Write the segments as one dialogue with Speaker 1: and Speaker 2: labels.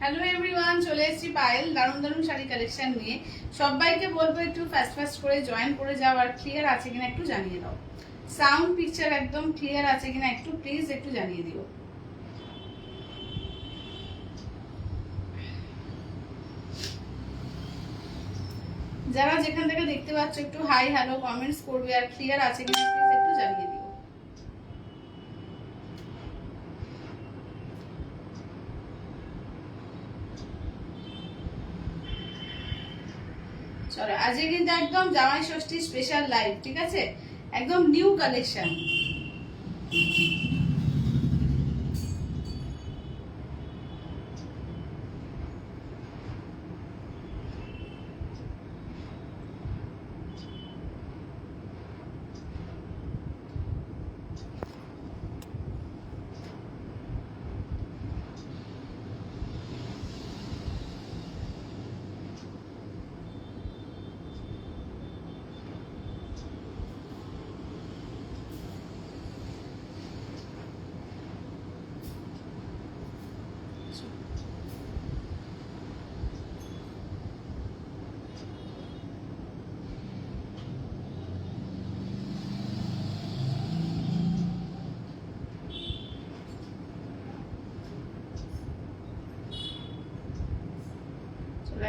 Speaker 1: Hello everyone, চলে এসেছি পায়েল দারুণ দারুণ শাড়ি কালেকশন নিয়ে। সবাইকে বলবো একটু ফাস্ট ফাস্ট করে জয়েন করে যাও, আর ক্লিয়ার আছে কিনা একটু জানিয়ে দাও। সাউন্ড পিকচার একদম ক্লিয়ার আছে কিনা একটু প্লিজ একটু জানিয়ে দিও। যারা যেখান থেকে দেখতে পাচ্ছ একটু হাই হ্যালো কমেন্টস করবে, আর ক্লিয়ার আছে কিনা প্লিজ একটু জানিয়ে দিও। চলো, আজকে কিন্তু একদম জামাই ষষ্ঠী স্পেশাল লাইভ, ঠিক আছে? একদম নিউ কালেকশন।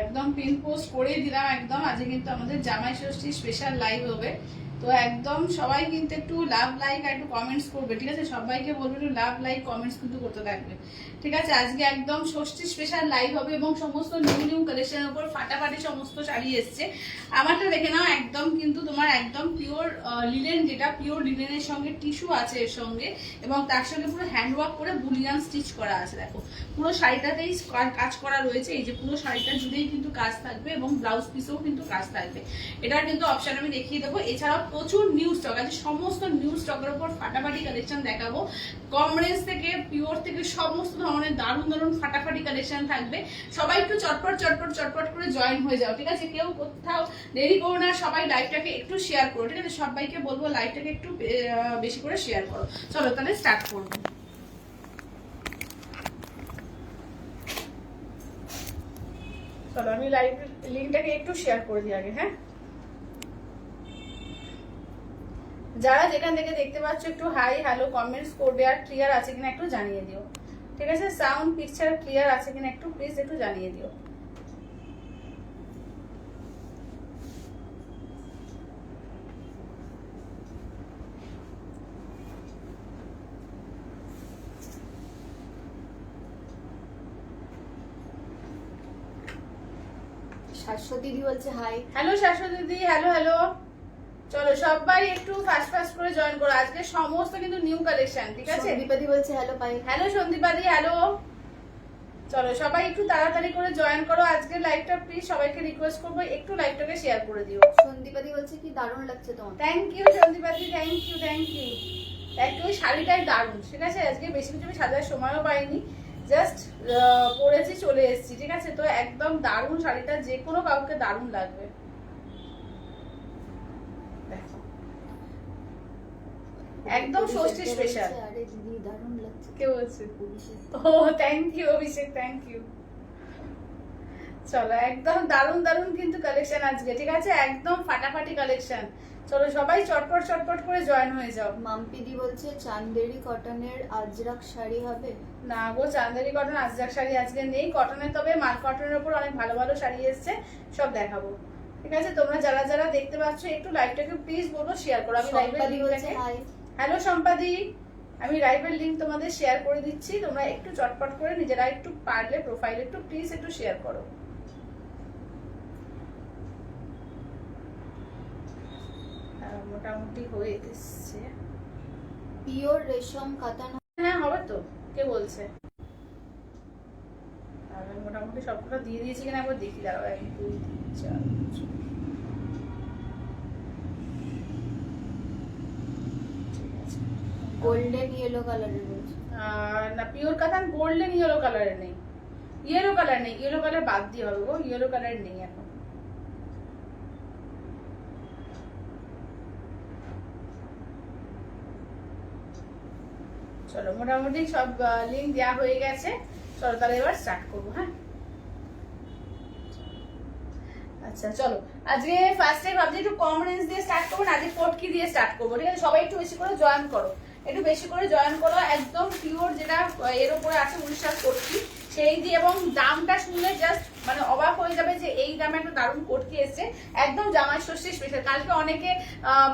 Speaker 1: একদম পিন পোস্ট করে দিলাম একদম। আজকে কিন্তু আমাদের জামাই ষষ্ঠী স্পেশাল লাইভ হবে, তো একদম সবাই কিন্তু একটু লাভ লাইক আর একটু কমেন্টস করবে, ঠিক আছে? সবাইকে বলবে একটু লাভ লাইক কমেন্টস কিন্তু করতে থাকবে, ঠিক আছে? আজকে একদম ষষ্ঠী স্পেশাল লাইভ হবে এবং সমস্ত নিউ নিউ কালেকশনের উপর ফাটাফাটি সমস্ত শাড়ি এসছে। আমারটা দেখে নাও, একদম কিন্তু তোমার একদম পিওর লিনেন, যেটা পিওর লিনেনের সঙ্গে টিস্যু আছে এর সঙ্গে, এবং তার সঙ্গে পুরো হ্যান্ডওয়ার্ক করে বুলিয়ান স্টিচ করা আছে। দেখো পুরো শাড়িটাতেই কাজ করা রয়েছে, এই যে পুরো শাড়িটা জুড়েই কিন্তু কাজ থাকবে এবং ব্লাউজ পিসেও কিন্তু কাজ থাকবে। এটার কিন্তু অপশন আমি দেখিয়ে দেবো। এছাড়াও প্রচুর নিউ স্টক আছে, সমস্ত নিউ স্টকের উপর ফাটাফাটি কালেকশন দেখাবো। কম রেঞ্জ থেকে পিওর থেকে সমস্ত ধরনের দারুণ দারুণ ফাটাফাটি কালেকশন থাকবে। সবাই একটু চটপট চটপট চটপট করে জয়েন হয়ে যাও, ঠিক আছে? কেউ কোথাও দেরি করো না, সবাই লাইভটাকে একটু শেয়ার করো, ঠিক আছে? সবাইকে বলবো লাইভটাকে একটু বেশি করে শেয়ার করো। চলো তাহলে স্টার্ট করবো। চলো আমি লাইভ লিঙ্কটাকে একটু শেয়ার করে দিই আগে, হ্যাঁ? যারা যেখান থেকে দেখতে পাচ্ছ একটু হাই হ্যালো কমেন্টস করবে, আর ক্লিয়ার আছে কিনা একটু জানিয়ে দিও, ঠিক আছে? সাউন্ড পিকচার ক্লিয়ার আছে কিনা একটু প্লিজ একটু জানিয়ে দিও।
Speaker 2: শাশ্বতী দিদি বলছে হাই।
Speaker 1: হ্যালো শাশ্বতী দিদি, হ্যালো হ্যালো। চলো সবাই একটু ফাস্ট ফাস্ট করে জয়েন করো, আজকে সমস্ত কিন্তু নিউ কালেকশন, ঠিক আছে?
Speaker 2: সন্দীপাদি বলছে হ্যালো পাই।
Speaker 1: হ্যালো সন্দীপাদি, হ্যালো। চলো সবাই একটু তাড়াতাড়ি করে জয়েন করো আজকে লাইভটা, প্লিজ সবাইকে রিকোয়েস্ট করবো একটু লাইভটাকে শেয়ার করে দিও।
Speaker 2: সন্দীপাদি বলছে কি দারুণ লাগছে তোমার।
Speaker 1: থ্যাংক ইউ সন্দীপাদি, থ্যাংক ইউ থ্যাংক ইউ। একটু ওই শাড়িটাই দারুণ, ঠিক আছে? আজকে বেশি কিছু আমি সাজার সময়ও পাইনি, জাস্ট পরেছি চলে এসেছি, ঠিক আছে? তো একদম দারুণ শাড়িটা, যে কোনো কাউকে দারুণ লাগবে। একদম ষষ্ঠী স্পেশাল।
Speaker 2: আরে দিদি দারুণ লাগছে।
Speaker 1: কে বলছে?
Speaker 2: অভিষেক।
Speaker 1: ও thank you Abhishek, thank you. চলো একদম দারুণ দারুণ কিন্তু কালেকশন আজকে, ঠিক আছে? একদম ফাটাফাটি কালেকশন। চলো সবাই চটপট চটপট করে জয়েন হয়ে যাও।
Speaker 2: মাম্পিদি বলছে চান্দেরি কটনের আজরাক শাড়ি হবে।
Speaker 1: না গো, চান্দেরি কটন আজরাক শাড়ি আজকে নেই। কটনের তবে মাল কটনের উপর অনেক ভালো ভালো শাড়ি এসছে, সব দেখাবো, ঠিক আছে? তোমরা যারা যারা দেখতে পাচ্ছ একটু লাইভটাকে প্লিজ বলো শেয়ার করো। আমি লাইভের লিংকটাকে, হ্যালো সম্পাদি, আমি লাইভের লিংক তোমাদের শেয়ার করে দিচ্ছি। তোমরা একটু চটপট করে নিজেরা একটু পারলে প্রোফাইলে একটু প্লিজ একটু শেয়ার করো। মোটামুটি হয়ে এসছে।
Speaker 2: পিওর রেশম কাতান।
Speaker 1: হ্যাঁ হবে তো, কে বলছে? আমি মোটামুটি সবকটা দিয়ে দিয়েছি কিনা একবার দেখি, দাঁড়াও। 1 2 3 4
Speaker 2: গোল্ডেন ইয়েলো কালারের বলছে।
Speaker 1: না পিওর কাতান গোল্ডেন ইয়েলো কালারের নেই, ইয়েলো কালার নেই, ইয়েলো কালার বাদ দিয়ে হবে গো, ইয়েলো কালার নেই এখন। চলো মোটামুটি সব লিঙ্ক দেওয়া হয়ে গেছে, চলো তাহলে এবার স্টার্ট করবো। হ্যাঁ আচ্ছা চলো, আজকে ফার্স্টে ভাবছি একটু কম রেঞ্জ দিয়ে স্টার্ট করবো না, আজকে পটকি দিয়ে স্টার্ট করবো। ঠিক আছে, সবাই একটু বেশি করে জয়েন করো, একটু বেশি করে জয়েন করো। একদম পিওর যেটা এর উপরে আছে উড়িষ্যার পটকি সেই দিয়ে, এবং দামটা শুনলে জাস্ট মানে অবাক হয়ে যাবে যে এই দামে একটা দারুণ পটকি এসছে, একদম জামাই ষষ্ঠী স্পেশাল। কালকে অনেকে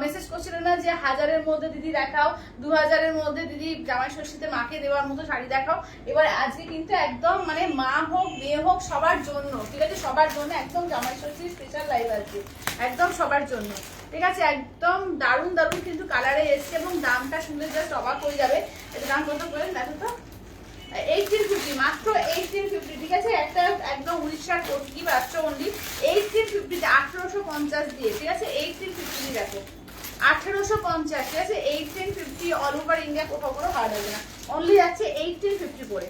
Speaker 1: মেসেজ করছিল না যে 1000-এর মধ্যে দিদি দেখাও, 2000-এর মধ্যে দিদি জামাই ষষ্ঠীতে মাকে দেওয়ার মতো শাড়ি দেখাও। এবার আজকে কিন্তু একদম মানে মা হোক মেয়ে হোক সবার জন্য, ঠিক আছে, সবার জন্য একদম জামাই ষষ্ঠী স্পেশাল লাইভ আছে, একদম সবার জন্য। ঠিক আছে, একদম দারুণ দারুণ কিন্তু কালারে এসছে, এবং দামটা শুনলে জাস্ট অবাক হয়ে যাবে। এটা দাম কত করে দেখো তো, 1850, মাত্র 1850। ঠিক আছে, একটা একদম উড়িষ্যার পটকি পাচ্ছ অনলি 1850, 1850 দিয়ে। ঠিক আছে, 1850 দেখো, 1850। ঠিক আছে, 1850 অল ওভার ইন্ডিয়া, কোথাও কোনো ভাড়া লাগবে না, অনলি যাচ্ছে 1850 করে।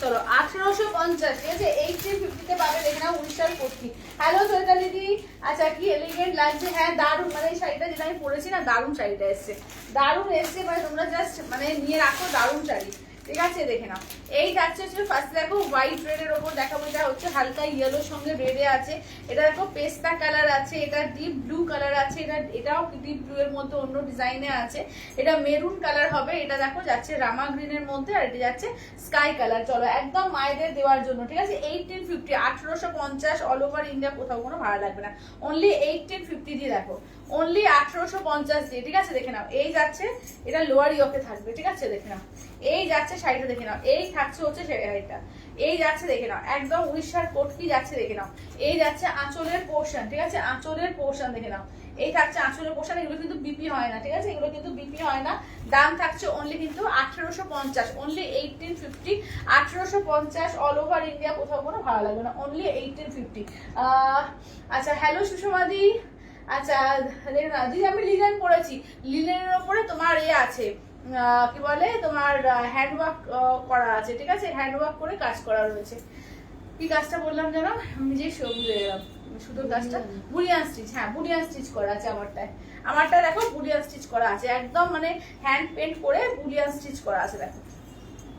Speaker 1: চলো 1850, ঠিক আছে, 1850 পাবে। দেখে নাও উড়িষ্যার পটকি। হ্যালো সৈতা দিদি, আচ্ছা কি এলিগেন্ট লাগছে। হ্যাঁ দারুণ, মানে এই শাড়িটা যেটা আমি পরেছি না, দারুণ শাড়িটা এসছে, দারুণ এসছে। মানে তোমরা জাস্ট মানে নিয়ে রাখো, দারুণ শাড়ি। ঠিক আছে, দেখে নাও। এই যাচ্ছে হচ্ছে ফার্স্ট দেখো হোয়াইট রেডের ওপর দেখাবো, এটা হচ্ছে হালকা ইয়েলোর সঙ্গে রেডে আছে। এটা দেখো পেস্তা কালার আছে, এটা ডিপ ব্লু কালার আছে, এটাও ডিপ ব্লু এর মধ্যে অন্য ডিজাইনে আছে। এটা মেরুন কালার হবে, এটা দেখো যাচ্ছে রামা গ্রিনের মধ্যে, আর এটা যাচ্ছে স্কাই কালার। চলো একদম মায়েদের দেওয়ার জন্য। ঠিক আছে, 1850, 1850 অল ওভার ইন্ডিয়া, কোথাও কোনো ভাড়া লাগবে না, অনলি 1850 দিয়ে দেখো, অনলি 1850 দিয়ে। ঠিক আছে, দেখে নাও। এই যাচ্ছে, এটা লোয়ার ইয়োকে থাকবে। ঠিক আছে, দেখে নাও। এই যাচ্ছে শাড়িটা, দেখে নাও। এই থাকছে হচ্ছে শাড়িটা, এই যাচ্ছে দেখে নাও, একদম উড়িষ্যার পটকি যাচ্ছে, দেখে নাও। এই যাচ্ছে আঁচলের পোর্শন। ঠিক আছে, আঁচলের পোর্শন দেখে নাও। এই থাকছে আঁচলের পোর্শন, এগুলো কিন্তু বিপি হয় না। ঠিক আছে, এগুলো কিন্তু বিপি হয় না। দাম থাকছে অনলি কিন্তু 1850, অনলি 1850, 1850 অল ওভার ইন্ডিয়া, কোথাও কোনো ভাড়া লাগবে না, অনলি 1850। আচ্ছা হ্যালো সুষমাদি, আচ্ছা দেখে নাও দিদি, আমি লিনেন পরেছি, লিনেনের ওপরে তোমার এ আছে কি বলে তোমার হ্যান্ডওয়ার্ক করা আছে। ঠিক আছে, হ্যান্ডওয়ার্ক করে কাজ করা রয়েছে। কি কাজটা বললাম যেন, নিজেই ভুলে গেলাম, শুধু কাজটা বুলিয়ান স্টিচ। হ্যাঁ বুলিয়ান স্টিচ করা আছে আমারটা দেখো, বুলিয়ান স্টিচ করা আছে, একদম মানে হ্যান্ড পেন্ট করে বুলিয়ান স্টিচ করা আছে। দেখো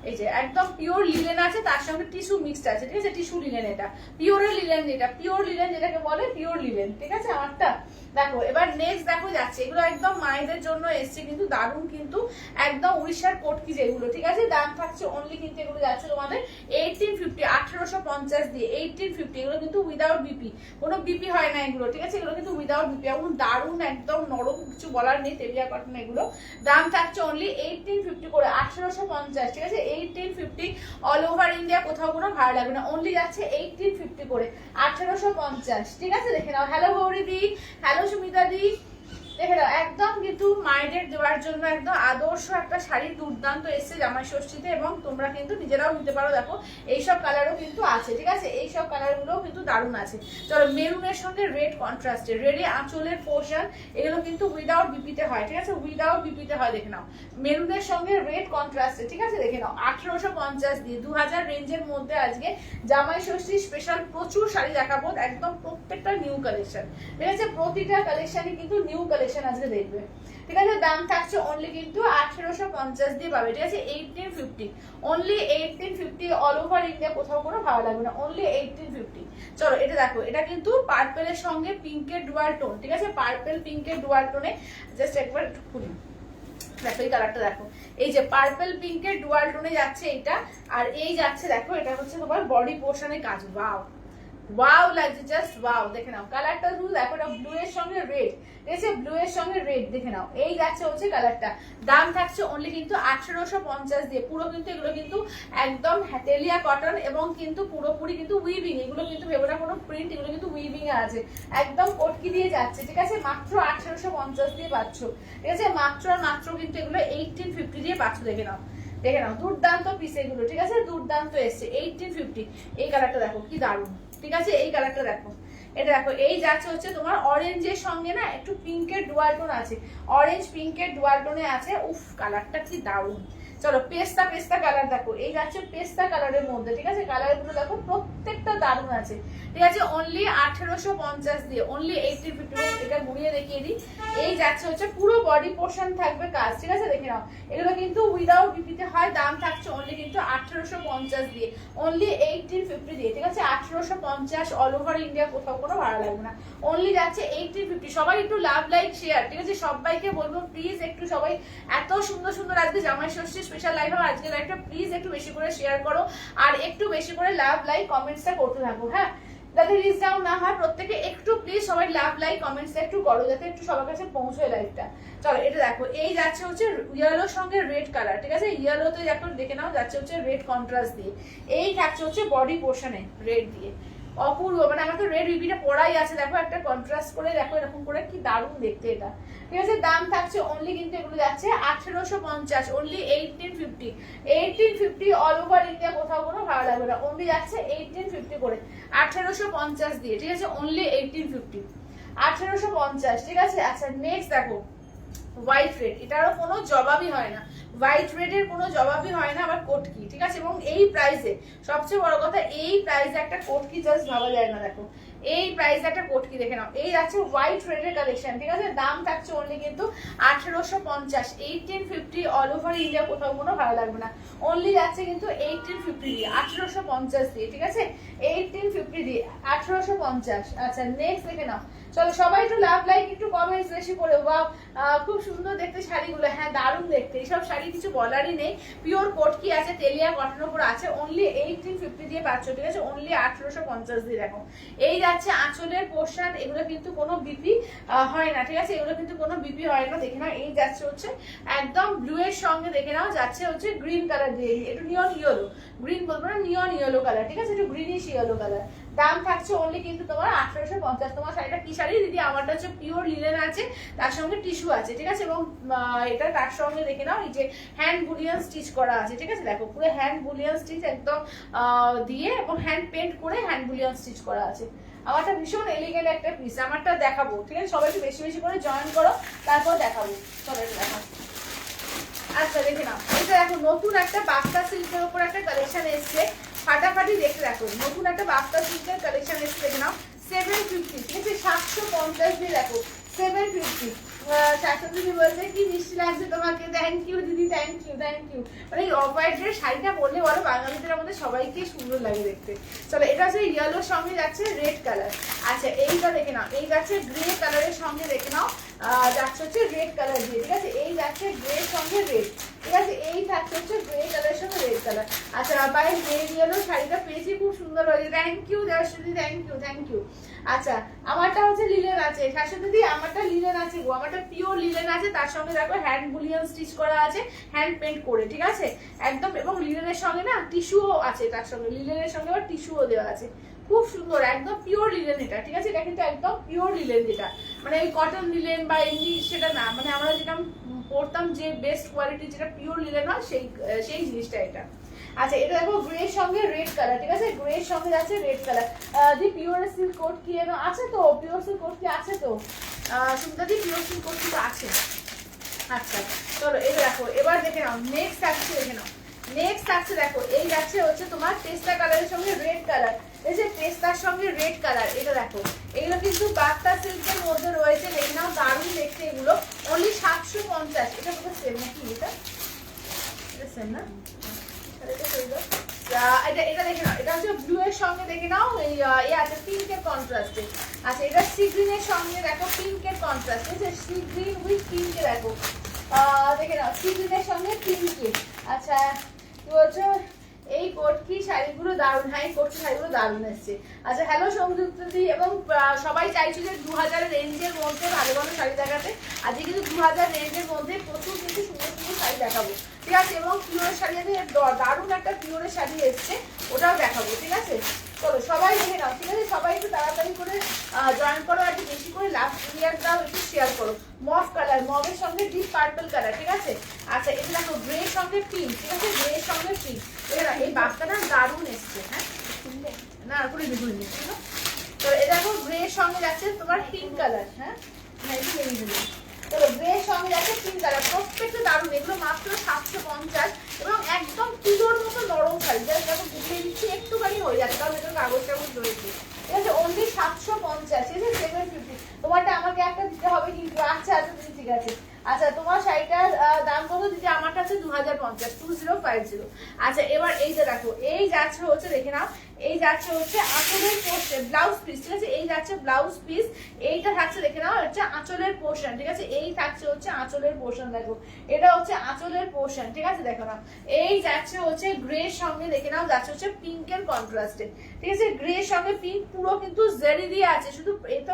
Speaker 1: এই যে একদম পিওর লিলেন আছে, তার সঙ্গে টিস্যু মিক্সড আছে। ঠিক আছে, টিস্যু লিলেন, এটা পিওরের লিলেন, যেটা পিওর লিলেন যেটাকে বলে পিওর লিলেন। ঠিক আছে, আমারটা দেখো। এবার নেক্সট দেখো যাচ্ছে, এগুলো একদম মায়েদের জন্য এসছে, কিন্তু দারুণ কিন্তু একদম উড়িষ্যার পটকি যেগুলো। ঠিক আছে, দাম থাকছে অনলি কিন্তু এগুলো যাচ্ছে তোমাদের 1850, 1850 দিয়ে, 1850। এগুলো কিন্তু উইদাউট বিপি, কোনো বিপি হয় না এগুলো। ঠিক আছে, এগুলো কিন্তু উইদাউট বিপি, এবং দারুণ একদম নরম, কিছু বলার নেই, তেলিয়া কটন এগুলো। দাম থাকছে অনলি 1850 করে, 1850। ঠিক আছে, 1850 অল ওভার ইন্ডিয়া, কোথাও কোনো ভাড়া লাগবে না, অনলি যাচ্ছে 1850 করে, 1850। ঠিক আছে, দেখে নাও। হ্যালো গৌরী দি, হ্যালো সুমিতা দি, দেখে নাও। একদম কিন্তু মায়েদের দেওয়ার জন্য একদম আদর্শ একটা শাড়ি, দুর্দান্ত এসছে জামাই ষষ্ঠীতে, এবং তোমরা কিন্তু নিজেরাও নিতে পারো। দেখো এইসব কালারও কিন্তু আছে। ঠিক আছে, এইসব কালারগুলোও কিন্তু দারুণ আছে। চলো মেরুনের সঙ্গে রেড কন্ট্রাস্টে, রেডে আঁচলের পোর্শন, এগুলো কিন্তু উইদাউট বিপিতে হয়। ঠিক আছে, উইদাউট বিপিতে হয়, দেখে নাও। মেরুনের সঙ্গে রেড কন্ট্রাস্টে। ঠিক আছে, দেখে নাও। 1850 দিয়ে, 2000 রেঞ্জের মধ্যে আজকে জামাই ষষ্ঠী স্পেশাল প্রচুর শাড়ি দেখাবো, একদম প্রত্যেকটা নিউ কালেকশন। ঠিক আছে, প্রতিটা কালেকশনই কিন্তু নিউ কালেকশন আজকে দেখবে। ঠিক আছে, দাম থাকছে অনলি কিন্তু 1850 দিয়ে পাবে। ঠিক আছে, 1850, অনলি 1850 অল ওভার ইন্ডিয়া, কোথাও কোনো ভাড়া লাগবে না, অনলি 1850। চলো এটা দেখো, এটা কিন্তু পার্পেলের সঙ্গে পিঙ্কের ডুয়াল টোন। ঠিক আছে, পার্পেল পিঙ্কের ডুয়াল টোনে, জাস্ট একবার একটু খুলি, দেখো এই কালারটা দেখো, এই যে পার্পল পিঙ্কের ডুয়াল টোনে যাচ্ছে এইটা। আর এই যাচ্ছে দেখো, এটা হচ্ছে তোমার বডি পোর্শনের কাজ। ওয়াও ওয়াও লাগছে, জাস্ট ওয়াও। দেখে নাও কালারটা শুধু দেখো, এটা ব্লু এর সঙ্গে রেড, ঠিক আছে, ব্লু এর সঙ্গে রেড। দেখে নাও, এই যাচ্ছে হচ্ছে কালারটা। দাম থাকছে অনলি কিন্তু 1850 দিয়ে। পুরো কিন্তু এগুলো কিন্তু একদম তেলিয়া কটন, এবং কিন্তু পুরোপুরি কিন্তু উইভিং, এগুলো কিন্তু ভেবো না কোনো প্রিন্ট, এগুলো কিন্তু উইভিং এ আছে, একদম পটকি দিয়ে যাচ্ছে। ঠিক আছে, মাত্র 1850 দিয়ে পাচ্ছ। ঠিক আছে, মাত্র আর মাত্র কিন্তু এগুলো 1850 দিয়ে পাচ্ছ। দেখে নাও, দেখে নাও, দুর্দান্ত পিস এগুলো। ঠিক আছে, দুর্দান্ত এসছে, 1850। এই কালারটা দেখো কি দারুণ। ঠিক আছে, এই কালারটা দেখো, এটা দেখো। এই যাচ্ছে হচ্ছে তোমার অরেঞ্জের সঙ্গে না একটু পিঙ্কের ডুয়াল টোন আছে, অরেঞ্জ পিঙ্কের ডুয়াল টোনে আছে। উফ কালারটা কি দারুণ, চলো পেস্তা পেস্তা কালার দেখো, এই যাচ্ছে পেস্তা কালারের মধ্যে, ঠিক আছে? কালারগুলো দেখো প্রত্যেকটা দারুণ আছে, ঠিক আছে? অনলি 1850 দিয়ে, অনলি 1850। এটা ঘুরিয়ে দেখিয়ে দিই, এই যাচ্ছে হচ্ছে পুরো বডি পোর্শন থাকবে কাজ, ঠিক আছে? দেখে নাও, এগুলো কিন্তু উইদাউট বিপিতে হয়। দাম থাকছে অনলি কিন্তু 1850 দিয়ে, অনলি 1850 দিয়ে, ঠিক আছে? 1850 অল ওভার ইন্ডিয়া, কোথাও কোনো ভাড়া লাগবে না, অনলি যাচ্ছে 1850। সবাই একটু লাভ লাইক শেয়ার, ঠিক আছে? সবাইকে বলবো প্লিজ একটু সবাই, এত সুন্দর সুন্দর আজকে জামাই ষষ্ঠী স্পেশাল লাইভ হবে, আজকে লাইভটা প্লিজ একটু বেশি করে শেয়ার করো, আর একটু বেশি করে লাভ লাইক কমেন্টসটা করতে থাকো, হ্যাঁ? যাতে রিচ ডাউন না হয়, প্রত্যেকে একটু প্লিজ সবাই লাভ লাইক কমেন্টস একটু করো, যাতে একটু সবার কাছে পৌঁছয় লাইভটা। চলো এটা দেখো, এই যাচ্ছে হচ্ছে ইয়েলোর সঙ্গে রেড কালার, ঠিক আছে? ইয়েলোতে এখন দেখে নাও যাচ্ছে হচ্ছে রেড কন্ট্রাস্ট দিয়ে, এই থাকছে হচ্ছে বডি পোর্শনে রেড দিয়ে, অপূর্ব। মানে আমার তো রেড বিবিটা পড়াই আছে, দেখো একটা কন্ট্রাস্ট করে দেখো এরকম করে, কি দারুণ দেখতে এটা, ঠিক আছে? দাম থাকছে অনলি কিন্তু এগুলো যাচ্ছে 1850, অনলি 1850। 1850 অল ওভার ইন্ডিয়া, কোথাও কোনো ভাড়া লাগবে না, অনলি যাচ্ছে 1850 করে, 1850 দিয়ে, ঠিক আছে? অনলি 1850, 1850, ঠিক আছে? আচ্ছা নেক্সট দেখো হোয়াইট রেড, এটারও কোনো জবাবই হয় না, হোয়াইট রেডের কোনো জবাবই হয় না, আবার কোটকি, ঠিক আছে? এবং এই প্রাইসে সবচেয়ে বড় কথা, এই প্রাইসে একটা কোটকি জাস্ট ভাবা যায় না। দেখো এই প্রাইসে একটা কোটকি দেখে নাও, এই আছে হোয়াইট রেডের কালেকশন, ঠিক আছে? দাম থাকছে অনলি কিন্তু 1850, 1850 অল ওভার ইন্ডিয়া, কোথাও কোনো ভালো লাগবে না, অনলি যাচ্ছে কিন্তু 1850 দিয়ে, 1850 দিয়ে, ঠিক আছে? 1850 দিয়ে 1850। আচ্ছা নেক্সট দেখে নাও, চলো সবাই একটু লাভ লাইক একটু কমেন্টস বেশি করে। ওয়াও খুব সুন্দর দেখতে শাড়িগুলো, হ্যাঁ দারুণ দেখতে, এইসব শাড়ি কিছু বলারই নেই, পিওর কোটকি আছে, তেলিয়া কটনের উপর আছে, অনলি 1850 দিয়ে পাচ্ছ, ঠিক আছে? অনলি 1850 দিয়ে। দেখো এই যাচ্ছে আঁচলের পোর্শন, এগুলো কিন্তু কোনো বিপি হয় না, ঠিক আছে? এগুলো কিন্তু কোনো বিপি হয় না, দেখে নাও। এই যাচ্ছে হচ্ছে একদম ব্লু এর সঙ্গে দেখে নাও যাচ্ছে হচ্ছে গ্রিন কালার দিয়ে, একটু নিয়ন ইয়েলো, গ্রিন বলবো না, নিয়ন ইয়েলো কালার, ঠিক আছে? একটু গ্রিনিশ ইয়েলো কালার। দাম থাকছে অনলি কিন্তু তোমার 1850। তোমার শাড়িটা কি শাড়ি দিদি? আমারটা হচ্ছে পিওর লিনেন আছে, তার সঙ্গে টিস্যু আছে, ঠিক আছে? এবং এটা তার সঙ্গে দেখে নাও এই যে হ্যান্ড বুলিয়ান স্টিচ করা আছে, ঠিক আছে? দেখো পুরো হ্যান্ড বুলিয়ান স্টিচ একদম দিয়ে, এবং হ্যান্ড পেন্ট করে হ্যান্ড বুলিয়ান স্টিচ করা আছে। আমারটা ভীষণ এলিগেন্ট একটা পিস, আমারটা দেখাবো, ঠিক আছে? সবাই একটু বেশি বেশি করে জয়েন করো, তারপর দেখাবো। চলো এটা দেখাবো। আচ্ছা দেখে নাও, এটা দেখো নতুন একটা বাক্তা সিল্কের উপর একটা কালেকশন এসছে, ফাটাফাটি দেখে দেখো, নতুন একটা বাক্তা সিল্কের কালেকশন এসছে, দেখে নাও 750, ঠিক আছে? 750 দিয়ে দেখো 750। শাশুড়ি দিদি বলছে কি মিষ্টি লাগছে তোমাকে, থ্যাংক ইউ দিদি, থ্যাংক ইউ থ্যাংক ইউ। মানে এই অফ হোয়াইটের শাড়িটা পরলে বলো বাঙালিদের আমাদের সবাইকে সুন্দর লাগে দেখতে। চলো এটা হচ্ছে ইয়েলোর সঙ্গে যাচ্ছে রেড কালার। আচ্ছা এইটা দেখে নাও, এই যাচ্ছে গ্রে কালারের সঙ্গে দেখে নাও যাচ্ছে হচ্ছে রেড কালার দিয়ে, ঠিক আছে? এই যাচ্ছে গ্রে সঙ্গে রেড, ঠিক আছে? এই থাকছে হচ্ছে গ্রে কালারের সঙ্গে রেড কালার। আচ্ছা বাই গ্রে ইয়েলো শাড়িটা পেয়েছি, খুব সুন্দর হয়েছে, thank you Debashree, thank you thank you. আচ্ছা আমারটা হচ্ছে লিলেন আছে, শাশুড়ি দিদি আমারটা লিলেন আছে গো, আমারটা পিওর লিলেন আছে, তার সঙ্গে দেখো হ্যান্ড বুলিয়ান স্টিচ করা আছে, হ্যান্ড পেন্ট করে, ঠিক আছে? একদম, এবং লিলেনের সঙ্গে না টিস্যুও আছে, তার সঙ্গে লিলেনের সঙ্গে আবার টিস্যুও দেওয়া আছে, খুব সুন্দর একদম পিওর লিলেন এটা, ঠিক আছে? এটা কিন্তু একদম পিওর লিলেন, যেটা মানে ওই কটন লিলেন বা এমনি সেটা না, মানে আমরা যেটা পরতাম যে বেস্ট কোয়ালিটি, যেটা পিওর লিলেন হয়, সেই জিনিসটা এটা। আচ্ছা এটা দেখো গ্রে সঙ্গে রেড কালার, ঠিক আছে? গ্রে সঙ্গে যাচ্ছে রেড কালার। দি পিওর সিল্ক কোট কি আছে তো? পিওর সিল্ক কোট কি আছে তো? সুন্দর দি পিওর সিল্ক কোট কি আছে? আচ্ছা চলো এই দেখো, এবার দেখে নাও নেক্সট থাকছে, দেখে নাও নেক্সট থাকছে, দেখো এই যাচ্ছে হচ্ছে তোমার পেস্তা কালারের সঙ্গে রেড কালার, এই যে পেস্তার সঙ্গে রেড কালার, এটা দেখো এগুলো কিন্তু বাক্তা সিল্কের মধ্যে রয়েছে, দেখে নাও দারুণ দেখতে এগুলো, অনলি 750। এটা কোথাও সেম নাকি? এটা সেম না? এটা দেখে নাও, এটা হচ্ছে ব্লু এর সঙ্গে দেখে নাও এই আছে পিঙ্কের কন্ট্রাস্টে। আচ্ছা এটা সি গ্রিনের সঙ্গে দেখো পিঙ্কের কন্ট্রাস্ট, ঠিক আছে? সি গ্রিন উইথ পিঙ্কে দেখো, দেখে নাও সি গ্রিনের সঙ্গে পিঙ্কে। আচ্ছা কি বলছো? এই কোটকি শাড়িগুলো দারুণ, হ্যাঁ এই কোটকি শাড়িগুলো দারুণ এসছে। আচ্ছা হ্যালো সংযুক্তি, এবং সবাই চাইছো যে 2000 রেঞ্জের মধ্যে ভালো ভালো শাড়ি দেখাতে, আজকে কিন্তু 2000 রেঞ্জের মধ্যে প্রচুর কিন্তু সুন্দর সুন্দর শাড়ি দেখাবো, ঠিক আছে? এবং পিওরের শাড়ি আছে, দারুণ একটা পিওরের শাড়ি এসছে, ওটাও দেখাবো, ঠিক আছে? চলো সবাই দেখে নাও, ঠিক আছে? সবাই একটু তাড়াতাড়ি করে জয়েন করো, একটু বেশি করে লাভ ক্লিয়ার দাও, একটু শেয়ার করো। মফ কালার, মফের সঙ্গে ডিপ পার্পল কালার, ঠিক আছে? আচ্ছা এটা দেখো গ্রে সঙ্গে পিঙ্ক, ঠিক আছে? গ্রে সঙ্গে পিঙ্ক, এই বাক্তাটা দারুণ এসছে, হ্যাঁ না আর করে দুটো নিচ্ছি না। তো এটা দেখো গ্রে সঙ্গে যাচ্ছে তোমার পিঙ্ক কালার, হ্যাঁ চলো গ্রে সঙ্গে যাচ্ছে পিঙ্ক কালার, প্রত্যেকটা দারুণ, এগুলো মাত্র 750। কাগজ টাগজ রয়েছে, ঠিক আছে। অনলি 750, ঠিক আছে, 750। তোমারটা আমাকে একটা দিতে হবে কিন্তু। আচ্ছা আচ্ছা ঠিক আছে। আচ্ছা তোমার শাড়িটার দাম কত দিদি? আমারটা আছে 2050, 2050। আচ্ছা এবার এই যে দেখো, এই যাচ্ছে হচ্ছে, দেখে নাও, এই যাচ্ছে হচ্ছে আঁচলের পোর্শন, ব্লাউজ পিস, ঠিক আছে। এই যাচ্ছে ব্লাউজ পিস, এইটা থাকছে, দেখে নাও, হচ্ছে আঁচলের পোর্শন, ঠিক আছে। এই থাকছে হচ্ছে আঁচলের পোর্শন, দেখো এটা হচ্ছে আঁচলের পোর্শন, ঠিক আছে। দেখো না, এই যাচ্ছে হচ্ছে গ্রে সঙ্গে, দেখে নাও, যাচ্ছে হচ্ছে পিঙ্কের কন্ট্রাস্টে, ঠিক আছে। গ্রে সঙ্গে পিঙ্ক, পুরো কিন্তু জারি দিয়ে আছে, শুধু এই তো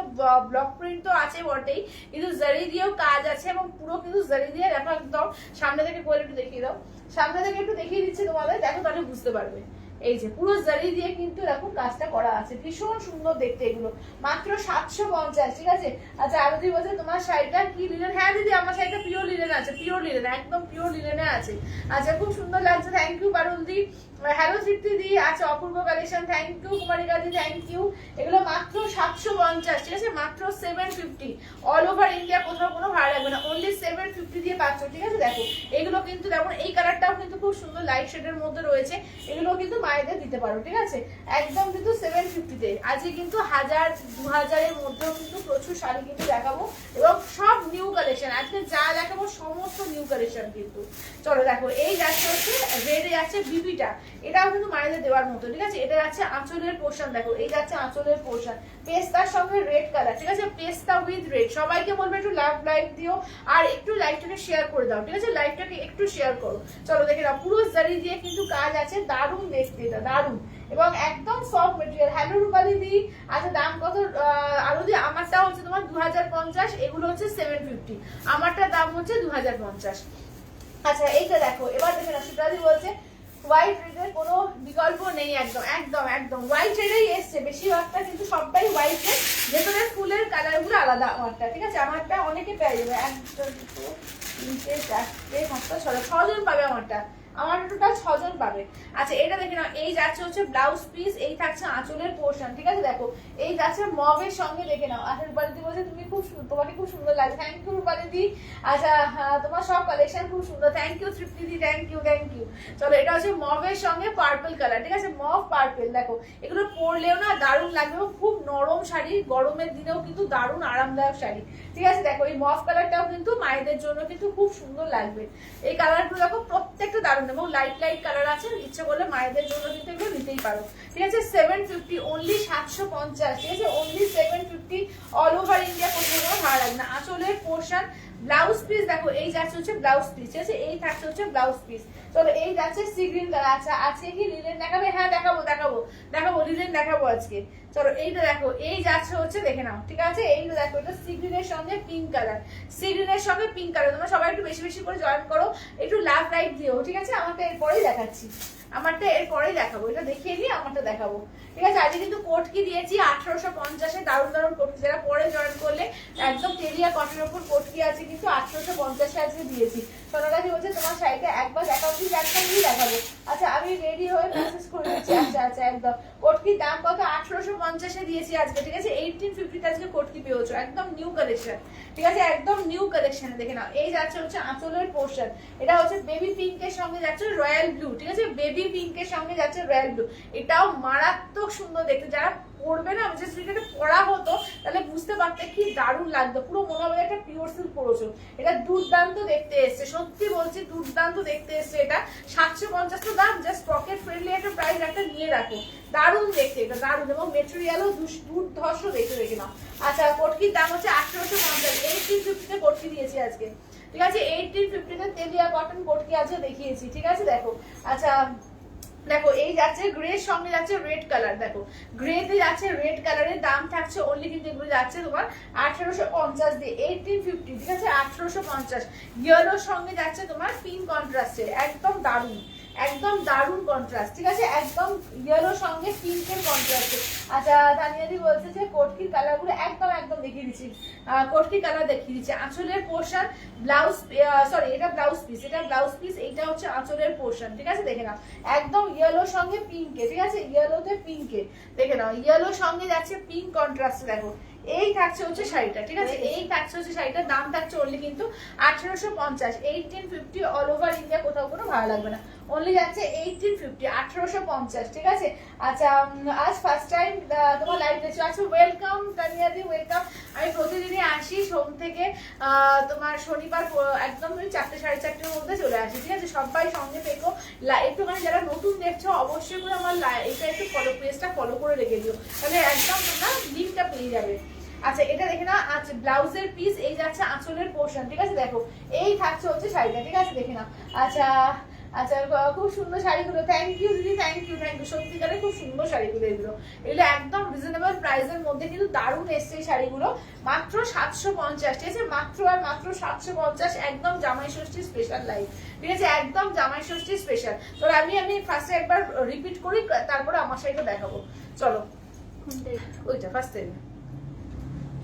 Speaker 1: ব্লক প্রিন্ট তো আছে বটেই, কিন্তু জারি দিয়েও কাজ আছে, এবং পুরো কিন্তু জারি দিয়ে। দেখো একদম সামনে থেকে করে একটু দেখিয়ে দাও, সামনে থেকে একটু দেখিয়ে দিচ্ছি তোমাদের, দেখো তাহলে বুঝতে পারবে। এই যে পুরো জারি দিয়ে কিন্তু এরকম কাজটা করা আছে, ভীষণ সুন্দর দেখতে এগুলো। মাত্র 750, ঠিক আছে। আচ্ছা আরতি বলছে তোমার শাড়িটা কি লিনেন? হ্যাঁ দিদি আমার শাড়িটা পিওর লিনেন আছে, পিওর লিনেন, একদম পিওর লিনেনে আছে। আচ্ছা খুব সুন্দর লাগছে, থ্যাংক ইউ পারুল দি। হ্যালো তৃপ্তি দি। আচ্ছা অপূর্ব কালেকশন, থ্যাংক ইউ কুমারিকা দি, থ্যাংক ইউ। এগুলো মাত্র 750, ঠিক আছে, মাত্র 750। অল ওভার ইন্ডিয়া কোথাও কোনো ভাড়া লাগবে না, অনলি 750 দিয়ে পাচ্ছ, ঠিক আছে। দেখো এগুলো কিন্তু যেমন এই কালারটাও কিন্তু খুব সুন্দর লাইট শেডের মধ্যে রয়েছে, এগুলো কিন্তু মায়েদের দিতে পারো, ঠিক আছে, একদম কিন্তু 750 তে। আজকে কিন্তু 1000 2000 এর মধ্যেও কিন্তু প্রচুর শাড়ি কিন্তু দেখাবো, এবং সব নিউ কালেকশন। আজকে যা দেখাবো সমস্ত নিউ কালেকশন কিন্তু। চলো দেখো, এই যাচ্ছে হচ্ছে রেডে যাচ্ছে বিবিটা, এটাও কিন্তু মায়েদের দেওয়ার মতো, ঠিক আছে। এটা যাচ্ছে আঁচলের পোর্শন, দেখো এই যাচ্ছে আঁচলের পোর্শন, পেস্তার সঙ্গে রেড কালার, ঠিক আছে, পেস্তা উইথ রেড। সবাইকে বলবে একটু লাভ লাইক দিও, আর একটু লাইভটাকে শেয়ার করে দাও, ঠিক আছে, লাইভটাকে একটু শেয়ার করো। চলো দেখে নাও, পুরো জারি দিয়ে কিন্তু কাজ আছে, দারুণ দেখতে, এটা দারুণ, এবং একদম সফট মেটেরিয়াল। হ্যালো রূপালি দি। আচ্ছা দাম কত আরো দি? আমারটা হচ্ছে তোমার 2050, এগুলো হচ্ছে 750, আমারটার দাম হচ্ছে 2050। আচ্ছা এইটা দেখো, এবার দেখে না, সুপ্রাদি বলছে হোয়াইট রেডের কোনো বিকল্প নেই, একদম একদম একদম হোয়াইট রেডেই এসছে বেশিরভাগটা, কিন্তু সবটাই হোয়াইট রেড, ভেতরের ফুলের কালার গুলো আলাদা আমারটা, ঠিক আছে। আমারটা অনেকে পেয়ে যাবে, 1 2 3 4 5 6 6জন পাবে আমারটা, আমার টোটাল 6 জন পাবে। আচ্ছা এটা দেখে নাও, এই যাচ্ছে হচ্ছে ব্লাউজ পিস, এই থাকছে আঁচলের পোর্শন, ঠিক আছে। দেখো এই যাচ্ছে মবের সঙ্গে, দেখে নাও। আচ্ছা রূপালি দি বলছে তুমি তোমাকে খুব সুন্দর লাগে, থ্যাংক ইউ রূপালি দি। আচ্ছা তোমার সব কালেকশন খুব সুন্দর, thank you Tripti di, thank you thank you. চলো এটা হচ্ছে মবের সঙ্গে পার্পল কালার, ঠিক আছে, মভ পার্পল। দেখো এগুলো পরলেও না দারুণ লাগবে, খুব নরম শাড়ি, গরমের দিনেও কিন্তু দারুণ আরামদায়ক শাড়ি, ঠিক আছে। দেখো এই মভ কালারটাও কিন্তু মায়েদের জন্য কিন্তু খুব সুন্দর লাগবে, এই কালারগুলো দেখো প্রত্যেকটা দারুণ, এবং লাইট লাইট কালার আছে, ইচ্ছে করলে মায়েদের জন্য কিন্তু এগুলো নিতেই পারো, ঠিক আছে। 750, অনলি 750, ঠিক আছে, অনলি 750। অল ওভার ইন্ডিয়া কোথাও ভাড়া লাগবে না। আঁচলের পোর্শন, ব্লাউজ পিস, দেখো এই যাচ্ছে হচ্ছে ব্লাউজ পিস, ঠিক আছে, এই থাকছে হচ্ছে ব্লাউজ পিস। চলো এই যাচ্ছে সি গ্রিন কালার। আচ্ছা আজকে কি লিনেন দেখাবে? হ্যাঁ দেখাবো দেখাবো দেখাবো, লিনেন দেখাবো আজকে। চলো এইটা দেখো, এই যাচ্ছে হচ্ছে, দেখে নাও, ঠিক আছে। এইটা দেখো, এটা সি গ্রিনের সঙ্গে পিঙ্ক কালার, সি গ্রিনের সঙ্গে পিঙ্ক কালার। তোমরা সবাই একটু বেশি বেশি করে জয়েন করো, একটু লাভ লাইট দিও, ঠিক আছে। আমাকে এরপরেই দেখাচ্ছি, আমারটা এরপরেই দেখাবো, এটা দেখিয়ে নিয়ে আমারটা দেখাবো, ঠিক আছে। আজকে কিন্তু কোটকি দিয়েছি 1850-এ, দারুণ দারুণ কোটকি, যারা পরে জয়েন করলে একদম টেরিয়া কটনের উপর কোটকি আছে, কিন্তু 1850-এ আজকে দিয়েছি। সোনাগাছি বলছে তোমার শাড়িটা একবার দেখাও, প্লিজ একদম দেখাবো। আচ্ছা আমি রেডি হয়ে মেসেজ করে দিচ্ছি। আচ্ছা আচ্ছা একদম, কোটকির দাম কত? 1850-এ দিয়েছি আজকে, ঠিক আছে। 1850-তে আজকে কোটকি পেয়েছো, একদম নিউ কালেকশন, ঠিক আছে, একদম নিউ কালেকশন। দেখে নাও, এই যাচ্ছে হচ্ছে আঁচলের পোর্শন, এটা হচ্ছে বেবি পিঙ্কের সঙ্গে যাচ্ছে রয়্যাল ব্লু, ঠিক আছে, বেবি পিঙ্কের সঙ্গে যাচ্ছে রয়্যাল ব্লু। এটাও মারাত্মক সুন্দর দেখতে, যারা পরবে না, যে যদি পরা হতো তাহলে বুঝতে পারতে কি দারুণ লাগতো, পুরো মনে হবে একটা পিওর সিল্ক পরেছো। এটা দুর্দান্ত দেখতে এসছে, সত্যি বলছি দুর্দান্ত দেখতে এসছে। এটা 750 তো দাম, জাস্ট পকেট ফ্রেন্ডলি একটা প্রাইস একটা নিয়ে রাখো, দারুণ দেখতে, এটা দারুণ, এবং মেটেরিয়ালও দুর্ধর্ষ দেখতে, দেখে নাও। আচ্ছা কোটকির দাম হচ্ছে 1850, 1850-তে কোটকি দিয়েছি আজকে, ঠিক আছে। 1850-তে তেলিয়া কটন কোটকি আজকে দেখিয়েছি, ঠিক আছে। দেখো আচ্ছা দেখো এই যাচ্ছে গ্রে সঙ্গে যাচ্ছে রেড কালার, দেখো গ্রেতে যাচ্ছে রেড কালারের, দাম থাকছে অনলি কিন্তু এগুলো যাচ্ছে তোমার 1850 দিয়ে, 1850, ঠিক আছে, 1850। ইয়েলোর সঙ্গে যাচ্ছে তোমার পিঙ্ক কন্ট্রাস্টে, একদম দারুণ, একদম দারুণ কন্ট্রাস্ট, ঠিক আছে, একদম ইয়েলোর সঙ্গে পিঙ্কের কন্ট্রাস্টে। আচ্ছা তানিয়াদি বলছে যে কোটকির কালারগুলো একদম একদম দেখিয়ে দিচ্ছি, কোটকির কালার দেখিয়ে দিচ্ছি। আঁচলের পোর্শন, ব্লাউজ, সরি এটা ব্লাউজ পিস, এটা ব্লাউজ পিস, এইটা হচ্ছে আঁচলের পোর্শন, ঠিক আছে। দেখে নাও একদম ইয়েলোর সঙ্গে পিঙ্কে, ঠিক আছে, ইয়েলোতে পিঙ্কে, দেখে নাও ইয়েলোর সঙ্গে যাচ্ছে পিঙ্ক কন্ট্রাস্টে। দেখো এই থাকছে হচ্ছে শাড়িটা, ঠিক আছে, এই থাকছে হচ্ছে শাড়িটার দাম থাকছে অনলি কিন্তু 1850, 1850। অল ওভার ইন্ডিয়া কোথাও কোনো ভাড়া লাগবে না,
Speaker 3: অনলি যাচ্ছে 1850, 1850, ঠিক আছে। আচ্ছা আজ ফার্স্ট টাইম তোমার লাইভ দেখছো, আচ্ছা ওয়েলকাম কানিয়াদি, ওয়েলকাম। আমি প্রতিদিনই আসি সোম থেকে তোমার শনিবার একদম 4টে 4:30-র মধ্যে চলে আসি, ঠিক আছে। সবাই সঙ্গে থেকো, একটুখানি যারা নতুন দেখছো অবশ্যই করে আমার এটা একটু পেজটা ফলো করে রেখে দিও, তাহলে একদম তোমরা লিঙ্কটা পেয়ে যাবে। আচ্ছা এটা দেখে না, আচ্ছা ব্লাউজের পিস, এই যাচ্ছে আঁচলের পোর্শন, ঠিক আছে। দেখো এই থাকছে হচ্ছে শাড়িটা, ঠিক আছে, দেখে নাও। আচ্ছা আচ্ছা খুব সুন্দর শাড়িগুলো, থ্যাংক ইউ দিদি, থ্যাংক ইউ সত্যিকারে খুব সুন্দর শাড়িগুলো, এগুলো একদম রিজনেবল প্রাইসের মধ্যে কিন্তু দারুণ এসছে এই শাড়িগুলো, মাত্র 750, ঠিক আছে, মাত্র আর মাত্র 750, একদম জামাই ষষ্ঠী স্পেশাল লাইভ, ঠিক আছে, একদম জামাই ষষ্ঠী স্পেশাল। তো আমি ফার্স্টে একবার রিপিট করি, তারপরে আমার শাড়িটা দেখাবো। চলো ওইটা ফার্স্টে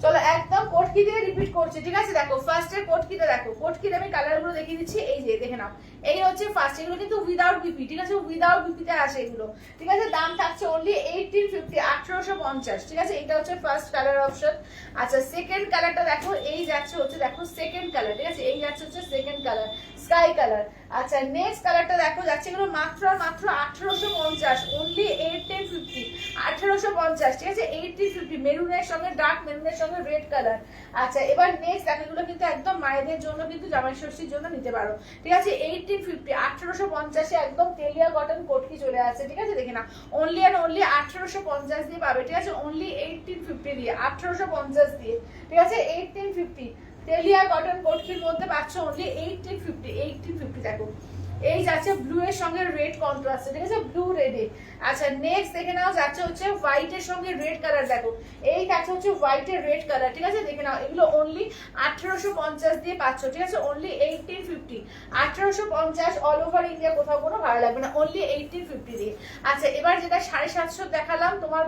Speaker 3: চলো একদম কোটকি দিয়ে রিপিট করছি, ঠিক আছে। দেখো ফার্স্টের কোটকিটা দেখো, কোটকির আমি কালার গুলো দেখিয়ে দিচ্ছি, এই যে দেখে নাও, এই হচ্ছে ফার্স্ট, এগুলো কিন্তু উইদাউট বিপি, ঠিক আছে, উইদাউট বিপিতে আসে এগুলো, ঠিক আছে। দাম থাকছে অনলি 1850, 1850, ঠিক আছে। এটা হচ্ছে ফার্স্ট কালার অপশন। আচ্ছা সেকেন্ড কালারটা দেখো, এই যাচ্ছে হচ্ছে দেখো সেকেন্ড কালার, ঠিক আছে, এই যাচ্ছে হচ্ছে সেকেন্ড কালার স্কাই কালার। আচ্ছা নেক্সট কালারটা দেখো, যাচ্ছে এগুলো মাত্র আর মাত্র 1850, অনলি 1850, 1850, ঠিক আছে, 1850, মেরুনের সঙ্গে ডার্ক মেরুনের সঙ্গে রেড কালার। আচ্ছা এবার নেক্সট দেখো, এগুলো কিন্তু একদম মায়েদের জন্য কিন্তু জামাই ষষ্ঠীর জন্য নিতে পারো, ঠিক আছে। 1850, 1850 একদম তেলিয়া কটন কোটকি চলে আসছে, ঠিক আছে, দেখে না, অনলি অ্যান্ড অনলি 1850 দিয়ে পাবে, ঠিক আছে, অনলি 1850 দিয়ে, 1850 দিয়ে, ঠিক আছে, 1850 তেলিয়া কটন কোটকির মধ্যে পাচ্ছ অনলি 1850, 1850। দেখো এই যাচ্ছে ব্লু এর সঙ্গে রেড কন্ট্রাস্ট, ঠিক আছে, ব্লু রেডে। আচ্ছা নেক্সট দেখে নাও, যাচ্ছে হচ্ছে হোয়াইট এর সঙ্গে রেড কালার, দেখো এই যাচ্ছে হচ্ছে হোয়াইট এর রেড কালার, ঠিক আছে, দেখে নাও, এগুলো অনলি 1850 দিয়ে পাচ্ছ, ঠিক আছে, অনলি 1850, 1850 অল ওভার ইন্ডিয়া, কোথাও কোনো ভালো লাগবে না, অনলি 1850 দিয়ে। আচ্ছা এবার যেটা 750 দেখালাম তোমার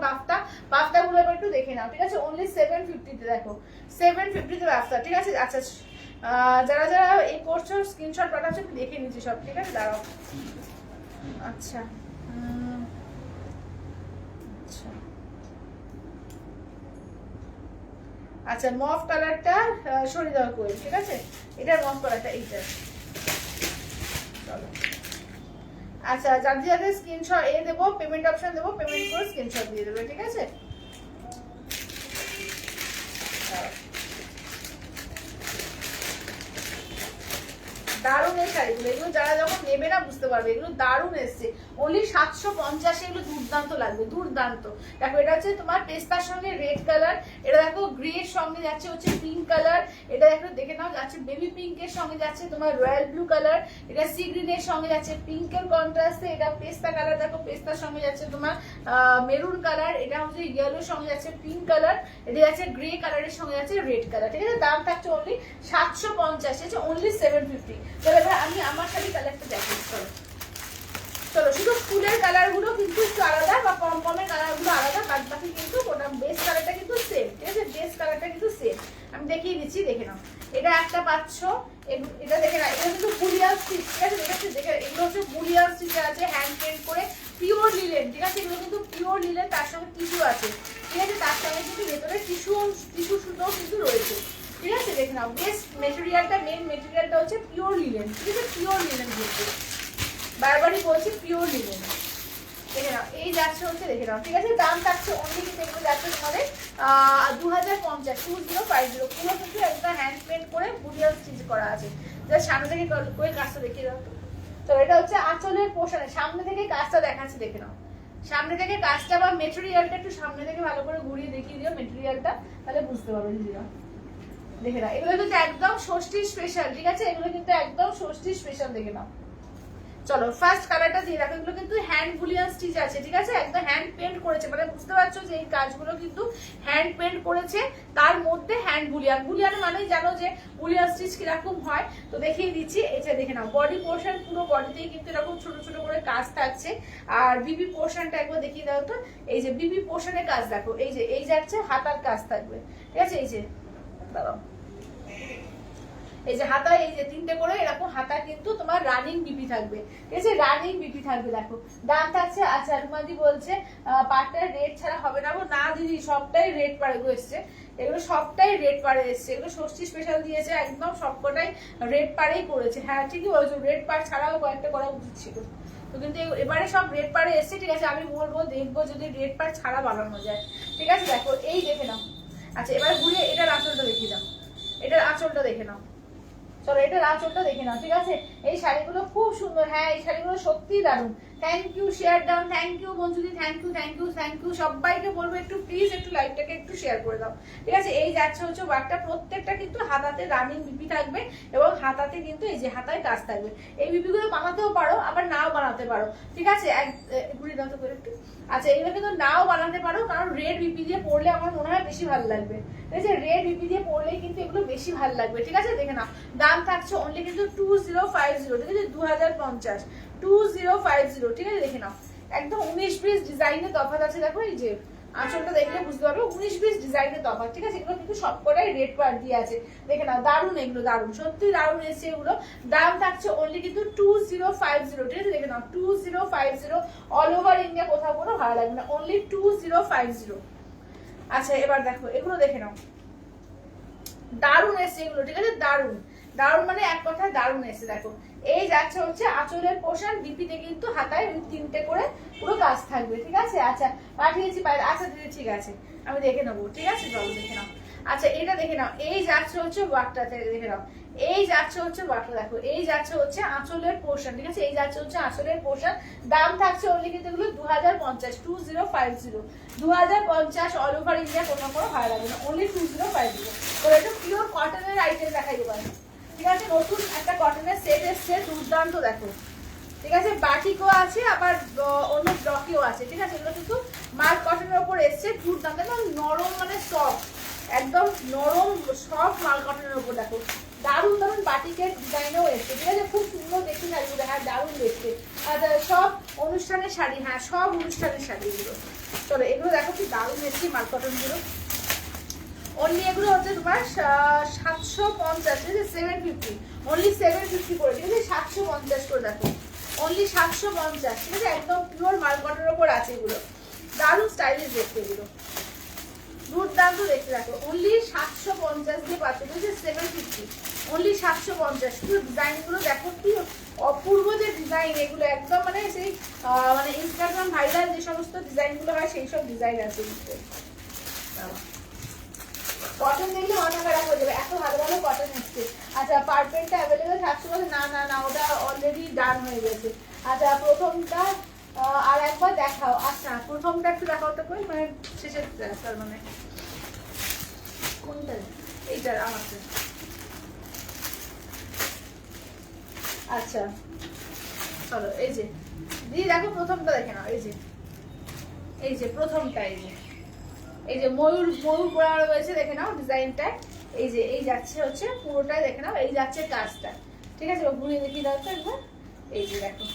Speaker 3: বাফতা গুলো এবার একটু দেখে নাও, ঠিক আছে, অনলি 750 তে, দেখো 750 তে বাফতা, ঠিক আছে। আচ্ছা যারা যারা এই করছো স্ক্রিনশট পাঠাচ্ছ আমি দেখে নিচ্ছি সব, ঠিক আছে, দাঁড়াও। আচ্ছা আচ্ছা আচ্ছা মফ কালারটা সরিয়ে দেওয়া করে, ঠিক আছে, এটা মফ কালারটা এইটা, চলো। আচ্ছা যাদের যাদের স্ক্রিনশট দেবো, পেমেন্ট অপশন দেবো, পেমেন্ট করে স্ক্রিনশট দিয়ে দেবে, ঠিক আছে। দারুণ এই শাড়িগুলো, এগুলো যারা যখন নেবে না বুঝতে পারবে, এগুলো দারুণ এসছে, অনলি 750, এগুলো দুর্দান্ত লাগবে, দুর্দান্ত। দেখো এটা হচ্ছে তোমার পেস্তার সঙ্গে রেড কালার, এটা দেখো গ্রে এর সঙ্গে যাচ্ছে হচ্ছে পিঙ্ক কালার, এটা দেখো দেখে নাও যাচ্ছে বেবি পিঙ্ক এর সঙ্গে যাচ্ছে তোমার রয়্যাল ব্লু কালার, এটা সি গ্রিন এর সঙ্গে যাচ্ছে পিঙ্কের কন্ট্রাস্টে, এটা পেস্তা কালার, দেখো পেস্তার সঙ্গে যাচ্ছে তোমার মেরুন কালার, এটা হচ্ছে ইয়েলোর সঙ্গে যাচ্ছে পিঙ্ক কালার, এটা যাচ্ছে গ্রে কালারের সঙ্গে যাচ্ছে রেড কালার, ঠিক আছে। দাম থাকছে অনলি 750, আছে অনলি 750। চলো এবার আমি আমার শাড়ি কালারটা দেখাচ্ছি, চলো চলো। শুধু ফুলের কালার গুলো কিন্তু একটু আলাদা, বা কম কমের কালার গুলো আলাদা, বাদ বাকি কিন্তু ওটা বেস কালারটা কিন্তু সেম, ঠিক আছে, বেস কালারটা কিন্তু সেম। আমি দেখিয়ে দিচ্ছি, দেখে নাও, এটা একটা পাচ্ছ, এটা দেখে না, এটা কিন্তু বুলিয়ান স্টিচ, ঠিক আছে, দেখে এগুলো হচ্ছে বুলিয়ান স্টিচ আছে, হ্যান্ড পেন্ট করে, পিওর লিলেন, ঠিক আছে, এগুলো কিন্তু পিওর লিলেন, তার সঙ্গে টিস্যু আছে, ঠিক আছে, তার সঙ্গে কিন্তু ভেতরে টিস্যু সুতোও কিন্তু রয়েছে, ঠিক আছে, দেখে নাও। বেস্ট মেটেরিয়ালটা, মেইন মেটেরিয়ালটা হচ্ছে পিওর লিলেন, ঠিক আছে, পিওর লিলেন কিন্তু বারবারই বলছি পিওর লিলেন, দেখে নাও, এই যাচ্ছে হচ্ছে দেখে নাও, ঠিক আছে। দাম থাকছে অনলি কিন্তু এগুলো যাচ্ছে তোমাদের 2050, 2050, পুরো কিন্তু একটা হ্যান্ড পেন্ট করে বুলিয়ান স্টিচ করা আছে, জাস্ট সামনে থেকে করে কাজটা দেখিয়ে দাও তো। তো এটা হচ্ছে আঁচলের পোশানে, সামনে থেকে কাজটা দেখাচ্ছি, দেখে নাও, সামনে থেকে কাজটা বা মেটেরিয়ালটা একটু সামনে থেকে ভালো করে ঘুরিয়ে দেখিয়ে দিও মেটেরিয়ালটা, তাহলে বুঝতে পারবে দিদিরা, দেখে নাও, এগুলো কিন্তু একদম ষষ্ঠী স্পেশাল, ঠিক আছে, এগুলো কিন্তু একদম ষষ্ঠী স্পেশাল, দেখে নাও। চলো ফার্স্ট কালারটা দিয়ে রাখো, এগুলো কিন্তু হ্যান্ড বুলিয়ান স্টিচ আছে, ঠিক আছে, একদম হ্যান্ড পেন্ট করেছে, মানে বুঝতে পারছো যে এই কাজগুলো কিন্তু হ্যান্ড পেন্ট করেছে, তার মধ্যে হ্যান্ড বুলিয়ান, বুলিয়ান মানে জানো যে বুলিয়ান স্টিচ কিরকম হয়, তো দেখিয়ে দিচ্ছি, এটা দেখে নাও, বডি পোর্শন পুরো বডিতেই কিন্তু এরকম ছোট ছোট করে কাজ থাকছে, আর বিবি পোর্শনটা একবার দেখিয়ে দাও তো, এই যে বিবি পোর্শনের কাজ দেখো, এই যে এই যাচ্ছে হাতার কাজ থাকবে, ঠিক আছে, এই যে দাঁড়াও, এই যে হাতা, এই যে তিনটে করে এরকম হাতা কিন্তু তোমার রানিং বিপি থাকবে, ঠিক আছে, রানিং বিপি থাকবে। দেখো দাম থাকছে, আচ্ছা রুমাদি বলছে পাটটার রেট ছাড়া হবে না, না দিদি সবটাই রেট পারে এসছে, এগুলো সবটাই রেট পারে এসছে, এগুলো ষষ্ঠী স্পেশাল দিয়েছে, একদম সবকটাই রেট পারেই করেছে, হ্যাঁ ঠিকই বলছো, রেট পার ছাড়াও কয়েকটা করা উচিত ছিল। তো কিন্তু এবারে সব রেড পারে এসছে, ঠিক আছে। আমি বলবো দেখবো যদি রেড পার ছাড়া বানানো যায়, ঠিক আছে। দেখো এই দেখে নাও। আচ্ছা এবার ঘুরিয়ে এটার আঁচলটা দেখিয়ে দাও, এটার আঁচলটা দেখে নাও। চলো এটার আঁচলটা দেখে নাও, ঠিক আছে। এই শাড়িগুলো খুব সুন্দর, হ্যাঁ এই শাড়িগুলো সত্যিই দারুণ। থ্যাংক ইউ শেয়ার ডাউন, thank you Manjuri, thank you thank you thank you. সবাইকে বলবো একটু প্লিজ একটু লাইভটাকে একটু শেয়ার করে দাও, ঠিক আছে। এই যাচ্ছে হচ্ছে ওয়ার্কটা, প্রত্যেকটা কিন্তু হাতাতে রানিং বিপি থাকবে এবং হাতাতে কিন্তু এই যে হাতায় কাজ থাকবে। এই বিপিগুলো বানাতেও পারো আবার নাও বানাতে পারো, ঠিক আছে। ঘুরে দাও তো করে একটু। আচ্ছা এগুলো কিন্তু নাও বানাতে পারো, কারণ রেড বিপি দিয়ে পরলে আমার মনে হয় বেশি ভালো লাগবে, ঠিক আছে। রেড বিপি দিয়ে পরলেই কিন্তু এগুলো বেশি ভালো লাগবে, ঠিক আছে। দেখে নাও দাম থাকছে অনলি কিন্তু 2050, ঠিক আছে, 2050, 2050, ঠিক আছে। দেখে নাও একদম 19-20 ডিজাইনের তফাৎ আছে। দেখো এই যে আঁচলটা দেখলে বুঝতে পারবে 19-20 ডিজাইনের তফাৎ, ঠিক আছে। এগুলো কিন্তু সবকটাই রেড পার দিয়ে আছে, দেখে নাও দারুণ, এগুলো দারুণ, সত্যি দারুণ এসছে এগুলো। দাম থাকছে অনলি কিন্তু 2050, ঠিক আছে। দেখে নাও 2050, অল ওভার ইন্ডিয়া, কোথাও কোনো ভাড়া লাগবে না, অনলি 2050। আচ্ছা এবার দেখো এগুলো দেখে নাও, দারুণ এসছে এগুলো, ঠিক আছে। দারুণ দারুণ মানে এক কথায় দারুণ এসছে। দেখো এই যাচ্ছে হচ্ছে আঁচলের পোশাক, বিপিতে কিন্তু হাতায় 3টে করে পুরো কাজ থাকবে, ঠিক আছে। আচ্ছা পাঠিয়েছি বাইরে, আচ্ছা দিদি ঠিক আছে আমি দেখে নেবো, ঠিক আছে। চলো দেখে নাও। আচ্ছা এটা দেখে নাও, এই যাচ্ছে হচ্ছে ওয়ার্কটা, দেখে নাও এই যাচ্ছে হচ্ছে ওয়ার্কটা। দেখো এই যাচ্ছে হচ্ছে আঁচলের পোশাক, ঠিক আছে। এই যাচ্ছে হচ্ছে আঁচলের পোশাক। দাম থাকছে অনলি কিন্তু এগুলো 2050, 2050, 2050, অল ওভার ইন্ডিয়া, কোনো ভাড়া লাগবে না, অনলি 2050। তো এটা পিওর কটনের আইটেম দেখাই দেবো, ঠিক আছে। নতুন একটা কটনের সেট এসছে, দুর্দান্ত দেখো, ঠিক আছে। বাটিকও আছে আবার অন্য ব্লকেও আছে, ঠিক আছে। এগুলো কিন্তু মার্ক কটনের উপর এসছে, দুর্দান্ত একদম নরম, মানে সফট, একদম নরম সফট মাল কটনের উপর। দেখো দারুণ দারুণ বাটিকের ডিজাইনও এসছে, ঠিক আছে। খুব সুন্দর দেখতে শাড়িগুলো, হ্যাঁ দারুণ দেখতে। আচ্ছা সব অনুষ্ঠানের শাড়ি, হ্যাঁ সব অনুষ্ঠানের শাড়ি এগুলো। চলো এগুলো দেখো কি দারুণ এসছে মাল কটনগুলো। অনলি এগুলো হচ্ছে তোমার 750, ঠিক আছে, 750, অনলি 750 করে, ঠিক আছে, 750 করে। দেখো অনলি 750, ঠিক আছে, একদম পিওর মাল কটনের উপর আছে এগুলো। দারুণ স্টাইলিশ দেখতে এগুলো, দুর্দান্ত দেখতে। দেখো অনলি 750 দিয়ে পাচ্ছ, ঠিক আছে, 750, অনলি 750। শুধু ডিজাইনগুলো দেখো কি অপূর্ব যে ডিজাইন এগুলো, একদম মানে সেই মানে ইনস্টাগ্রাম ভাইরাল যে সমস্ত ডিজাইনগুলো হয় সেই সব ডিজাইন আছে। কটন দেখলে মাথা খারাপ হয়ে যাবে, এত ভালো ভালো কটন এসছে। আচ্ছা পারপেলটা অ্যাভেলেবেল থাকছে বলে, না না না ওটা অলরেডি ডান হয়ে গেছে। আচ্ছা প্রথমটা আর একবার দেখাও। আচ্ছা প্রথমটা একটু দেখাও তো, কই মানে শেষের তার মানে কোনটা, এইটার আমারটা। আচ্ছা চলো এই যে দিদি দেখো প্রথমটা দেখে নাও, এই যে এই যে প্রথমটা, এই যে এই যে ময়ূর ময়ূর পোড়া রয়েছে, দেখে নাও ডিজাইনটা। এই যে এই যাচ্ছে হচ্ছে পুরোটাই, দেখে নাও এই যাচ্ছে কাজটা, ঠিক আছে। ঘুরে দেখিয়ে দাও তো একবার, এই যে দেখো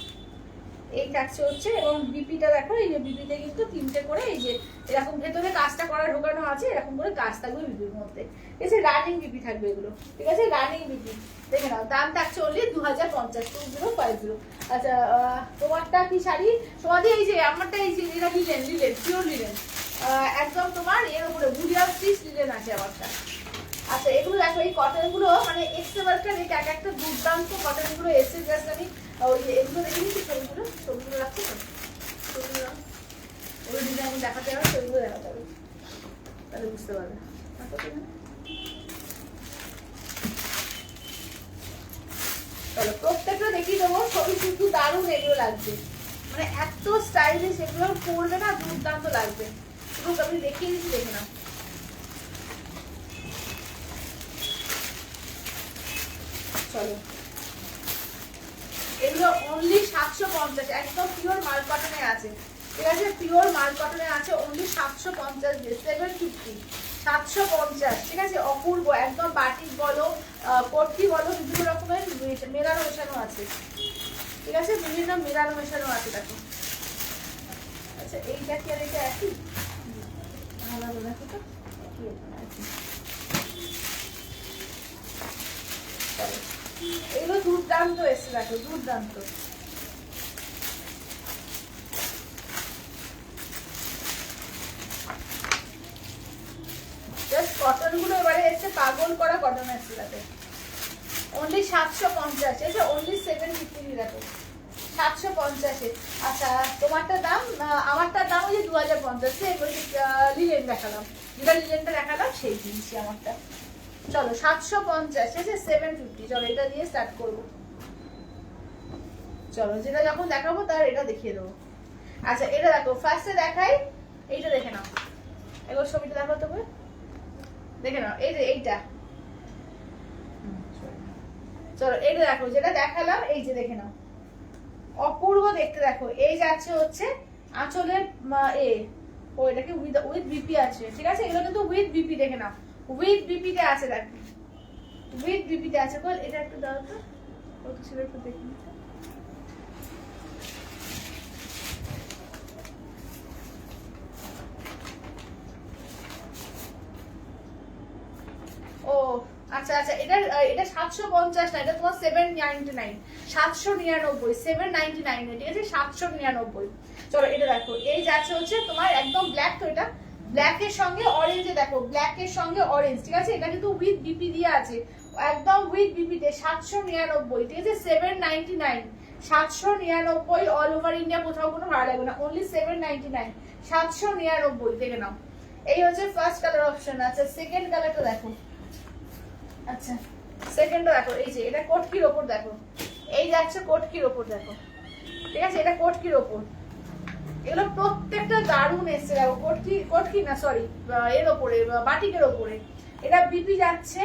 Speaker 3: এই কাজটা হচ্ছে, এবং বিপিটা দেখো, এই যে বিপিতে কিন্তু 3টে করে এই যে এরকম ভেতরে কাজটা করা ঢোকানো আছে, এরকম করে কাজ থাকবে বিপির মধ্যে, ঠিক আছে। রানিং বিপি থাকবে এগুলো, ঠিক আছে, রানিং বিপি, দেখে নাও। দাম থাকছে অনলি 2050, 2050। আচ্ছা তোমারটা কি শাড়ি সমাধি, এই যে আমারটা, এই যে এটা লিলেন, লিলেন পিওর লিলেন, একদম তোমার এর উপরে বুড়িয়া স্টিচ লিলেন আছে আমারটা। আচ্ছা এগুলো দেখো এই কটন গুলো মানে এক্সট্রা রেট, এক একটা দুর্দান্ত কটন গুলো এসে, জাস্ট আমি ওই যে এগুলো দেখে নিচ্ছি, ছবিগুলো রাখছি তো, ছবিগুলো ওই ডিজাইন দেখাতে হবে, ছবিগুলো দেখাতে হবে, তাহলে বুঝতে পারবে। চলো প্রত্যেকটা দেখিয়ে দেবো, ছবি কিন্তু দারুণ এগুলো লাগবে, মানে এত স্টাইলিশ এগুলো পরবে না, দুর্দান্ত লাগবে। পুরো আমি দেখিয়ে দিচ্ছি, দেখে নাও। চলো এগুলো অনলি 750, একদম পিওর মাল কটনে আছে, ঠিক আছে, পিওর মাল কটনে আছে, অনলি 750 দিয়ে 750, 750, ঠিক আছে। অপূর্ব একদম বাটিক বলো কটকি বলো, বিভিন্ন রকমের মেলানো মেশানো আছে, ঠিক আছে, বিভিন্ন মেলানো মেশানো আছে। দেখো আচ্ছা এইটা কি আর এটা একই, ভালো দেখো তো কি আছে। এগুলো দুর্দান্ত এসছে, দেখো দুর্দান্ত। জাস্ট কটন গুলো এবারে এসছে, পাগল করা কটন এসছে, দেখো অনলি 750, এটা অনলি 750, দেখো 750-এ। আচ্ছা তোমারটার দাম, আমারটার দাম ওই যে 2050, সেম ওই লিলেন দেখালাম, যেটা লিলেনটা দেখালাম সেই জিনিসই আমারটা। চলো 750, ঠিক আছে 750। চলো এটা দিয়ে স্টার্ট করবো। চলো যেটা যখন দেখাবো তার এটা দেখিয়ে দেবো। আচ্ছা এটা দেখো, ফার্স্টে দেখাই, এইটা দেখে নাও, এবার ছবিটা দেখো তবে, দেখে নাও এই যে এইটা। চলো এটা দেখো, যেটা দেখালাম এই যে দেখে নাও, অপূর্ব দেখতে। দেখো এই যাচ্ছে হচ্ছে আঁচলের ও এটাকে উইথ বিপি আছে, ঠিক আছে, এগুলো কিন্তু উইথ বিপি, দেখে নাও উইথ বিপিতে আছে, দেখো উইথ বিপিতে আছে। বল এটা একটু দাও তো, কত ছিল একটু দেখি। ও আচ্ছা আচ্ছা, এটা 750 না, এটা তোমার 799, 799, 799, ঠিক আছে 799। চলো এটা দেখো, এই যাচ্ছে হচ্ছে তোমার একদম ব্ল্যাক, তো এটা ব্ল্যাকের সঙ্গে অরেঞ্জে, দেখো ব্ল্যাকের সঙ্গে অরেঞ্জ, ঠিক আছে, এটা কিন্তু উইথ বিপি দিয়ে আছে, একদম উইথ বিপিতে 799, ঠিক আছে 799, 799, অল ওভার ইন্ডিয়া, কোথাও কোনো ভাড়া লাগবে না, অনলি 799, 799, দেখে নাও। এই হচ্ছে ফার্স্ট কালার অপশন। আচ্ছা সেকেন্ড কালারটা দেখো। আচ্ছা সেকেন্ডটা দেখো, এই যে এটা কোটকির ওপর, দেখো এই যাচ্ছে কোটকির ওপর, দেখো ঠিক আছে, এটা কোটকির ওপর, এগুলো প্রত্যেকটা দারুণ এসছে। দেখো কোটকি না সরি, এর ওপরে বাটিকের ওপরে এটা বিপি যাচ্ছে।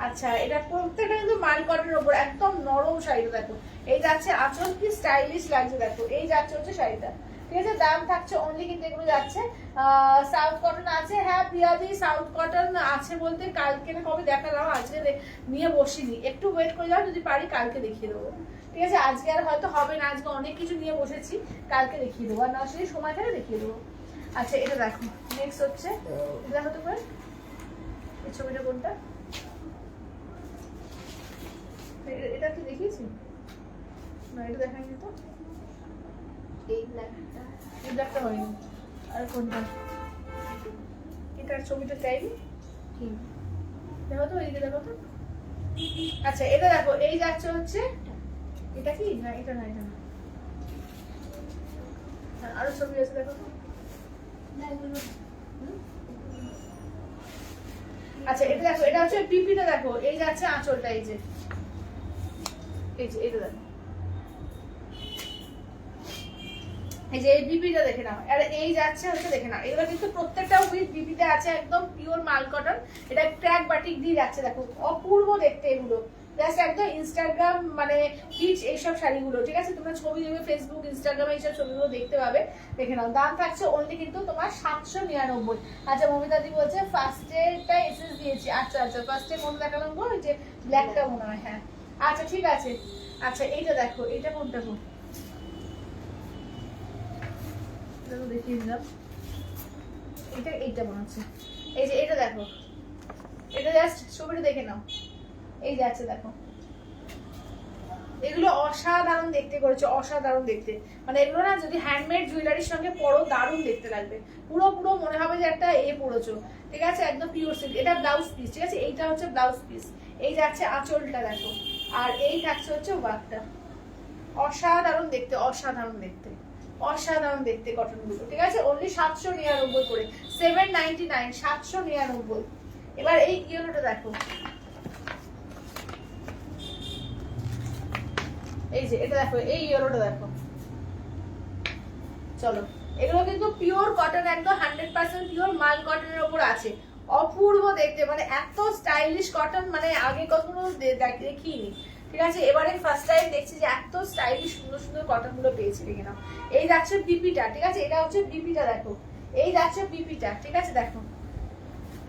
Speaker 3: আচ্ছা এটা প্রত্যেকটা কিন্তু মাল কটনের ওপর, একদম নরম শাড়িটা, দেখো এই যাচ্ছে আঁচল, কি স্টাইলিশ লাগছে, দেখো এই যাচ্ছে হচ্ছে শাড়িটা, ঠিক আছে। দাম থাকছে অনলি, কিন্তু এগুলো যাচ্ছে সাউথ কটন আছে। হ্যাঁ প্রিয়াদি, সাউথ কটন আছে বলতে কালকে না কবে দেখালাম, আজকে নিয়ে বসিনি, একটু ওয়েট করে যাও, যদি পারি কালকে দেখিয়ে দেবো, ঠিক আছে। আজকে আর হয়তো হবে না, আজকে অনেক কিছু নিয়ে বসেছি, কালকে দেখিয়ে দেবো, আর না আসলে সময় থাকে দেখিয়ে দেবো। আচ্ছা এটা দেখো, নেক্সট হচ্ছে এটা হতে পারে, এই ছবিটা কোনটা, এটা কি দেখিয়েছি না, এটা দেখাইনি তো,
Speaker 2: এই ব্ল্যাকটা,
Speaker 3: এই ব্ল্যাকটা হয়নি, আর কোনটা, এটার ছবিটা চাইবি দেখো তো, এইদিকে দেখো তো। আচ্ছা এটা দেখো, এই যাচ্ছে হচ্ছে, এটা কি না, এটা না, এটা না, আরো ছবি আছে দেখো তো। আচ্ছা এটা দেখো, এটা হচ্ছে বিপিটা, দেখো এই যাচ্ছে আঁচলটা, এই যে এটা দেখো, এই যে এই বিপিটা দেখে নাও, আর এই যাচ্ছে হচ্ছে দেখে নাও, এগুলো কিন্তু প্রত্যেকটা উইথ বিপিতে আছে, একদম পিওর মাল কটন, এটা ক্র্যাক বাটিক দিয়ে যাচ্ছে, দেখো অপূর্ব দেখতে এগুলো, জাস্ট একদম ইনস্টাগ্রাম মানে হিট এইসব শাড়িগুলো, ঠিক আছে, তোমরা ছবি দেবে ফেসবুক ইনস্টাগ্রামে এইসব ছবিগুলো দেখতে পাবে, দেখে নাও। দাম থাকছে অনলি কিন্তু তোমার 799। আচ্ছা মমিতাদি বলছে ফার্স্টেটা এসএস দিয়েছি, আচ্ছা আচ্ছা ফার্স্টে কোনটা দেখালাম গো, ওই যে ব্ল্যাকটা মনে হয়, হ্যাঁ আচ্ছা ঠিক আছে। আচ্ছা এইটা দেখো, এইটা কোনটা গো, দেখিয়ে দিলাম, এইটা মনে হচ্ছে, এই যে এটা দেখো, এটা জাস্ট ছবিটা দেখে নাও, এই যাচ্ছে দেখো, এগুলো অসাধারণ দেখতে করেছে, অসাধারণ দেখতে, মানে এগুলো না যদি হ্যান্ডমেড জুয়েলারির সঙ্গে পরো দারুণ দেখতে লাগবে, পুরো পুরো মনে হবে যে একটা পরেছো, ঠিক আছে, একদম পিওর সিল্ক। এটা ব্লাউজ পিস, ঠিক আছে, এইটা হচ্ছে ব্লাউজ পিস, এই যাচ্ছে আঁচলটা দেখো, আর এই থাকছে হচ্ছে ওয়ার্কটা, অসাধারণ দেখতে, অসাধারণ দেখতে, অসাধারণ দেখতে কটন গুলো, ঠিক আছে, অনলি 799 করে, 799, 799। এবার এই ইয়েলোটা দেখো, এই যে এটা দেখো, এই ইয়েলোটা দেখো, চলো এগুলো কিন্তু পিওর কটন, একদম 100% পিওর মাল কটনের উপর আছে, অপূর্ব দেখতে, মানে এত স্টাইলিশ কটন মানে আগে কখনো দেখিনি, ঠিক আছে, এবারে ফার্স্ট টাইম দেখছি যে এত স্টাইলিশ সুন্দর সুন্দর কটন গুলো পেয়েছি, দেখে নাও। এই যাচ্ছে বিপিটা, ঠিক আছে, এটা হচ্ছে বিপিটা, দেখো এই যাচ্ছে বিপিটা, ঠিক আছে দেখো।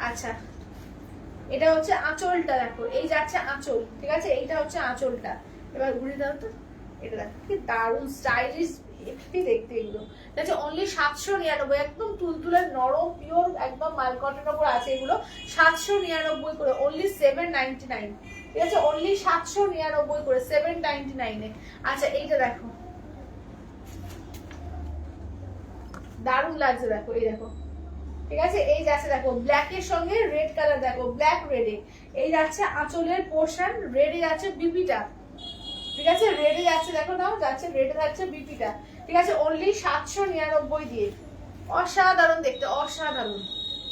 Speaker 3: আচ্ছা এটা হচ্ছে আঁচলটা, দেখো এই যাচ্ছে আঁচল, ঠিক আছে, এইটা হচ্ছে আঁচলটা, এবার ঘুরে দাও তো, এটা দেখো কি দারুণ স্টাইলিশ হেভি দেখতে এগুলো, ঠিক আছে, অনলি 799, একদম তুলতুলে নরম পিওর একদম মাল কটনের উপর আছে এগুলো, 799 করে, অনলি 799, ঠিক আছে, অনলি 799 করে, 799 এ। আচ্ছা এইটা দেখো দারুণ লাগছে, দেখো এই দেখো, ঠিক আছে, এই যাচ্ছে দেখো ব্ল্যাকের সঙ্গে রেড কালার, দেখো ব্ল্যাক রেডে, এই যাচ্ছে আঁচলের পোর্শন, রেডে যাচ্ছে বিপিটা, ঠিক আছে রেডে যাচ্ছে, দেখো নাও যাচ্ছে রেডে যাচ্ছে বিপিটা, ঠিক আছে অনলি 799 দিয়ে। অসাধারণ দেখতে, অসাধারণ।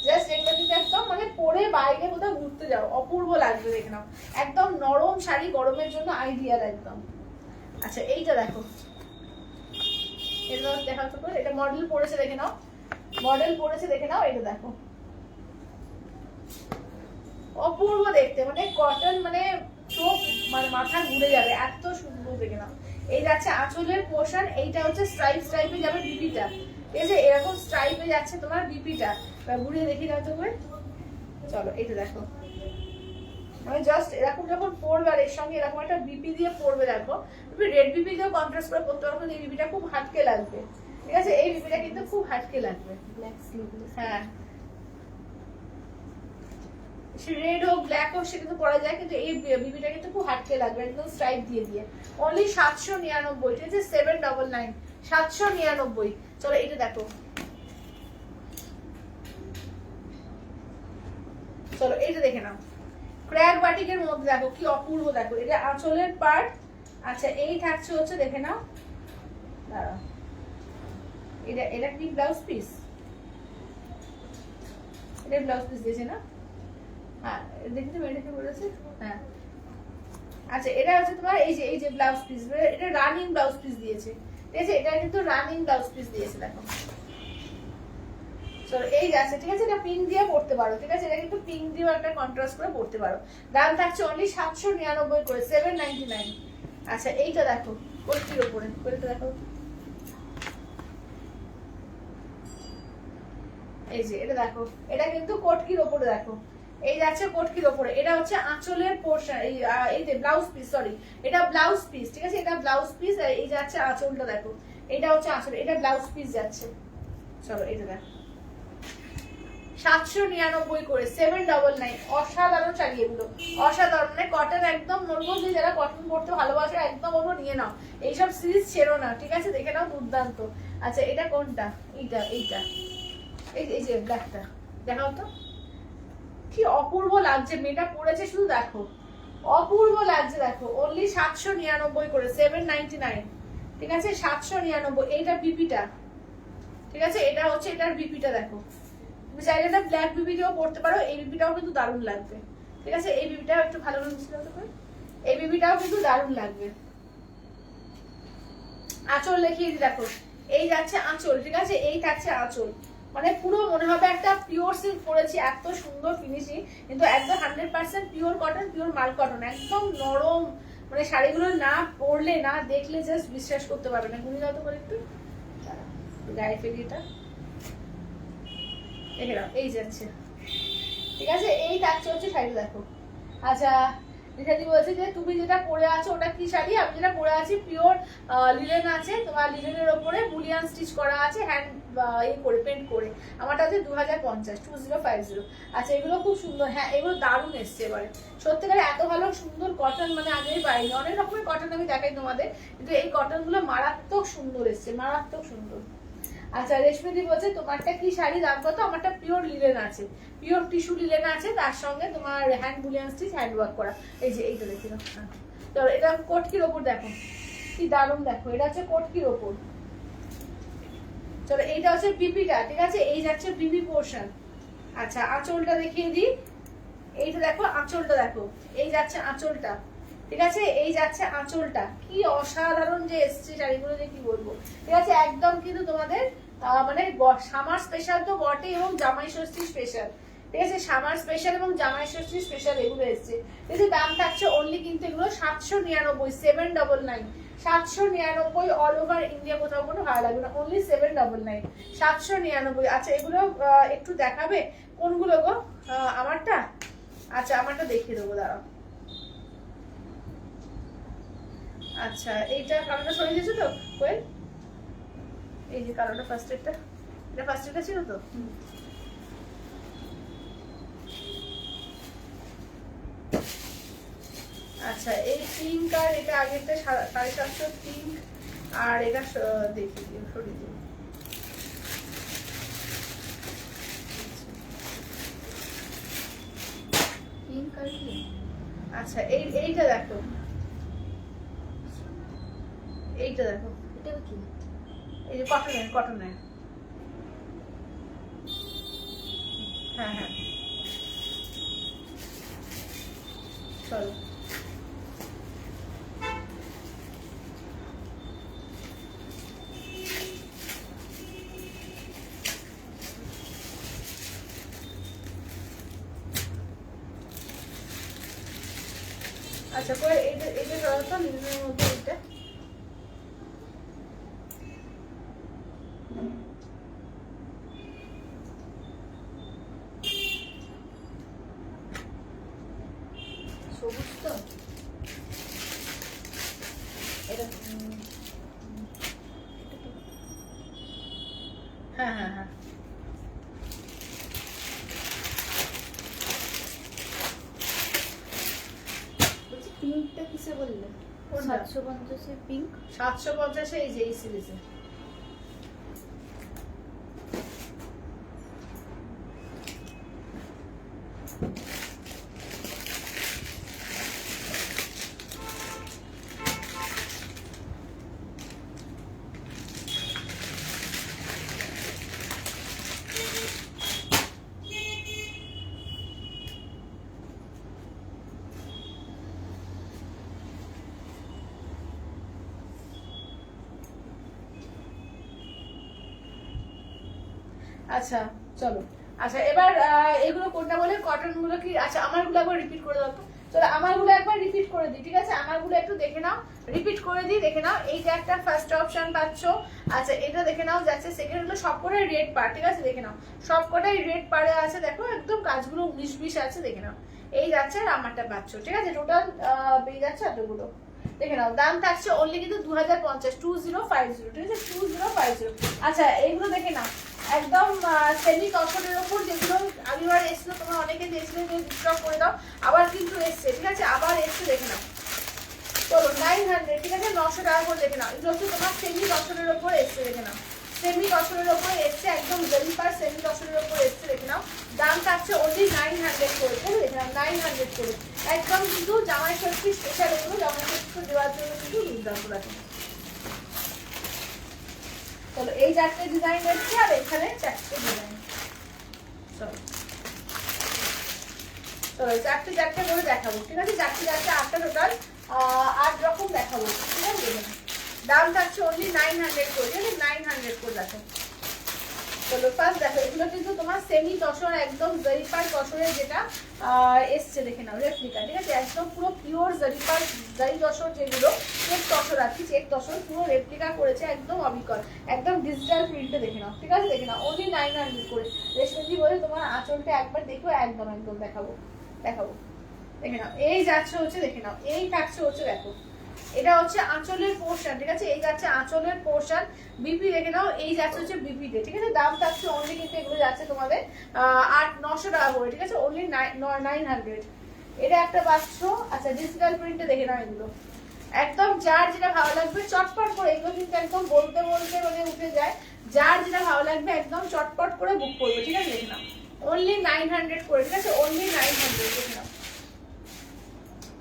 Speaker 3: জাস্ট এগুলো কিন্তু একদম মানে পরে বাইরে কোথাও ঘুরতে যাও অপূর্ব লাগবে, দেখে নাও একদম নরম শাড়ি, গরমের জন্য আইডিয়াল একদম। আচ্ছা এইটা দেখো, এটা দেখা তো, এটা মডেল পড়েছে দেখে নাও, মডেল পড়েছে দেখে নাও, এটা দেখো অপূর্ব দেখতে, মানে কটন, মানে চোখ মানে মাথা ঘুরে যাবে, এত সুন্দর দেখে নাও। এই যাচ্ছে আঁচলের পোর্শন, এইটা হচ্ছে স্ট্রাইপ স্ট্রাইপে যাবে বিপিটা, ঠিক আছে এরকম স্ট্রাইপে যাচ্ছে তোমার বিপিটা। ঘুরিয়ে দেখি দাও তো করে, চলো এইটা দেখো, মানে জাস্ট এরকম যখন পরবে আর এর সঙ্গে এরকম একটা বিপি দিয়ে পরবে, দেখো তুমি রেড বিপি দিয়েও কন্ট্রাস্ট করে পরতে পারো, এই বিপিটা খুব হাটকে লাগবে, ঠিক আছে এই বিপিটা কিন্তু খুব হাটকে লাগবে।
Speaker 2: Black sleeveless.
Speaker 3: হ্যাঁ রেড হোক ব্ল্যাক হোক সে কিন্তু পরা যায়, কিন্তু এই বিবিটা কিন্তু খুব হাটকে লাগবে একদম স্ট্রাইপ দিয়ে দিয়ে। অনলি 799, ঠিক আছে 799, 799। চলো এটা দেখো, চলো এইটা দেখে নাও, ক্র্যাক বাটিকের মধ্যে দেখো কি অপূর্ব, দেখো এটা আঁচলের পার্ট। আচ্ছা এই থাকছে হচ্ছে দেখে নাও, দাঁড়াও এটা এটা কি ব্লাউজ পিস, এটা ব্লাউজ পিস দিয়েছে না, হ্যাঁ দেখতে মেয়েটাকে বলেছে, হ্যাঁ আচ্ছা এটা হচ্ছে তোমার এই যে ব্লাউজ পিস, এটা রানিং ব্লাউজ পিস দিয়েছে, ঠিক আছে এটা কিন্তু রানিং ব্লাউজ পিস দিয়েছে দেখো। চলো এই যাচ্ছে, ঠিক আছে এটা পিঙ্ক দিয়ে পড়তে পারো, ঠিক আছে এটা কিন্তু পিঙ্ক দিয়েও একটা কন্ট্রাস্ট করে পড়তে পারো। দাম থাকছে অনলি 799 করে, 799। আচ্ছা এইটা দেখো কোটির উপরে, কোটিটা দেখো, এই যে এটা দেখো এটা কিন্তু কোটকির উপরে দেখো, এই যাচ্ছে কোটকির উপরে, এটা হচ্ছে আঁচলের পোর্শন, এই যে ব্লাউজ পিস, সরি এটা ব্লাউজ পিস, ঠিক আছে এটা ব্লাউজ পিস, এই যাচ্ছে আঁচলটা দেখো, এটা হচ্ছে আঁচল, এটা ব্লাউজ পিস যাচ্ছে। চলো এটা দেখো 799 করে, 799। অসাধারণ শাড়ি এগুলো, অসাধারণ, মানে কটন একদম বলবো যে যারা কটন পরতে ভালোবাসে একদম বলবো নিয়ে নাও, এইসব সিরিজ ছেড়ো না, ঠিক আছে দেখে নাও দুর্দান্ত। আচ্ছা এটা কোনটা, এইটা এইটা এই যে ব্ল্যাকটা দেখাও তো, কি অপূর্ব লাগছে, মেয়েটা পরেছে শুধু দেখো অপূর্ব লাগছে দেখো। অনলি 799 করে, 799, ঠিক আছে 799। এইটা বিপিটা, ঠিক আছে এটা হচ্ছে এটার বিপিটা দেখো, তুমি চাইলে এটা ব্ল্যাক বিপি দিয়েও পরতে পারো, এই বিপিটাও কিন্তু দারুণ লাগবে, ঠিক আছে এই বিপিটাও একটু ভালো করে মিশিয়ে দাও, এই বিপিটাও কিন্তু দারুণ লাগবে। আঁচল দেখিয়ে দি দেখো, এই যাচ্ছে আঁচল, ঠিক আছে এই থাকছে আঁচল, মানে পুরো মনে হবে একটা পিওর সিল্ক পরেছি, এত সুন্দর ফিনিশিং, কিন্তু একদম 100% পিওর কটন, পিওর মাল কটন, একদম নরম, মানে শাড়িগুলো না পরলে না দেখলে জাস্ট বিশ্বাস করতে পারবে না। ঘুরে যাও তো করে একটু গায়ে ফেলি, এটা দেখে নাও এই যাচ্ছে, ঠিক আছে এই থাকছে হচ্ছে শাড়ি দেখো। আচ্ছা রিসাদি বলছে যে তুমি যেটা পরে আছো ওটা কি শাড়ি, আমি যেটা পরে আছি পিওর লিলেন আছে, তোমার লিলেনের ওপরে বুলিয়ান স্টিচ করা আছে, হ্যান্ড এই করে পেন্ট করে, আমারটা হচ্ছে 2050। আচ্ছা এগুলো খুব সুন্দর, হ্যাঁ এগুলো দারুণ এসছে এবারে, সত্যিকারে এত ভালো সুন্দর কটন মানে আগেই পাইনি, অনেক রকমের কটন আমি দেখাই তোমাদের, কিন্তু এই কটন গুলো মারাত্মক সুন্দর এসছে, মারাত্মক সুন্দর। আচ্ছা রেশমিদি বলছে তোমারটা কি শাড়ি, দাম কত? আমারটা পিওর লিলেন আছে, পিওর টিস্যু লিলেন আছে, তার সঙ্গে তোমার hand Boolean stitch, hand work করা, এই যে এইটা দেখি না, চলো এটা কোটকির ওপর দেখো কি দারুণ, দেখো এটা হচ্ছে কোটকির ওপর। চলো এইটা হচ্ছে বিপিটা, ঠিক আছে এই যাচ্ছে বিপি পোর্শন। আচ্ছা আঁচলটা দেখিয়ে দিই, এইটা দেখো আঁচলটা দেখো, এই যাচ্ছে আঁচলটা, ঠিক আছে এই যাচ্ছে আঁচলটা, কি অসাধারণ যে এসছে শাড়িগুলো, যে কি বলবো, ঠিক আছে একদম কিন্তু তোমাদের মানে সামার স্পেশাল তো বটে, এবং জামাই ষষ্ঠী স্পেশাল, ঠিক আছে সামার স্পেশাল এবং জামাই ষষ্ঠী স্পেশাল এগুলো এসছে, ঠিক আছে দাম থাকছে অনলি কিন্তু এগুলো 799, 799, 799 অল ওভার ইন্ডিয়া, কোথাও কোনো ভাড়া লাগবে না, অনলি 799, 799। আচ্ছা এগুলো একটু দেখাবে কোনগুলো গো, আমারটা, আচ্ছা আমারটা দেখিয়ে দেবো দাঁড়াও। আচ্ছা এইটা কালোটা সরিয়ে দিয়েছো তো কোয়েল, এই যে কালোটা ফার্স্ট এডটা, এটা ফার্স্ট এডটা ছিল তো, আচ্ছা এই পিঙ্ক আর এটা আগেরটা 750 পিঙ্ক, আর এটা দেখি দিও সরিয়ে দিও,
Speaker 2: পিঙ্ক আর কি,
Speaker 3: আচ্ছা এইটা দেখো এইটা দেখো,
Speaker 2: এটা কি?
Speaker 3: এই যে কটনের। হ্যাঁ হ্যাঁ, চলো। আচ্ছা করে এইটা সরাতো লিনের মধ্যে এইটা।
Speaker 2: সবুজ তো এটা
Speaker 3: হ্যাঁ হ্যাঁ হ্যাঁ,
Speaker 2: বলছি পিঙ্কটা কিসে বললে?
Speaker 3: কোনটা?
Speaker 2: 750 পিঙ্ক।
Speaker 3: 750 এই যে এই সিরিজে। আচ্ছা চলো। আচ্ছা এবার এগুলো কোনটা বলে, কটন গুলো কি? আচ্ছা আমারগুলো একবার রিপিট করে দাও তো। চলো আমারগুলো একবার রিপিট করে দিই, ঠিক আছে? আমারগুলো একটু দেখে নাও, রিপিট করে দিই, দেখে নাও। এই যে একটা ফার্স্ট অপশন পাচ্ছ, আচ্ছা এটা দেখে নাও যাচ্ছে। সেকেন্ড হলো সবকটাই রেড পার, ঠিক আছে? দেখে নাও সবকটাই রেড পারে আছে, দেখো একদম কাজগুলো 19-20 আছে, দেখে নাও। এই যাচ্ছে আর আমারটা পাচ্ছ, ঠিক আছে? টোটাল পেয়ে যাচ্ছে এতগুলো, দেখে নাও। দাম থাকছে অনলি কিন্তু 2050, 2050, ঠিক আছে? 2050। আচ্ছা এইগুলো দেখে নাও, একদম সেমি কটনের উপর, যেগুলো আগেবার এসেছিল, তোমরা অনেকে দিয়েছিলে যে স্টক করে দাও, আবার কিন্তু এসছে, ঠিক আছে? আবার এসছে, দেখে নাও। চলো 900, ঠিক আছে? 900 টাকা করে দেখে নাও। এগুলো হচ্ছে তোমার সেমি কটনের উপর এসছে, দেখে নাও। সেমি কটনের উপর এসছে, একদম জরি পার সেমি কটনের উপর এসছে, দেখে নাও। দাম থাকছে অনলি 900 করে, ঠিক আছে? দেখে নাও 900 করে। একদম কিন্তু জামাই ষষ্ঠী স্পেশাল, এগুলো জামাই ষষ্ঠী দেওয়ার জন্য কিন্তু দুর্দান্ত রাখে। চলো এই 4টে ডিজাইন এসছে, আর এখানে 4টে ডিজাইন। চলো চলো 4টে করে দেখাবো, ঠিক আছে? 4টে 8টা টোটাল 8 রকম দেখাবো, ঠিক আছে? দেখুন দাম থাকছে অনলি 900 করে, ঠিক আছে? 900 করে দেখো। চলো ফার্স্ট দেখো, এগুলো কিন্তু তোমার সেমি তসর, একদম জরিপার তসরের যেটা এসছে, দেখে নাও রেপ্লিকা, ঠিক আছে? একদম পুরো পিওর জরিপার জরি তসর, যেগুলো চেক তসর আছে, চেক তসর পুরো রেপ্লিকা করেছে, একদম অবিকল, একদম ডিজিটাল প্রিন্টে, দেখে নাও, ঠিক আছে? দেখে নাও অনলি 900 করে। রেশমিজি বলে তোমার আঁচলটা একবার দেখো, একদম দেখাবো, দেখে নাও। এই যাচ্ছে হচ্ছে, দেখে নাও, এই থাকছে হচ্ছে, দেখো এটা হচ্ছে আঁচলের পোর্শন, ঠিক আছে? এই যাচ্ছে আঁচলের পোর্শন, বিপি দেখে নাও, এই যাচ্ছে হচ্ছে বিপিতে, ঠিক আছে? দাম থাকছে অনলি কিন্তু এগুলো যাচ্ছে তোমাদের 800-900 টাকা করে, ঠিক আছে? অনলি 900। এটা একটা পাচ্ছ। আচ্ছা ডিজিটাল প্রিন্টে দেখে নাও, এগুলো একদম যার যেটা ভালো লাগবে চটপট করে, এগুলো কিন্তু একদম বলতে মানে উঠে যায়। যার যেটা ভালো লাগবে একদম চটপট করে বুক করবে, ঠিক আছে? দেখে নাও অনলি 900 করে, ঠিক আছে? অনলি 900, দেখে নাও।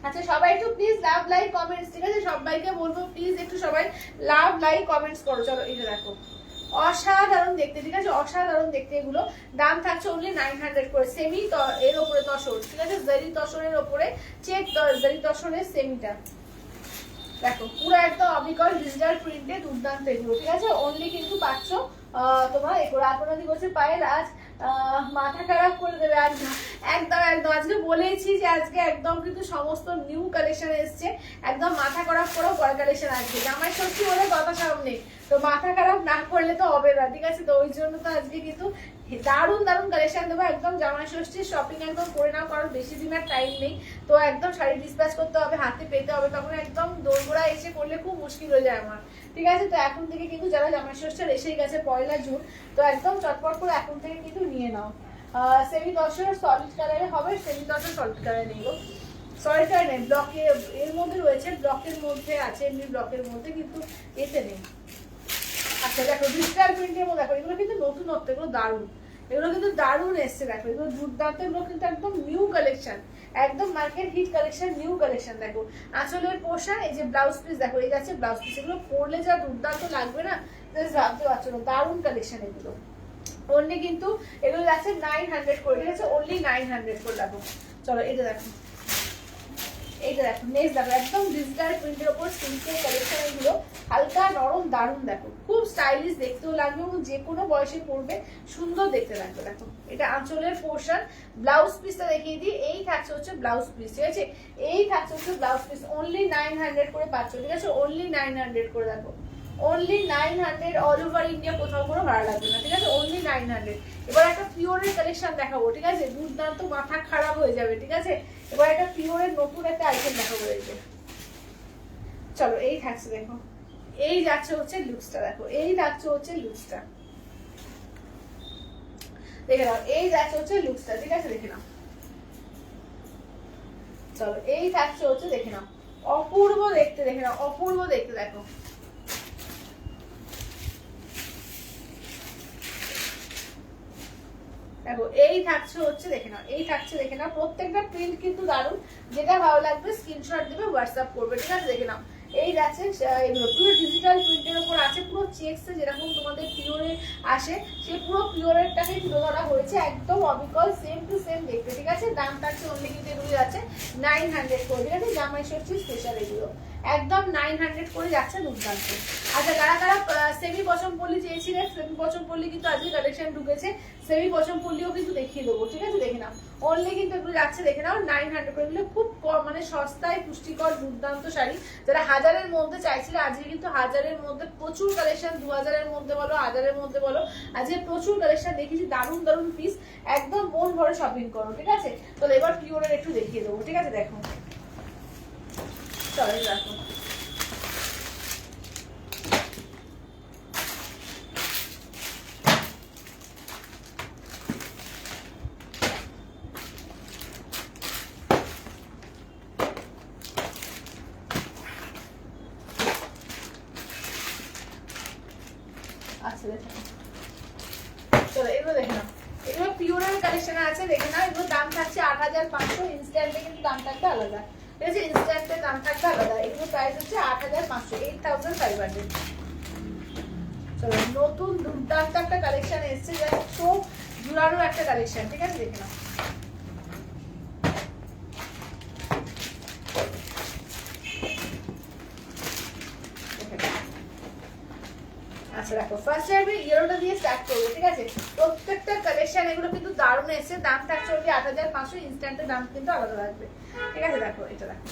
Speaker 3: আচ্ছা সবাই একটু প্লিজ লাভ লাইক কমেন্টস, ঠিক আছে? সবাইকে বলবো প্লিজ একটু সবাই লাভ লাইক কমেন্টস করো। চলো এটা দেখো, অসাধারণ দেখতে, ঠিক আছে? অসাধারণ দেখতে। এগুলো দাম থাকছে অনলি 900 করে। সেমি এর উপরে তসর, ঠিক আছে? জরি তসরের উপরে চেক জরি তসরের সেমিটা, দেখো পুরো একদম অবিকল ডিজিটাল প্রিন্টে দুর্দান্ত এগুলো, ঠিক আছে? অনলি কিন্তু পাচ্ছ তোমার এগুলো। আপনাদের বলছে পায়ের আজ মাথা খারাপ করে দেবে, একদম আজকে বলেছি যে আজকে একদম কিন্তু সমস্ত নিউ কালেকশন এসছে, একদম মাথা খারাপ করেও বড় কালেকশন আসবে। জামাই ষষ্ঠী বলে কথা সামনে, তো মাথা খারাপ না করলে তো হবে না, ঠিক আছে? তো ওই জন্য তো আজকে কিন্তু দারুণ কালেকশন দেবো। একদম জামাই ষষ্ঠীর শপিং একদম করে নাও, কারণ বেশি দিন আর টাইম নেই। তো একদম শাড়ি ডিসপ্যাচ করতে হবে, হাতে পেতে হবে, তখন একদম দোরগোড়া এসে করলে খুব মুশকিল হয়ে যায় আমার, ঠিক আছে? তো এখন থেকে কিন্তু যারা জামাই ষষ্ঠীর এসেই গেছে 1 জুন, তো একদম চটপট করে এখন থেকে কিন্তু নিয়ে নাও। সেমি দশের সলিড কালারে হবে, সেমি দশের সলিড কালারে নেই গো, সলিড কালার নেই, ব্লকে এর মধ্যে রয়েছে, ব্লকের মধ্যে আছে, এমনি ব্লকের মধ্যে, কিন্তু এতে নেই। আচ্ছা দেখো ডিজিটাল প্রিন্টের মধ্যে দেখো, এগুলো কিন্তু নতুনত্ব, এগুলো দারুণ, এগুলো কিন্তু দারুণ এসছে, দেখো এগুলো দুর্দান্ত, এগুলো কিন্তু একদম নিউ কালেকশন, একদম market hit collection, new collection. দেখো আঁচলের পোর্শন, এই যে ব্লাউজ পিস দেখো, এই যাচ্ছে ব্লাউজ পিস। এগুলো পরলে যা দুর্দান্ত লাগবে না, ভাবতে পারছো না, দারুণ কালেকশন এগুলো। অনলি কিন্তু এগুলো যাচ্ছে 900 করে, ঠিক আছে, অনলি 900 করে। দেখো চলো এটা দেখো, এইটা দেখো নেক্সট দেখো, একদম ডিজিটাল প্রিন্টের উপর সিল্কের কালেকশন এগুলো, হালকা নরম দারুণ। দেখো খুব স্টাইলিশ দেখতেও লাগবে এবং যে কোনো বয়সে পরবে সুন্দর দেখতে লাগবে। দেখো এটা আঁচলের পোর্শন, ব্লাউজ পিসটা দেখিয়ে দিই। এই থাকছে হচ্ছে ব্লাউজ পিস, ঠিক আছে, এই থাকছে হচ্ছে ব্লাউজ পিস। অনলি 900 করে পাচ্ছ, ঠিক আছে, অনলি 900 করে। দেখো অনলি 900, অল ওভার ইন্ডিয়া কোথাও কোনো ভাড়া লাগবে না, ঠিক আছে, অনলি 900। এবার একটা পিওরের কালেকশন দেখাবো, ঠিক আছে, দুর্দান্ত, মাথা খারাপ হয়ে যাবে, ঠিক আছে। এবার একটা পিওরের নতুন একটা আইটেম দেখাবো। এই যে চলো এই থাকছে, দেখো এই যাচ্ছে হচ্ছে লুকসটা। দেখো এই থাকছে হচ্ছে লুকসটা, দেখে নাও, এই যাচ্ছে হচ্ছে লুকসটা, ঠিক আছে, দেখে নাও। চলো এই থাকছে হচ্ছে, দেখে নাও, অপূর্ব দেখতে, দেখে নাও, অপূর্ব দেখতে। দেখো দেখো এই থাকছে হচ্ছে, দেখে নাও, এই থাকছে, দেখে নাও। প্রত্যেকটা প্রিন্ট কিন্তু দারুণ, যেটা ভালো লাগবে স্ক্রিনশট দিবে, হোয়াটসঅ্যাপ করবে, ঠিক আছে, দেখে নাও। এই যাচ্ছে এগুলো পুরো ডিজিটাল প্রিন্টের উপর আছে, পুরো চেকসে যেরকম তোমাদের পিওরে আসে সেই পুরো পিওরেরটাকে তুলে ধরা হয়েছে, একদম অবিকল সেম টু সেম দেখতে, ঠিক আছে। দাম থাকছে অনলি কিন্তু এগুলো যাচ্ছে 900 করে, ঠিক আছে, জামাই ষষ্ঠী স্পেশাল এগুলো একদম 900 করে যাচ্ছে, দুর্দান্ত। আচ্ছা যারা যারা সেমি পছম পল্লি চেয়েছিলেন, সেমি পছম পল্লি কিন্তু আজকে কালেকশন ঢুকেছে, সেমি পছম পল্লিও কিন্তু দেখিয়ে দেবো, ঠিক আছে, দেখে নাও। অনলি কিন্তু এগুলো যাচ্ছে, দেখে নাও, 900 করে। এগুলো খুব কম, মানে সস্তায় পুষ্টিকর দুর্দান্ত শাড়ি। যারা 1000-এর মধ্যে চাইছিলে, আজকে কিন্তু 1000-এর মধ্যে প্রচুর কালেকশন, 2000-এর মধ্যে বলো, 1000-এর মধ্যে বলো, আজকে প্রচুর কালেকশন দেখিয়েছি, দারুণ দারুণ পিস, একদম মন ভরে শপিং করো, ঠিক আছে। তো এবার পিওরের একটু দেখিয়ে দেবো, ঠিক আছে, দেখো চলো দেখো। আচ্ছা দেখো চলো এগুলো দেখে নাও, এগুলো পিওরের কালেকশন আছে, দেখে নাও। এগুলো দাম থাকছে 8500, ইনস্ট্যান্টে কিন্তু দাম থাকবে আলাদা, ঠিক আছে, ইনস্ট্যান্টে দাম থাকবে আলাদা। এগুলো প্রাইস হচ্ছে 8500, 8500। চলো নতুন দুর্দান্ত একটা কালেকশন এসছে, যা চোখ জুড়ানো একটা কালেকশন, ঠিক আছে, দেখে নাও। আচ্ছা দেখো ফার্স্টে আমি ইয়েলোটা দিয়ে স্টার্ট করবো, ঠিক আছে। প্রত্যেকটা কালেকশন এগুলো কিন্তু দারুণ এসেছে, দাম থাকছে ওই 8500, ইনস্ট্যান্টের দাম কিন্তু আলাদা লাগবে, ঠিক আছে। দেখো এটা দেখো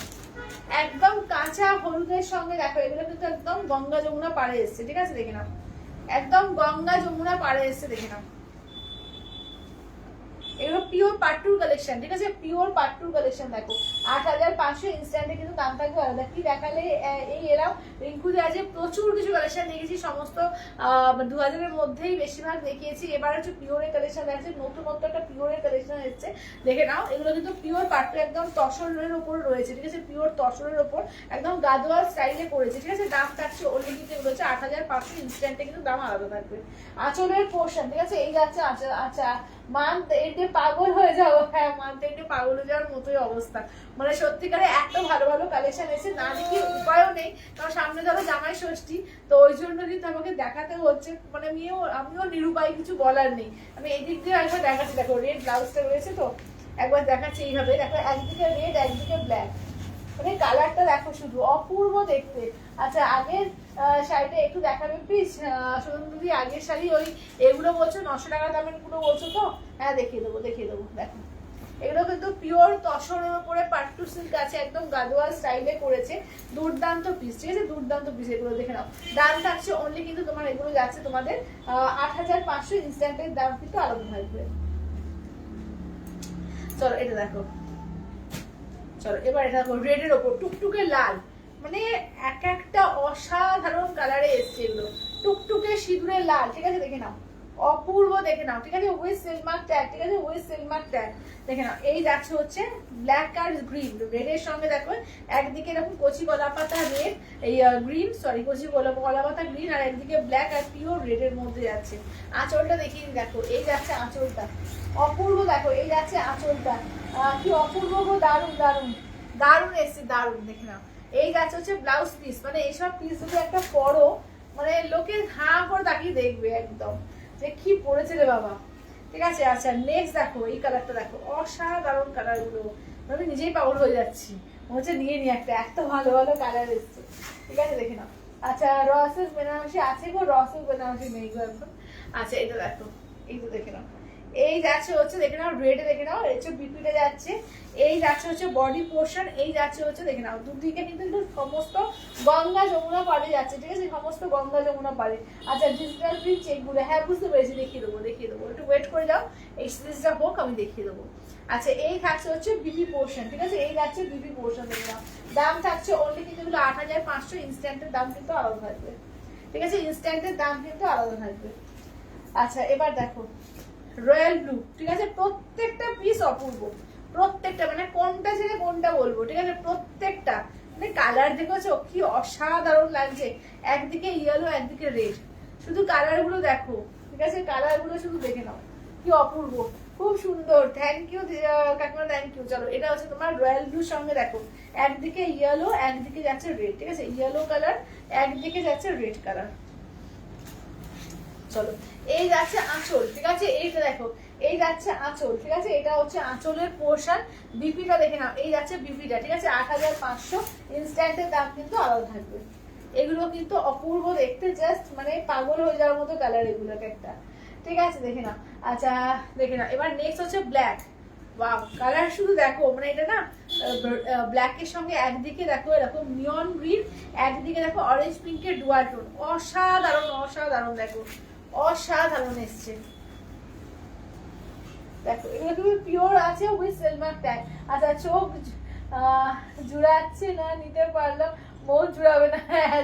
Speaker 3: একদম কাঁচা হলুদের সঙ্গে, দেখো এগুলো কিন্তু একদম গঙ্গা যমুনা পাড়ে এসছে, ঠিক আছে, দেখে নাও, একদম গঙ্গা যমুনা পাড়ে এসছে, দেখে নাও। এগুলো পিওর পাট্টুর কালেকশন, ঠিক আছে, পিওর পাট্টুর কালেকশন। দেখো 8500, ইনস্ট্যান্টে কিন্তু দাম থাকবে আলাদা। কি দেখালে এই এরাও রিঙ্কুদের আজকে প্রচুর কিছু কালেকশন দেখেছি, সমস্ত 2000-এর মধ্যেই বেশিরভাগ দেখিয়েছি। এবার হচ্ছে পিওরের কালেকশন দেখছে, নতুনত্ব একটা পিওরের কালেকশন এসছে, দেখে নাও। এগুলো কিন্তু পিওর পাট্টু, একদম তসরের উপর রয়েছে, ঠিক আছে, পিওর তসরের উপর একদম গাদোয়াল স্টাইলে করেছে, ঠিক আছে। দাম থাকছে অনলি কিন্তু এগুলো হচ্ছে 8500, ইনস্ট্যান্টে কিন্তু দাম আলাদা থাকবে। আঁচলের পোর্শন, ঠিক আছে, এই যাচ্ছে আচ্ছা মান্থ এন্ডে পাগল হয়ে যাবো, হ্যাঁ মান্থ এন্ডে পাগল হয়ে যাওয়ার মতোই অবস্থা, মানে সত্যিকারে এত ভালো ভালো কালেকশন এসে না দেখি উপায়ও নেই, কারণ সামনে ধরো জামাই ষষ্ঠী, তো ওই জন্য কিন্তু আমাকে দেখাতে হচ্ছে, মানে আমিও নিরুপায়, কিছু বলার নেই। আমি এদিক দিয়ে একবার দেখাচ্ছি, দেখো রেড ব্লাউজটা রয়েছে, তো একবার দেখাচ্ছি এইভাবে, দেখো একদিকে রেড একদিকে ব্ল্যাক, মানে কালারটা দেখো শুধু অপূর্ব দেখতে। আচ্ছা আগের শাড়িটা একটু দেখাবে প্লিজ সুন্দরী, আগের শাড়ি ওই এগুলো বলছো 900 টাকা দামের গুলো বলছো তো, হ্যাঁ দেখিয়ে দেবো দেখো। এগুলো কিন্তু পিওর তসরের উপরে পাট্টু সিল্ক আছে, একদম গাদোয়াল স্টাইলে করেছে, দুর্দান্ত পিস, ঠিক আছে, দুর্দান্ত পিস। এগুলো দেখে নাও, দাম থাকছে অনলি কিন্তু তোমার এগুলো যাচ্ছে তোমাদের 8500, ইনস্ট্যান্টের দাম কিন্তু আলাদা থাকবে। চলো এটা দেখো, চলো এবার এটা দেখো রেডের ওপর টুকটুকে লাল, মানে একটা অসাধারণ কালারে এসছে এগুলো, টুকটুকে সিঁদুরের লাল, ঠিক আছে, দেখে নাও অপূর্ব দেখে নাও, ঠিক আছে, উইথ সিল্ক মার্ক ট্যাগ, ঠিক আছে, উইথ সিল্ক মার্ক ট্যাগ দেখে নাও। এই যাচ্ছে হচ্ছে ব্ল্যাক আর গ্রিন, রেডের সঙ্গে দেখো একদিকে এরকম কচি কলা পাতা রেড, এই গ্রিন, সরি কচি কলা পাতা গ্রিন, আর একদিকে ব্ল্যাক আর পিওর রেডের মধ্যে যাচ্ছে। আঁচলটা দেখিয়ে দেখো, এই যাচ্ছে আঁচলটা, অপূর্ব দেখো, এই যাচ্ছে আঁচলটা, কি অপূর্ব গো, দারুণ দারুণ দারুণ এসছে, দারুণ দেখে নাও। এই যাচ্ছে হচ্ছে ব্লাউজ পিস, মানে এইসব পিস যদি একটা পরো মানে লোকে হাঁ করে তাকিয়ে দেখবে একদম যে কি পড়েছে রে বাবা, ঠিক আছে। আচ্ছা নেক্সট দেখো, এই কালারটা দেখো, অসাধারণ কালার গুলো, আমি নিজেই পাগল হয়ে যাচ্ছি, মনে হচ্ছে নিয়ে নি একটা, এত ভালো ভালো কালার এসছে, ঠিক আছে দেখে নাও। আচ্ছা রসের বেনারসি আছে গো, রসের বেনারসি নেই গো এখন। আচ্ছা এটা দেখো, এই তো দেখে নাও, এই যাচ্ছে হচ্ছে দেখে নাও রেড, দেখে নাও হচ্ছে বিপিটা যাচ্ছে, এই যাচ্ছে হচ্ছে বডি পোর্শন, এই যাচ্ছে হচ্ছে দেখে নাও দুদিকে কিন্তু সমস্ত গঙ্গা যমুনা পাড়ে যাচ্ছে, ঠিক আছে, সমস্ত গঙ্গা যমুনা পাড়ে। আচ্ছা ডিজিটাল প্রিন্ট চেকগুলো, হ্যাঁ বুঝতে পেরেছি, দেখিয়ে দেবো একটু ওয়েট করে যাও, এই সিরিজটা হোক আমি দেখিয়ে দেবো। আচ্ছা এই থাকছে হচ্ছে বিপি পোর্শন, ঠিক আছে, এই যাচ্ছে বিপি পোর্শন দেখে নাও, দাম থাকছে অনলি কিন্তু এগুলো 8500, ইনস্ট্যান্টের দাম কিন্তু আলাদা থাকবে, ঠিক আছে, ইনস্ট্যান্টের দাম কিন্তু আলাদা থাকবে। আচ্ছা এবার দেখো রয়্যাল ব্লু, ঠিক আছে, প্রত্যেকটা পিস অপূর্ব, প্রত্যেকটা, মানে কোনটা ছেড়ে কোনটা বলবো, ঠিক আছে, প্রত্যেকটা মানে কালার দেখেছো কি অসাধারণ লাগছে, একদিকে ইয়েলো একদিকে রেড, শুধু কালার গুলো দেখো, ঠিক আছে, কালার গুলো শুধু দেখে নাও কি অপূর্ব, খুব সুন্দর, থ্যাংক ইউ কাকিমা, থ্যাংক ইউ। চলো এটা হচ্ছে তোমার রয়্যাল ব্লুর সঙ্গে দেখো একদিকে ইয়েলো একদিকে যাচ্ছে রেড, ঠিক আছে, ইয়েলো কালার একদিকে যাচ্ছে রেড কালার। চলো এই যাচ্ছে আঁচল, ঠিক আছে, এইটা দেখো, এই যাচ্ছে আঁচল, ঠিক আছে, এটা হচ্ছে আঁচলের পোর্শন, বিপিটা দেখে নাও, এই যাচ্ছে বিপিটা, ঠিক আছে, 8500, ইনস্ট্যান্টের দাম কিন্তু আলাদা থাকবে। এগুলো কিন্তু অপূর্ব দেখতে, জাস্ট মানে পাগল হয়ে যাওয়ার মতো কালার এগুলো একটা, ঠিক আছে দেখে নাও। আচ্ছা দেখে নাও এবার নেক্সট হচ্ছে ব্ল্যাক, ওয়াও কালার শুধু দেখো, মানে এটা না ব্ল্যাকের সঙ্গে একদিকে দেখো এরকম নিয়ন গ্রিন, একদিকে দেখো অরেঞ্জ পিঙ্কের ডুয়াল টোন, অসাধারণ অসাধারণ দেখো, অসাধারণ এসছে দেখো, এগুলো কিন্তু পিওর আছে উইথ সিলভার ট্যাগ। আচ্ছা চোখ জুড়াচ্ছে না, নিতে পারলাম, মন জুড়াবে না,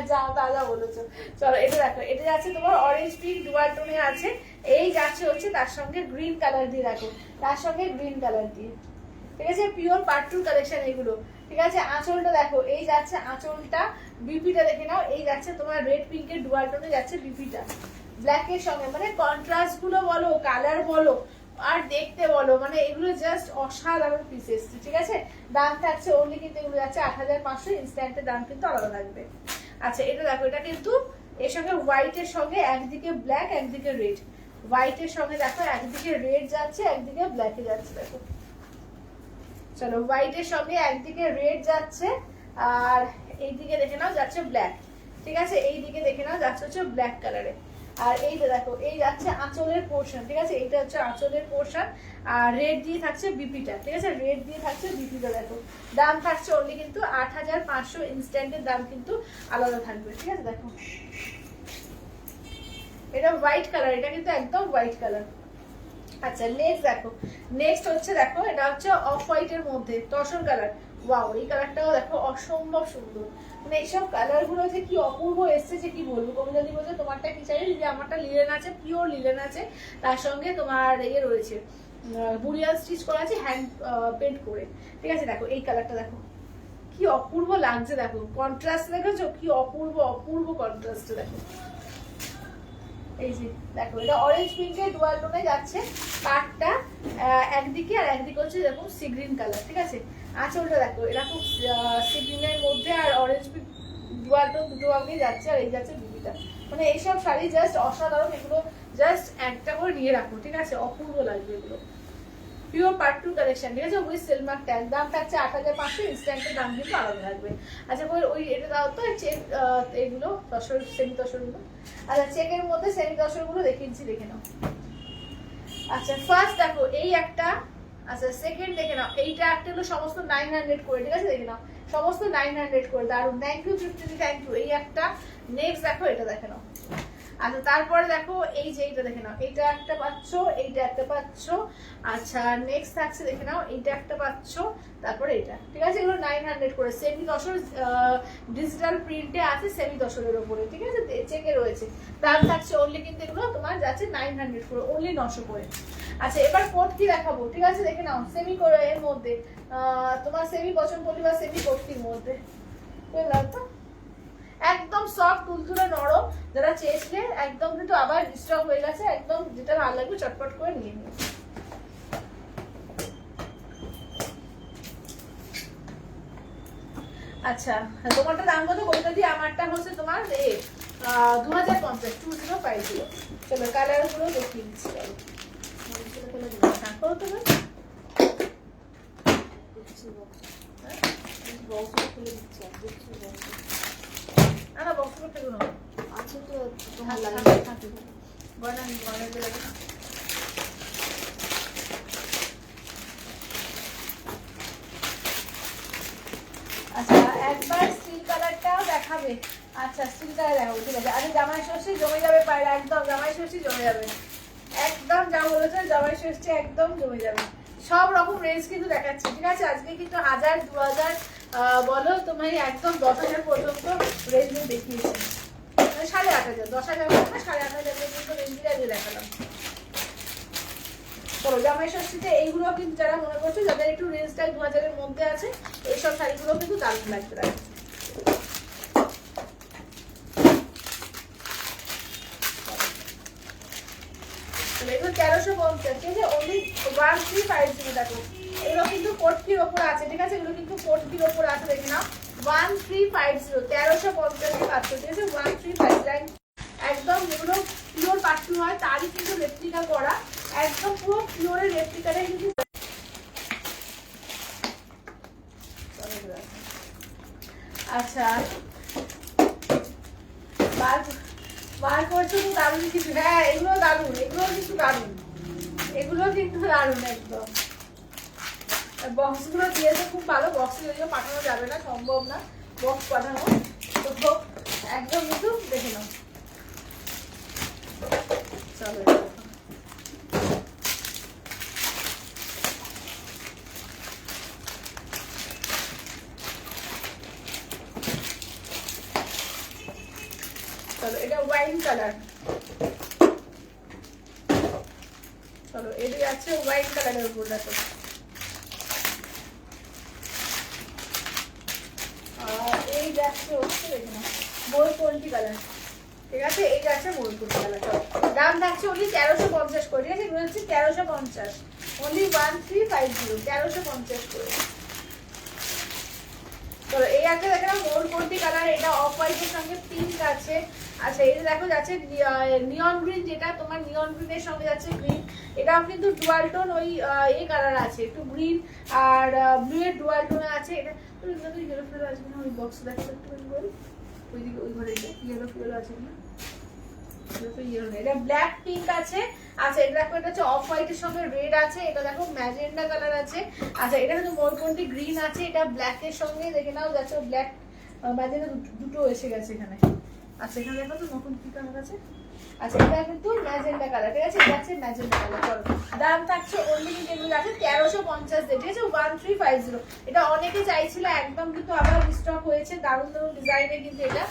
Speaker 3: যাও তাজা বলেছো। চলো এটা দেখো, এটা যাচ্ছে তোমার অরেঞ্জ পিঙ্ক ডুয়াল টোনে আছে, এই যাচ্ছে হচ্ছে তার সঙ্গে গ্রিন কালার দিয়ে, দেখো তার সঙ্গে গ্রিন কালার দিয়ে, ঠিক আছে, পিওর পাট্টুর কালেকশন এগুলো, ঠিক আছে। আঁচলটা দেখো, এই যাচ্ছে আঁচলটা, বিপিটা দেখে নাও, এই যাচ্ছে তোমার রেড পিঙ্কের ডুয়াল টোনে যাচ্ছে বিপিটা, ব্ল্যাকের সঙ্গে, মানে কন্ট্রাস্ট গুলো বলো, কালার বলো আর দেখতে বলো, মানে এগুলো জাস্ট অসাধারণ পিস এসছে, ঠিক আছে। দাম থাকছে অনলি কিন্তু এগুলো যাচ্ছে 8500, ইনস্ট্যান্টের দাম কিন্তু আলাদা থাকবে। আচ্ছা এটা দেখো, এটা কিন্তু এর সঙ্গে হোয়াইটের সঙ্গে একদিকে ব্ল্যাক একদিকে রেড, হোয়াইটের সঙ্গে দেখো একদিকে রেড যাচ্ছে একদিকে ব্ল্যাকে যাচ্ছে, দেখো চলো হোয়াইটের সঙ্গে একদিকে রেড যাচ্ছে আর এইদিকে দেখে নাও যাচ্ছে ব্ল্যাক, ঠিক আছে, এইদিকে দেখে নাও যাচ্ছে হচ্ছে ব্ল্যাক কালারে। আর এইটা দেখো, এই যাচ্ছে আঁচলের পোর্শন, ঠিক আছে, এইটা হচ্ছে আঁচলের পোর্শন, আর রেড দিয়ে থাকছে বিপিটা, ঠিক আছে, রেড দিয়ে থাকছে বিপিটা, দেখো দাম থাকছে অনলি কিন্তু 8500, ইনস্ট্যান্টের দাম কিন্তু আলাদা থাকবে, ঠিক আছে। দেখো এটা হোয়াইট কালার, এটা কিন্তু একদম হোয়াইট কালার। আচ্ছা নেক্সট দেখো, নেক্সট হচ্ছে দেখো এটা হচ্ছে অফ হোয়াইটের মধ্যে তসর কালার, ওয়াও এই কালারটাও দেখো অসম্ভব সুন্দর, মানে এইসব কালার গুলো যে কি অপূর্ব এসছে যে কি বলবো। কবিতাদি বলছে তোমারটা কি চাই, যে আমারটা লিলেন আছে, পিওর লিলেন আছে, তার সঙ্গে তোমার ইয়ে রয়েছে বুড়িয়াল স্টিচ করা আছে হ্যান্ড পেন্ট করে, ঠিক আছে। দেখো এই কালারটা দেখো কি অপূর্ব লাগছে, দেখো কন্ট্রাস্ট দেখেছো কি অপূর্ব অপূর্ব কন্ট্রাস্ট, দেখো এই যে দেখো এটা অরেঞ্জ পিঙ্কের ডুয়াল টোনে যাচ্ছে, কাঠটা একদিকে আর একদিকে হচ্ছে এরকম সি গ্রিন কালার, ঠিক আছে। আঁচলটা দেখো এরকম সি গ্রিনের মধ্যে আর অরেঞ্জ পিঙ্ক ডুয়াল টোন দুটো ভাবেই যাচ্ছে, আর এই যাচ্ছে বিবিটা, মানে এইসব শাড়ি জাস্ট অসাধারণ, এগুলো জাস্ট একটা করে নিয়ে রাখো, ঠিক আছে, অপূর্ব লাগবে এগুলো, পিওর পাট্টু কালেকশন, ঠিক আছে, উইথ সিলমার্ক ট্যাগ, দাম থাকছে 8500, ইনস্ট্যান্টের দাম কিন্তু আলাদা থাকবে। আচ্ছা ওই এটা দাও তো চেক, এগুলো তসর সেমি তসরগুলো, আচ্ছা চেকের মধ্যে সেমি তসরগুলো দেখিয়েছি, দেখে নাও। আচ্ছা ফার্স্ট দেখো এই একটা, আচ্ছা সেকেন্ড দেখে নাও, এইটা একটা হলো সমস্ত 900 করে, ঠিক আছে, দেখে নাও সমস্ত 900 করে, দারুন, thank you Tripti, thank you. এই একটা, নেক্সট দেখো এটা দেখে নাও। আচ্ছা তারপরে দেখো এই যে এইটা দেখে নাও, এইটা একটা পাচ্ছ, এইটা একটা পাচ্ছ। আচ্ছা নেক্সট থাকছে দেখে নাও, এইটা একটা পাচ্ছ, তারপরে এটা, ঠিক আছে। এগুলো 900 করে, সেমি তসর ডিজিটাল প্রিন্টে আছে, সেমি তসরের উপরে, ঠিক আছে, চেকে রয়েছে। দাম থাকছে অনলি কিন্তু এগুলো তোমার যাচ্ছে 900 করে, অনলি 900 করে। আচ্ছা এবার কোট কি দেখাবো, ঠিক আছে, দেখে নাও, সেমি করে এর মধ্যে তোমার সেমি বচনপল্লী বা সেমি কোটটির মধ্যে, বুঝলাম তো, একদম সফট তুলতুলে নরম। যারা চেয়েছিলে একদম কিন্তু আবার স্টক হয়ে গেছে, একদম যেটা ভালো লাগবে চটপট করে নিয়ে নিও। আচ্ছা তোমারটা দাম কত বলতে দিই, আমারটা হচ্ছে তোমার 2050, 2050। চলো কালার গুলো দেখিয়ে দিচ্ছি, হ্যাঁ করো তুমি। না না বক্স করতে গুলো
Speaker 2: আছে তো তোমার
Speaker 3: থাকে আচ্ছা একবার স্টিল কালারটাও দেখাবে। আচ্ছা স্টিল কালার দেখাবো, ঠিক আছে। আরে জামাই ষষ্ঠী জমে যাবে পায়রা, একদম জামাই ষষ্ঠী জমে যাবে, একদম যা বলেছে জামাই ষষ্ঠী একদম জমে যাবে। সব রকম রেঞ্জ কিন্তু দেখাচ্ছি, ঠিক আছে। আজকে কিন্তু 1000, 2000 বলো তোমার একদম 10,000 পর্যন্ত রেঞ্জ দেখিয়েছি, 8,500, 10,000 না 8,500 পর্যন্ত রেঞ্জটা আজকে দেখালাম। চলো জামাই ষষ্ঠীতে এইগুলো কিন্তু যারা মনে করছো যাদের একটু রেঞ্জটা 2000 এর মধ্যে আছে, এইসব শাড়িগুলো কিন্তু দারুণ লাগবে। এগুলো 1350, ঠিক আছে, অনলি 1350। দেখো এগুলো কিন্তু কোটটির ওপর আছে, ঠিক আছে, এগুলো কিন্তু কোটটির ওপর আছে, দেখে নাও 1350, 1350 পাচ্ছ, ঠিক আছে, 1350। একদম যেগুলো পিওর পাট্টু হয় তারই কিন্তু রেপ্লিকা করা, একদম পুরো পিওরের রেপ্লিকাটাই কিন্তু। আচ্ছা বার করছো তো দারুণ কিছু, হ্যাঁ এগুলো দারুণ, এগুলো কিন্তু দারুণ, এগুলো কিন্তু দারুণ একদম। বক্স গুলো দিয়েছে খুব ভালো, বক্সে যদিও পাঠানো যাবে না, সম্ভব না বক্স পাঠানো, তো একদম কিন্তু দেখে নাও। চলো চলো এটা ওয়াইন কালার, চলো এটা যাচ্ছে ওয়াইন কালারের উপর। দেখো এই যাচ্ছে হচ্ছে দেখে না ময়ূরকণ্ঠী কালার, ঠিক আছে, এই যাচ্ছে ময়ূরকণ্ঠী কালার। চলো দাম থাকছে অনলি 1350 করে, ঠিক আছে, এগুলো হচ্ছে 1350, অনলি 1350, 1350 করে। চলো এই একটা দেখে না ময়ূরকণ্ঠী কালার, এটা অফ হোয়াইটের সঙ্গে পিঙ্ক আছে। আচ্ছা এই দেখো যাচ্ছে নিয়ন গ্রিন, যেটা তোমার নিয়ন গ্রিনের সঙ্গে যাচ্ছে গ্রিন, এটাও কিন্তু ডুয়াল টোন, ওই এই কালার আছে একটু গ্রিন আর ব্লু এর ডুয়াল টোন আছে। এটা ইয়েলো ফিয়েলো আছে না, ওই বক্স দেখো একটু বল, ওইদিকে ওই ঘরে ইয়েলো ফিয়েলো আছে না, এটা ব্ল্যাক পিঙ্ক আছে। আচ্ছা এটা দেখো এটা হচ্ছে অফ হোয়াইটের সঙ্গে রেড আছে, এটা দেখো ম্যাজেন্ডা কালার আছে। আচ্ছা এটা কিন্তু ময়ূরকণ্ঠী গ্রিন আছে, এটা ব্ল্যাক এর সঙ্গে দেখে নাও যাচ্ছে ব্ল্যাক ম্যাজেন্ডা দুটো এসে গেছে এখানে। আচ্ছা এখানে দেখো তো নতুন কি কালার আছে। আচ্ছা এটা কিন্তু ম্যাজেন্ডা কালার, ঠিক আছে, এটা আছে ম্যাজেন্ডা কালার। চলো দাম থাকছে অনলি কিন্তু এগুলো আছে 1350 দিয়ে, ঠিক আছে, 1350। এটা অনেকে চাইছিল, একদম কিন্তু আবার স্টক হয়েছে, দারুণ দারুণ ডিজাইনে কিন্তু এটা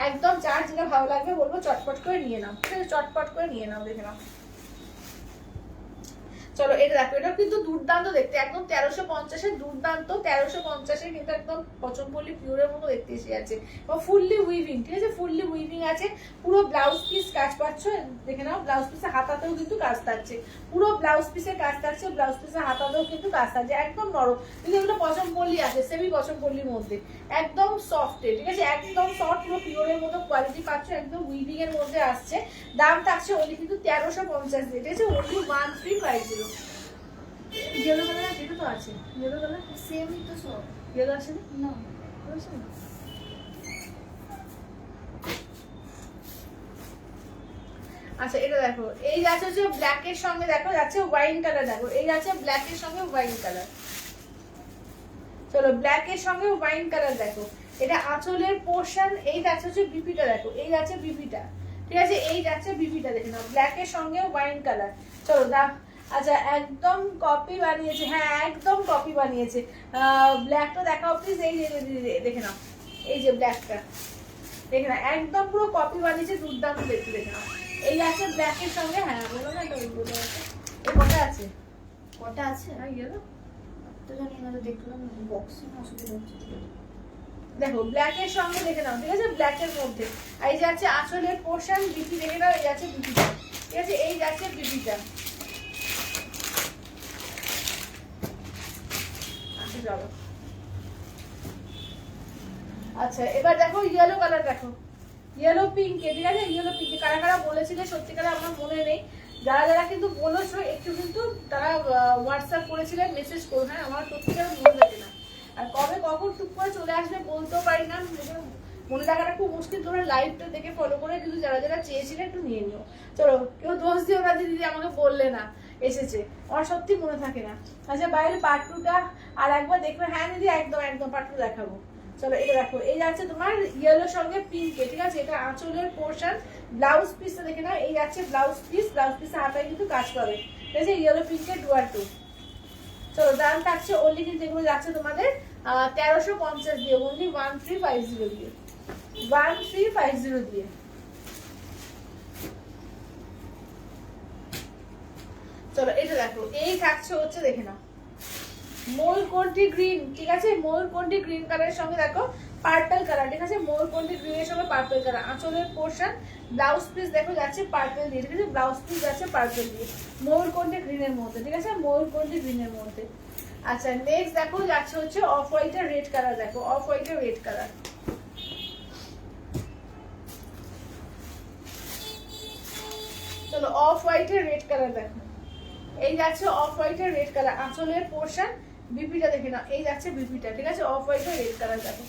Speaker 3: একদম, যার যেটা ভালো লাগবে বলবো চটপট করে নিয়ে নাও, ঠিক আছে, চটপট করে নিয়ে নাও, দেখে নাও। চলো এটা দেখো, এটা কিন্তু দুর্দান্ত দেখতে, একদম 1350 দুর্দান্ত, 1350 কিন্তু একদম পচনপল্লী পিওরের মতো দেখতে এসে যাচ্ছে, এবং ফুললি উইভিং, ঠিক আছে, ফুললি উইভিং আছে। পুরো ব্লাউজ পিস কাজ পাচ্ছ, দেখে নাও, ব্লাউজ পিসের হাতাতেও কিন্তু কাজ থাকছে, পুরো ব্লাউজ পিসের কাজ থাকছে, ব্লাউজ পিসের হাতাতেও কিন্তু কাজ থাকছে, একদম নরম, কিন্তু এগুলো পচনপল্লী আছে, সেমি পচনপল্লীর মধ্যে, একদম সফট, ঠিক আছে, একদম সফট, পুরো পিওরের মতো কোয়ালিটি পাচ্ছ, একদম উইভিং এর মধ্যে আসছে। দাম থাকছে ওই কিন্তু 1350 দিয়ে, ঠিক আছে, ওনলি 1350। ইয়েলো কালার আছে, এটা তো আছে ইয়েলো কালার,
Speaker 2: সেমই তো সব।
Speaker 3: ইয়েলো আছে
Speaker 2: না
Speaker 3: আচ্ছা এটা দেখো, এই যাচ্ছে হচ্ছে ব্ল্যাক এর সঙ্গে, দেখো যাচ্ছে ওয়াইন কালার, দেখো এই যাচ্ছে ব্ল্যাক এর সঙ্গে ওয়াইন কালার। চলো ব্ল্যাক এর সঙ্গে ওয়াইন কালার দেখো, এটা আঁচলের পোর্শন, এই যাচ্ছে হচ্ছে বিপিটা, দেখো এই যাচ্ছে বিপিটা, ঠিক আছে, এই যাচ্ছে বিপিটা দেখে নাও, ব্ল্যাকের সঙ্গে ওয়াইন কালার। চলো দা, আচ্ছা একদম কপি বানিয়েছে, হ্যাঁ একদম কপি বানিয়েছে। ব্ল্যাকটা দেখাও প্লিজ, এই যে দেখে নাও, এই যে ব্ল্যাকটা দেখে নাও, একদম পুরো কপি বানিয়েছে, দুর্দান্ত দেখতে, দেখে নাও। এই আছে ব্ল্যাকের সঙ্গে, হ্যাঁ বলো না এটা বলে আছে, এই কটা আছে,
Speaker 2: কটা আছে?
Speaker 3: হ্যাঁ গেলো
Speaker 2: তো জানি না, তো দেখলাম বক্সে না, অসুবিধা হচ্ছে।
Speaker 3: দেখো ব্ল্যাকের সঙ্গে দেখে নাও, ঠিক আছে, ব্ল্যাকের মধ্যে। আর এই যাচ্ছে আঁচলের পোর্শন, বিপি দেখে নাও, এই যাচ্ছে বিপিটা, ঠিক আছে, এই যাচ্ছে বিপিটা। আচ্ছা চলো, আচ্ছা এবার দেখো ইয়েলো কালার, দেখো ইয়েলো পিঙ্কে, ঠিক আছে, ইয়েলো পিঙ্কে কারা কারা বলেছিলে সত্যিকারে আমার মনে নেই, যারা যারা কিন্তু বলেছো একটু কিন্তু তারা হোয়াটসঅ্যাপ করেছিলেন, মেসেজ করো, হ্যাঁ আমার সত্যিকার মনে থাকে না, আর কবে কখন টুক করে চলে আসবে বলতেও পারি না, মনে রাখাটা খুব মুশকিল। তোমরা লাইভটা দেখে ফলো করে কিন্তু যারা যারা চেয়েছিলে একটু নিয়ে নিও। চলো কেউ দোষ দিও না যে দিদি আমাকে বললে না, এসেছে, আমার সত্যি মনে থাকে না। আচ্ছা বাইরে পাট্টুটা আর একবার দেখবে, হ্যাঁ দিদি একদম একদম পাট্টু দেখাবো। চলো এটা দেখো, এই যাচ্ছে তোমার ইয়েলোর সঙ্গে পিঙ্কে, ঠিক আছে, এটা আঁচলের পোর্শন, ব্লাউজ পিসটা দেখে নাও, এই যাচ্ছে ব্লাউজ পিস, ব্লাউজ পিসে হাতায় কিন্তু কাজ পাবে, ঠিক আছে, ইয়েলো পিঙ্কের ডুয়ার টু। চলো দাম থাকছে অনলি কিন্তু এগুলো যাচ্ছে তোমাদের 1350 দিয়ে, অনলি 1350 দিয়ে, 1350 দিয়ে। চলো এটা দেখো, এই থাকছে হচ্ছে দেখে নাও ময়ূরকণ্ঠী গ্রিন, ঠিক আছে, ময়ূরকণ্ঠী গ্রিন কালারের সঙ্গে দেখো পার্পল কালার, ঠিক আছে, ময়ূরকণ্ঠী গ্রিনের সঙ্গে পার্পল কালার, আঁচলের পোর্শন, ব্লাউজ পিস দেখো যাচ্ছে পার্পল দিয়ে, ঠিক আছে, ব্লাউজ পিস যাচ্ছে পার্পল দিয়ে, ময়ূরকণ্ঠী গ্রিনের মধ্যে, ঠিক আছে, ময়ূরকণ্ঠী গ্রিনের মধ্যে। আচ্ছা নেক্সট দেখো যাচ্ছে হচ্ছে অফ হোয়াইটের রেড কালার, দেখো অফ হোয়াইটের রেড কালার, চলো অফ হোয়াইটের রেড কালার দেখো, এই যাচ্ছে অফ হোয়াইটের রেড কালার, আঁচলের পোর্শন, বিপিটা দেখে নাও, এই যাচ্ছে বিপিটা, ঠিক আছে, অফ হোয়াইটের রেড কালার দেখো।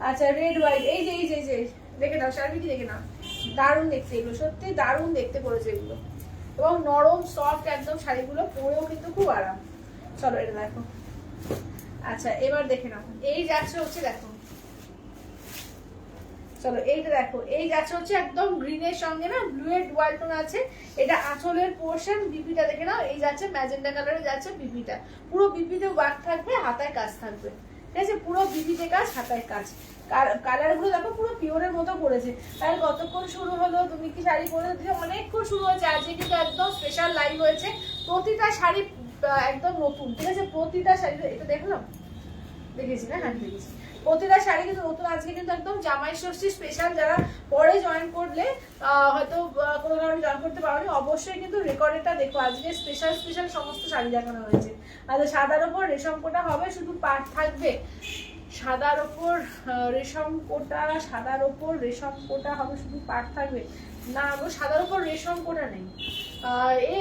Speaker 3: আচ্ছা রেড হোয়াইট, এই যে এই যে এই যে দেখে নাও, শাড়িটি দেখে নাও, দারুণ দেখতে, এগুলো সত্যি দারুণ দেখতে করেছে এগুলো, এবং নরম সফট একদম, শাড়িগুলো পরেও কিন্তু খুব আরাম। চলো এটা দেখো, আচ্ছা এবার দেখে নাও, এই যাচ্ছে হচ্ছে দেখো, চলো এইটা দেখো, এই যাচ্ছে হচ্ছে একদম গ্রিনের সঙ্গে না ব্লু এর ডুয়াল টোন আছে, এটা আঁচলের পোর্শন, বিপিটা দেখে নাও, এই যাচ্ছে ম্যাজেন্ডা কালারে যাচ্ছে বিপিটা, পুরো বিপিতে ওয়ার্ক থাকবে, হাতায় কাজ থাকবে, ঠিক আছে, পুরো বিপিতে কাজ, হাতায় কাজ, কালার গুলো দেখো পুরো পিওরের মতো করেছে। তাই কতক্ষণ শুরু হলো, তুমি কি শাড়ি পরে দিলে, অনেকক্ষণ শুরু হয়েছে, আজকে কিন্তু একদম স্পেশাল লাইভ হয়েছে, প্রতিটা শাড়ি একদম নতুন, ঠিক আছে, প্রতিটা শাড়ি, এটা দেখলাম দেখেছি না, হ্যাঁ দেখেছি, প্রতিটা শাড়ি কিন্তু নতুন, আজকে কিন্তু একদম জামাই ষষ্ঠী স্পেশাল, যারা পরে জয়েন করলে হয়তো কোনো কারণে জয়েন করতে পারোনি, অবশ্যই কিন্তু রেকর্ডেডটা দেখো, আজকে স্পেশাল স্পেশাল সমস্ত শাড়ি দেখানো হয়েছে। আচ্ছা সাদার ওপর রেশম কোটা হবে, শুধু পাট থাকবে, সাদার ওপর রেশম কোটা, সাদার ওপর রেশম কোটা হবে, শুধু পাট থাকবে না গো, সাদার ওপর রেশম কোটা নেই,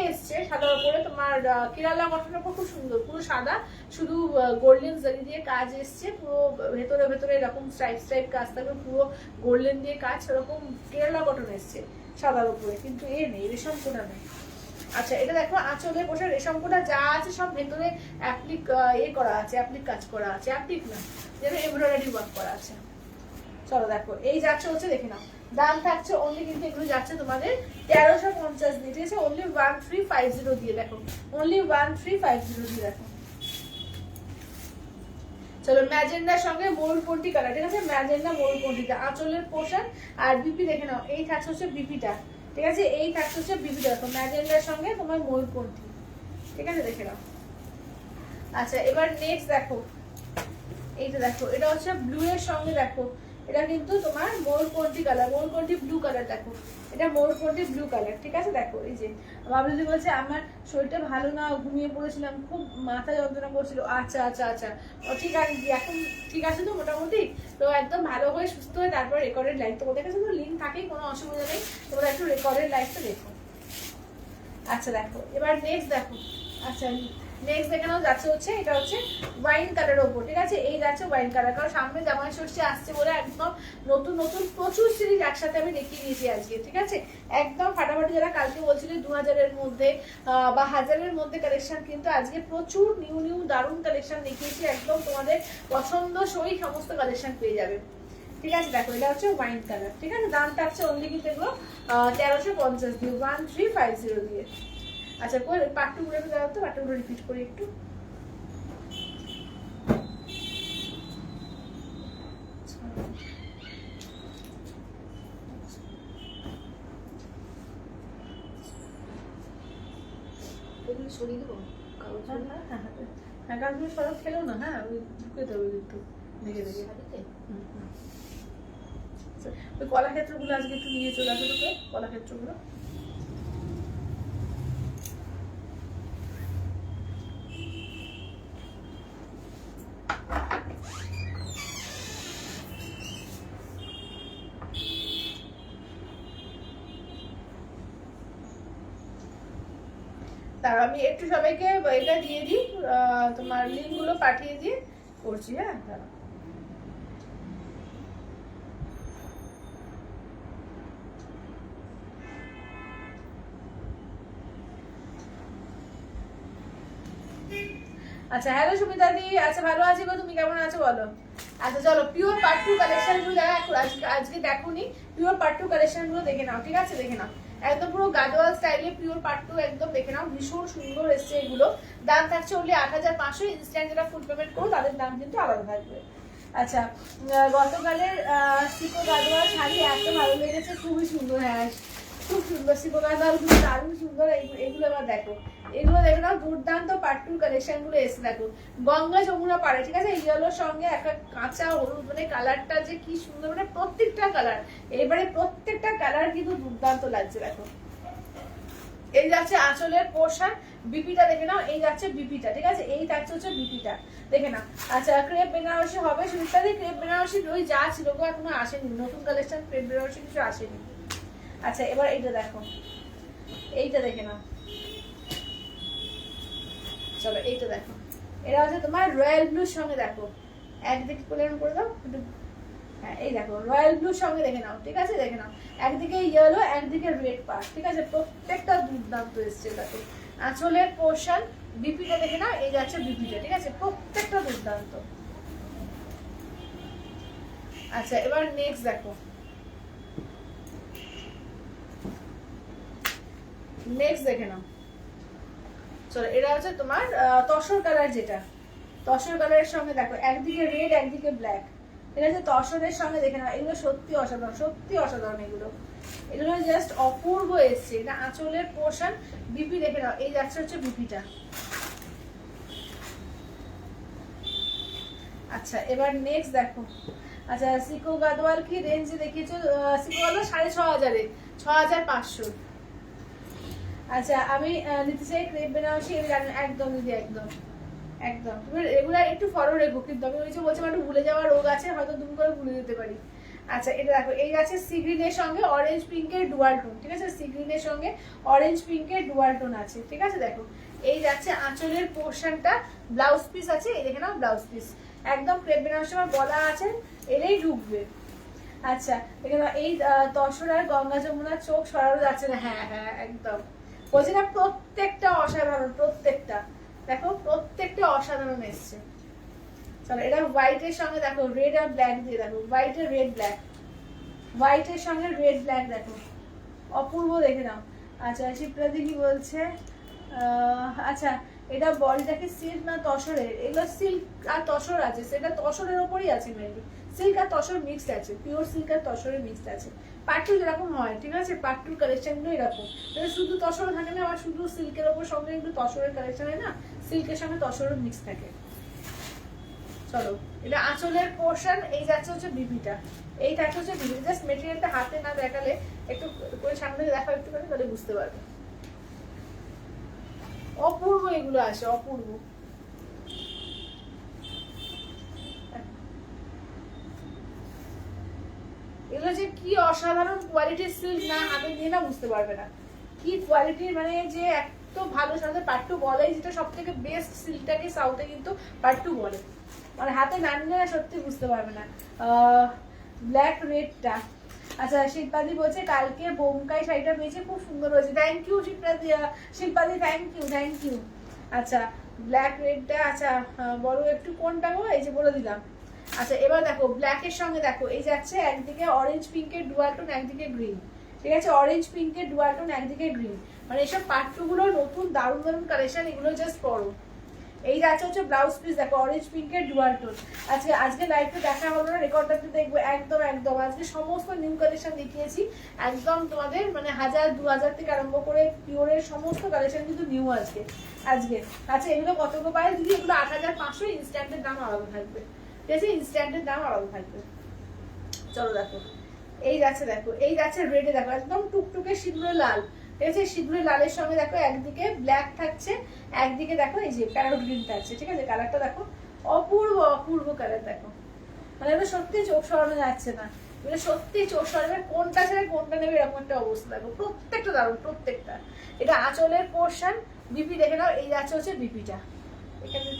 Speaker 3: এসছে সাদার উপরে তোমার কেরালা কটনের উপর, খুব সুন্দর পুরো সাদা, শুধু গোল্ডেন জারি দিয়ে কাজ এসছে, পুরো ভেতরে ভেতরে এরকম স্ট্রাইপ স্ট্রাইপ কাজ থাকবে, পুরো গোল্ডেন দিয়ে কাজ, এরকম কেরালা কটন এসছে সাদার উপরে, কিন্তু নেই রেশম কোটা নেই। আচ্ছা এটা দেখো আঁচলে বসে রেশম কোটা যা আছে সব ভেতরে অ্যাপ্লিক করা আছে, অ্যাপ্লিক কাজ করা আছে, অ্যাপ্লিক না যেন এমব্রয়ডারি ওয়ার্ক করা আছে। চলো দেখো এই যাচ্ছে হচ্ছে দেখে নাও, দাম থাকছে অনলি কিন্তু এগুলো যাচ্ছে তোমাদের 1350 দিয়ে, ঠিক আছে, অনলি 1350 দিয়ে, দেখো অনলি 1350 দিয়ে দেখো। চলো ম্যাজেন্ডার সঙ্গে ময়ূরকণ্ঠী কালার, ঠিক আছে, ম্যাজেন্ডা ময়ূরকণ্ঠীটা আঁচলের পোর্শন, আর বিপি দেখে নাও, এই থাকছে হচ্ছে বিপিটা, ঠিক আছে, এই থাকছে হচ্ছে বিপিটা, দেখো ম্যাজেন্ডার সঙ্গে তোমার ময়ূরকণ্ঠী, ঠিক আছে, দেখে নাও। আচ্ছা এবার নেক্সট দেখো, এইটা দেখো, এটা হচ্ছে ব্লু এর সঙ্গে দেখো, এটা কিন্তু তোমার ময়ূরকণ্ঠী কালার, ময়ূরকণ্ঠী ব্লু কালার, দেখো এটা ময়ূরকণ্ঠী ব্লু কালার, ঠিক আছে, দেখো এই যে বাবলুদি বলছে আমার শরীরটা ভালো না, ঘুমিয়ে পড়েছিলাম, খুব মাথা যন্ত্রণা করছিল, আচ্ছা আচ্ছা আচ্ছা ঠিক আছে, এখন ঠিক আছে তো মোটামুটি, তো একদম ভালো হয়ে সুস্থ হয়ে তারপর রেকর্ডেড লাইভ, তোমাদের কাছে তো লিঙ্ক থাকেই, কোনো অসুবিধা নেই, তোমরা একটু রেকর্ডেড লাইভটা দেখো। আচ্ছা দেখো এবার নেক্সট দেখো, আচ্ছা নেক্সট দেখানো যাচ্ছে হচ্ছে, এটা হচ্ছে ওয়াইন কালারের ওপর, ঠিক আছে, এই যাচ্ছে ওয়াইন কালার, কারণ সামনে জামাই ষষ্ঠী আসছে বলে একদম নতুন নতুন প্রচুর সিরিজ একসাথে আমি দেখিয়ে দিয়েছি আজকে, ঠিক আছে, একদম ফাটাফাটি, যারা কালকে বলছিল 2000-এর মধ্যে বা 1000-এর মধ্যে কালেকশন, কিন্তু আজকে প্রচুর নিউ নিউ দারুণ কালেকশন দেখিয়েছি, একদম তোমাদের পছন্দসই সমস্ত কালেকশন পেয়ে যাবে। ঠিক আছে, দেখো এটা হচ্ছে ওয়াইন কালার। ঠিক আছে, দাম থাকছে অনলি কিন্তু এগুলো 1350 দিয়ে, 1350 দিয়ে। আচ্ছা পাট্টুগুলো একটু দাও তো, পাট্টুগুলো রিপিট করি একটু।
Speaker 2: এগুলো সরিয়ে দেবো কাগজ
Speaker 3: হ্যাঁ গাছগুলো সরব খেলেও না, হ্যাঁ ওই ঢুকে দেবো একটু দেখে দেখে। ওই কলাক্ষেত্রগুলো আজকে একটু নিয়ে চলে আসো তো, কলাক্ষেত্রগুলো। তার আমি একটু সবাইকে এটা দিয়ে দিই, তোমার লিঙ্ক গুলো পাঠিয়ে দিয়ে করছি। হ্যাঁ দাঁড়াও। আচ্ছা হ্যালো সুমিতা দি, আচ্ছা ভালো আছি গো, তুমি কেমন আছো বলো? আচ্ছা চলো পিওর পাট্টু কালেকশন গুলো দেখো, আজকে দেখোনি, পিওর পাট্টু কালেকশন গুলো দেখে নাও। ঠিক আছে, দেখে নাও, একদম পুরো গাদোয়াল স্টাইলে পিওর পাট্টু, একদম দেখে নাও, ভীষণ সুন্দর এসছে এগুলো। দাম থাকছে only 8500, ইনস্ট্যান্ট যারা ফুল পেমেন্ট করো তাদের দাম কিন্তু আলাদা থাকবে। আচ্ছা গতকালের সিকো গাদোয়াল শাড়ি এত ভালো লেগেছে, খুবই সুন্দর। হ্যাঁ খুব সুন্দর সিকো গাদোয়াল গুলো, দারুণ সুন্দর। এগুলো এবার দেখো, এগুলো দেখো না, দুর্দান্ত পাট্টুর কালেকশন গুলো এসে দেখো, গঙ্গা যমুনা পাড়ে। ঠিক আছে, ইয়েলোর সঙ্গে একটা কাঁচা হলুদ, মানে কালারটা যে কি সুন্দর, মানে প্রত্যেকটা কালার, এবারে প্রত্যেকটা কালার কিন্তু দুর্দান্ত লাগছে। দেখো এই যাচ্ছে আঁচলের পোর্শন, বিপিটা দেখে নাও, এই যাচ্ছে বিপিটা। ঠিক আছে, এই থাকছে হচ্ছে বিপিটা, দেখে নাও। আচ্ছা ক্রেপ বেনারসি হবে সুমিতাদি, ক্রেপ বেনারসি ওই যা ছিল গো, এখনো আসেনি নতুন কালেকশন, ক্রেপ বেনারসি কিছু আসেনি। আচ্ছা এবার এইটা দেখো, এইটা দেখে নাও, চলো এইটা দেখো, এটা হচ্ছে তোমার রয়্যাল ব্লুর সঙ্গে। দেখো একদিকে করে দাও একটু, হ্যাঁ এই দেখো রয়্যাল ব্লুর সঙ্গে দেখে নাও। ঠিক আছে, দেখে নাও, একদিকে ইয়েলো একদিকে রেড পার্ট। ঠিক আছে, প্রত্যেকটা দুর্দান্ত এসছে। দেখো আঁচলের পোর্শন, বিপিটা দেখে নাও, এই যাচ্ছে বিপিটা। ঠিক আছে, প্রত্যেকটা দুর্দান্ত। আচ্ছা এবার নেক্সট দেখো, নেক্সট দেখে নাও, চলো এটা হচ্ছে তোমার তসর কালার, যেটা তসর কালারের সঙ্গে দেখো, একদিকে রেড একদিকে ব্ল্যাক। এটা হচ্ছে তসরের সঙ্গে, দেখে নাও, এগুলো সত্যি অসাধারণ, সত্যি অসাধারণ। এগুলো জাস্ট অপূর্ব এসছে। এটা আঁচলের পোর্শন, বিপি দেখে নাও, এই যাচ্ছে হচ্ছে বিপিটা। আচ্ছা এবার নেক্সট দেখো, আচ্ছা সিকো গাদোয়াল কি রেঞ্জে দেখিয়েছো? সিকো গাদোয়াল 6500, 6500। আচ্ছা আমি নিতে চাই ক্রেপ বেনারসি, একদম দিদি একদম একদম। তুমি রেগুলার একটু ফলো রেখো, কিন্তু আমি ওই যে বলছি একটু ভুলে যাওয়ার রোগ আছে, হয়তো দুম করে ভুলে যেতে পারি। আচ্ছা এটা দেখো, এই আছে সি গ্রিনের সঙ্গে অরেঞ্জ পিঙ্কের ডুয়াল টোন। ঠিক আছে, সি গ্রিনের সঙ্গে অরেঞ্জ পিঙ্কের ডুয়াল টোন আছে। ঠিক আছে, দেখো এই যাচ্ছে আঁচলের পোর্শনটা, ব্লাউজ পিস আছে, এই দেখে নাও ব্লাউজ পিস, একদম ক্রেপ বেনারসি আমার বলা আছে, এলেই ঢুকবে। আচ্ছা এখানে এই তসর আর গঙ্গা যমুনার চোখ সরানো যাচ্ছে না, হ্যাঁ হ্যাঁ একদম বলছি না, প্রত্যেকটা অসাধারণ, প্রত্যেকটা দেখো, প্রত্যেকটা অসাধারণ এসছে। চলো এটা হোয়াইটের সঙ্গে দেখো, রেড আর ব্ল্যাক দিয়ে দেখো, হোয়াইট আর রেড ব্ল্যাক, হোয়াইটের সঙ্গে রেড ব্ল্যাক দেখো, অপূর্ব, দেখে নাও। আচ্ছা শিপ্রাদি কি বলছে? আচ্ছা এটা বডিটা কি সিল্ক না তসরের? এগুলো সিল্ক আর তসর আছে, সেটা তসরের ওপরই আছে মেনলি, সিল্ক আর তসর মিক্সড আছে, পিওর সিল্ক আর তসরের মিক্সড আছে। পাট্টু যেরকম হয়, ঠিক আছে, পাট্টুর কালেকশনগুলো এরকম, শুধু তসর থাকে না, আবার শুধু সিল্কের ওপর সঙ্গে একটু তসরের কালেকশন হয় না, সিল্কের সঙ্গে তসরের মিক্স থাকে। চলো এটা আঁচলের পোর্শন, এই যাচ্ছে হচ্ছে বিপিটা, এই থাকছে হচ্ছে বিপি। জাস্ট মেটেরিয়ালটা হাতে না দেখালে, একটু করে সামনে দেখা একটু করে, তাহলে বুঝতে পারবে। অপূর্ব এগুলো আসে, অপূর্ব। এগুলো যে কি অসাধারণ কোয়ালিটির সিল্ক, না হাতে নিয়ে না বুঝতে পারবে না কি কোয়ালিটির, মানে যে এত ভালো। সাথে পাট্টু বলে, যেটা সব থেকে বেস্ট সিল্কটাকে সাউথে কিন্তু পাট্টু বলে, মানে হাতে না নিলে না সত্যি বুঝতে পারবে না। ব্ল্যাক রেডটা, আচ্ছা শিল্পাদি বলছে কালকে বোমকাই শাড়িটা পেয়েছে, খুব সুন্দর হয়েছে, থ্যাংক ইউ শিল্পাদি, শিল্পাদি থ্যাংক ইউ, থ্যাংক ইউ। আচ্ছা ব্ল্যাক রেডটা, আচ্ছা বলো একটু কোনটা গো, এই যে বলে দিলাম, আচ্ছা এবার দেখো ব্ল্যাকের সঙ্গে দেখো এই যাচ্ছে একদিকে অরেঞ্জ পিঙ্কের ডুয়াল টোন, একদিকে গ্রিন, ঠিক আছে, অরেঞ্জ পিঙ্কের ডুয়াল টোন, একদিকে গ্রিন, মানে এইসব পার্ট টু গুলো নতুন দারুণ দারুণ কালেকশন, এগুলো জাস্ট পড়ো। এই যাচ্ছে হচ্ছে ব্লাউজ পিস দেখো অরেঞ্জ পিঙ্কের ডুয়াল টোন। আজকে লাইভটা দেখা হলো না, রেকর্ডারটা দেখবো একদম একদম। আজকে সমস্ত নিউ কালেকশন দেখিয়েছি একদম তোমাদের, মানে 1000 2000 থেকে আরম্ভ করে পিওরের সমস্ত কালেকশন কিন্তু নিউ আজকে। আচ্ছা এগুলো কত পায় দিদি? এগুলো 8500, ইনস্ট্যান্টের দাম আলাদা থাকবে, ঠিক আছে, ইনস্ট্যান্টের দাম আলাদা থাকবে। চলো দেখো এই যাচ্ছে, দেখো এই যাচ্ছে রেডে, দেখো একদম টুকটুকে সিঁদুরে লাল, ঠিক আছে, সিঁদুরে লালের সঙ্গে দেখো একদিকে ব্ল্যাক থাকছে, একদিকে দেখো এই যে প্যারোট গ্রিন থাকছে, ঠিক আছে, কালারটা দেখো অপূর্ব অপূর্ব কালার দেখো, মানে এটা সত্যি চোখ সরানো যাচ্ছে না, মানে সত্যি চোখ সরাবে, কোনটা ছেড়ে কোনটা নেবে এরকম একটা অবস্থা দেখো, প্রত্যেকটা দারুণ প্রত্যেকটা। এটা আঁচলের পোর্শন, বিপি দেখে নাও, এই যাচ্ছে হচ্ছে বিপিটা, এখানে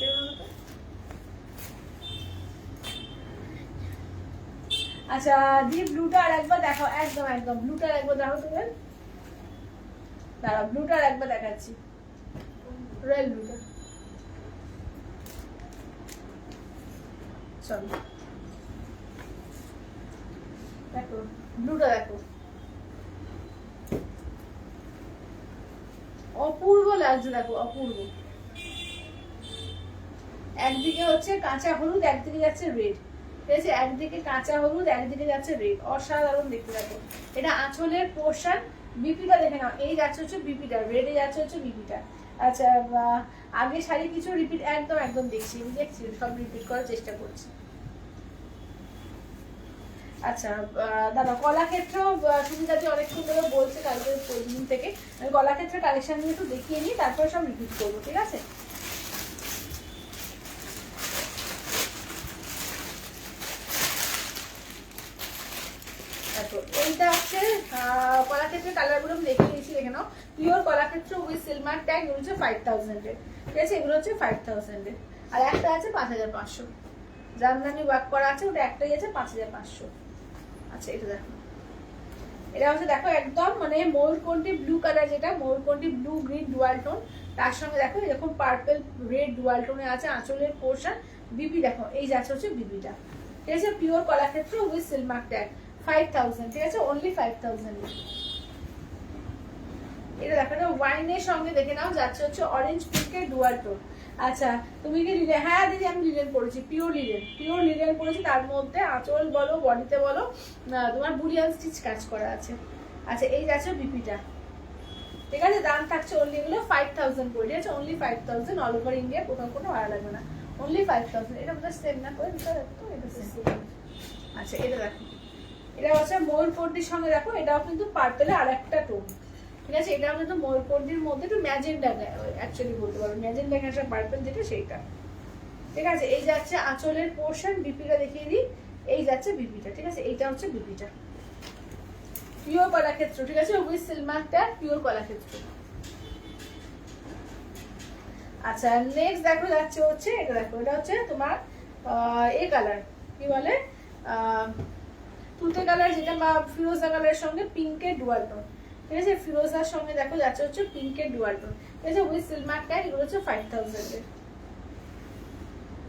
Speaker 3: আচ্ছা দিয়ে ব্লুটা আর একবার দেখো, একদম একদম ব্লুটা একবার দেখো তুমি, দাঁড়া ব্লুটা একবার দেখাচ্ছি, রয়্যাল ব্লুটা, চলো দেখো ব্লুটা দেখো অপূর্ব লাগছে, দেখো অপূর্ব। একদিকে হচ্ছে কাঁচা হলুদ, একদিকে যাচ্ছে রেড, ঠিক আছে, একদিকে কাঁচা হলুদ, একদিকে যাচ্ছে রেড, অসাধারণ দেখতে দেখো। এটা আঁচলের পোর্শন, বিপিটা দেখে নাও, এই যাচ্ছে হচ্ছে বিপিটা, রেডে যাচ্ছে হচ্ছে বিপিটা। আচ্ছা আগে শাড়ি কিছু রিপিট একদম একদম দেখছি সব রিপিট করার চেষ্টা করছি। আচ্ছা দাদা কলাক্ষেত্র সুবিধাটি অনেকক্ষণ ধরে বলছে কালকে দিন থেকে, আমি কলাক্ষেত্রের কালেকশন নিয়ে একটু দেখিয়ে নিই, তারপরে সব রিপিট করবো, ঠিক আছে। এইটা হচ্ছে কলাক্ষেত্রের কালারগুলো আমি দেখে দিয়েছি, দেখে নাও, পিওর কলাক্ষেত্র উইথ সিলমার ট্যাগ, এগুলো হচ্ছে 5000 এর, ঠিক আছে, এগুলো হচ্ছে 5000 এর, আর একটা আছে 5500, জামদানি ওয়ার্ক করা আছে, ওটা একটাই আছে 5500। আচ্ছা এটা দেখো, এটা হচ্ছে দেখো একদম মানে ময়ূরকণ্ঠী ব্লু কালার, যেটা ময়ূরকণ্ঠী ব্লু গ্রিন ডুয়াল টোন, তার সঙ্গে দেখো এরকম পার্পল রেড ডুয়াল টোনে আছে আঁচলের পোর্শন, বিপি দেখো এই যাচ্ছে হচ্ছে বিপিটা, ঠিক আছে, পিওর কলাক্ষেত্র উইথ সিলমার ট্যাগ 5000, ঠিক আছে, অনলি 5000। এটা দেখো এটা ওয়াইনের সঙ্গে দেখে নাও, যাচ্ছে হচ্ছে অরেঞ্জ পিঙ্কের ডুয়াল টোন। আচ্ছা তুমি কি লিলেন? হ্যাঁ দিদি আমি লিলেন পরেছি, পিওর লিলেন পরেছি, তার মধ্যে আঁচল বলো বডিতে বলো তোমার বুলিয়ান স্টিচ কাজ করা আছে। আচ্ছা এই যাচ্ছে বিপিটা, ঠিক আছে, দাম থাকছে অনলি এগুলো 5000 করে, ঠিক আছে, অনলি 5000, অল ওভার ইন্ডিয়া, কোথাও কোনো ভাড়া লাগবে না, অনলি 5000। এটা বোধ হয় সেম না করে দিতে তো, এটা সেম। আচ্ছা এটা দেখো, এটা হচ্ছে ময়ূরকণ্ঠীর সঙ্গে দেখো, এটাও কিন্তু পার্পেলের আর একটা টোন, ঠিক আছে, এটাও কিন্তু ময়ূরকণ্ঠীর মধ্যে একটু ম্যাজেন্ডা অ্যাকচুয়ালি বলতে পারো, ম্যাজেন্ডা একটা পার্পেল যেটা সেইটা, ঠিক আছে। এই যাচ্ছে আঁচলের পোর্শন, বিপিটা দেখিয়ে দিই, এই যাচ্ছে বিপিটা, ঠিক আছে, এইটা হচ্ছে বিপিটা, পিওর কলাক্ষেত্র, ঠিক আছে, উইথ সিলমারটা পিওর কলাক্ষেত্র। আচ্ছা নেক্সট দেখো যাচ্ছে হচ্ছে এটা, দেখো এটা হচ্ছে তোমার এই কালার কি বলে তুতে কালার, যেটা বা ফিরোজা কালারের সঙ্গে পিঙ্কের ডুয়াল টোন, ঠিক আছে, ফিরোজার সঙ্গে দেখো যাচ্ছে হচ্ছে পিঙ্কের ডুয়াল টোন, ঠিক আছে, উইথ সিলমার ট্যাগ, এগুলো হচ্ছে 5000 এর।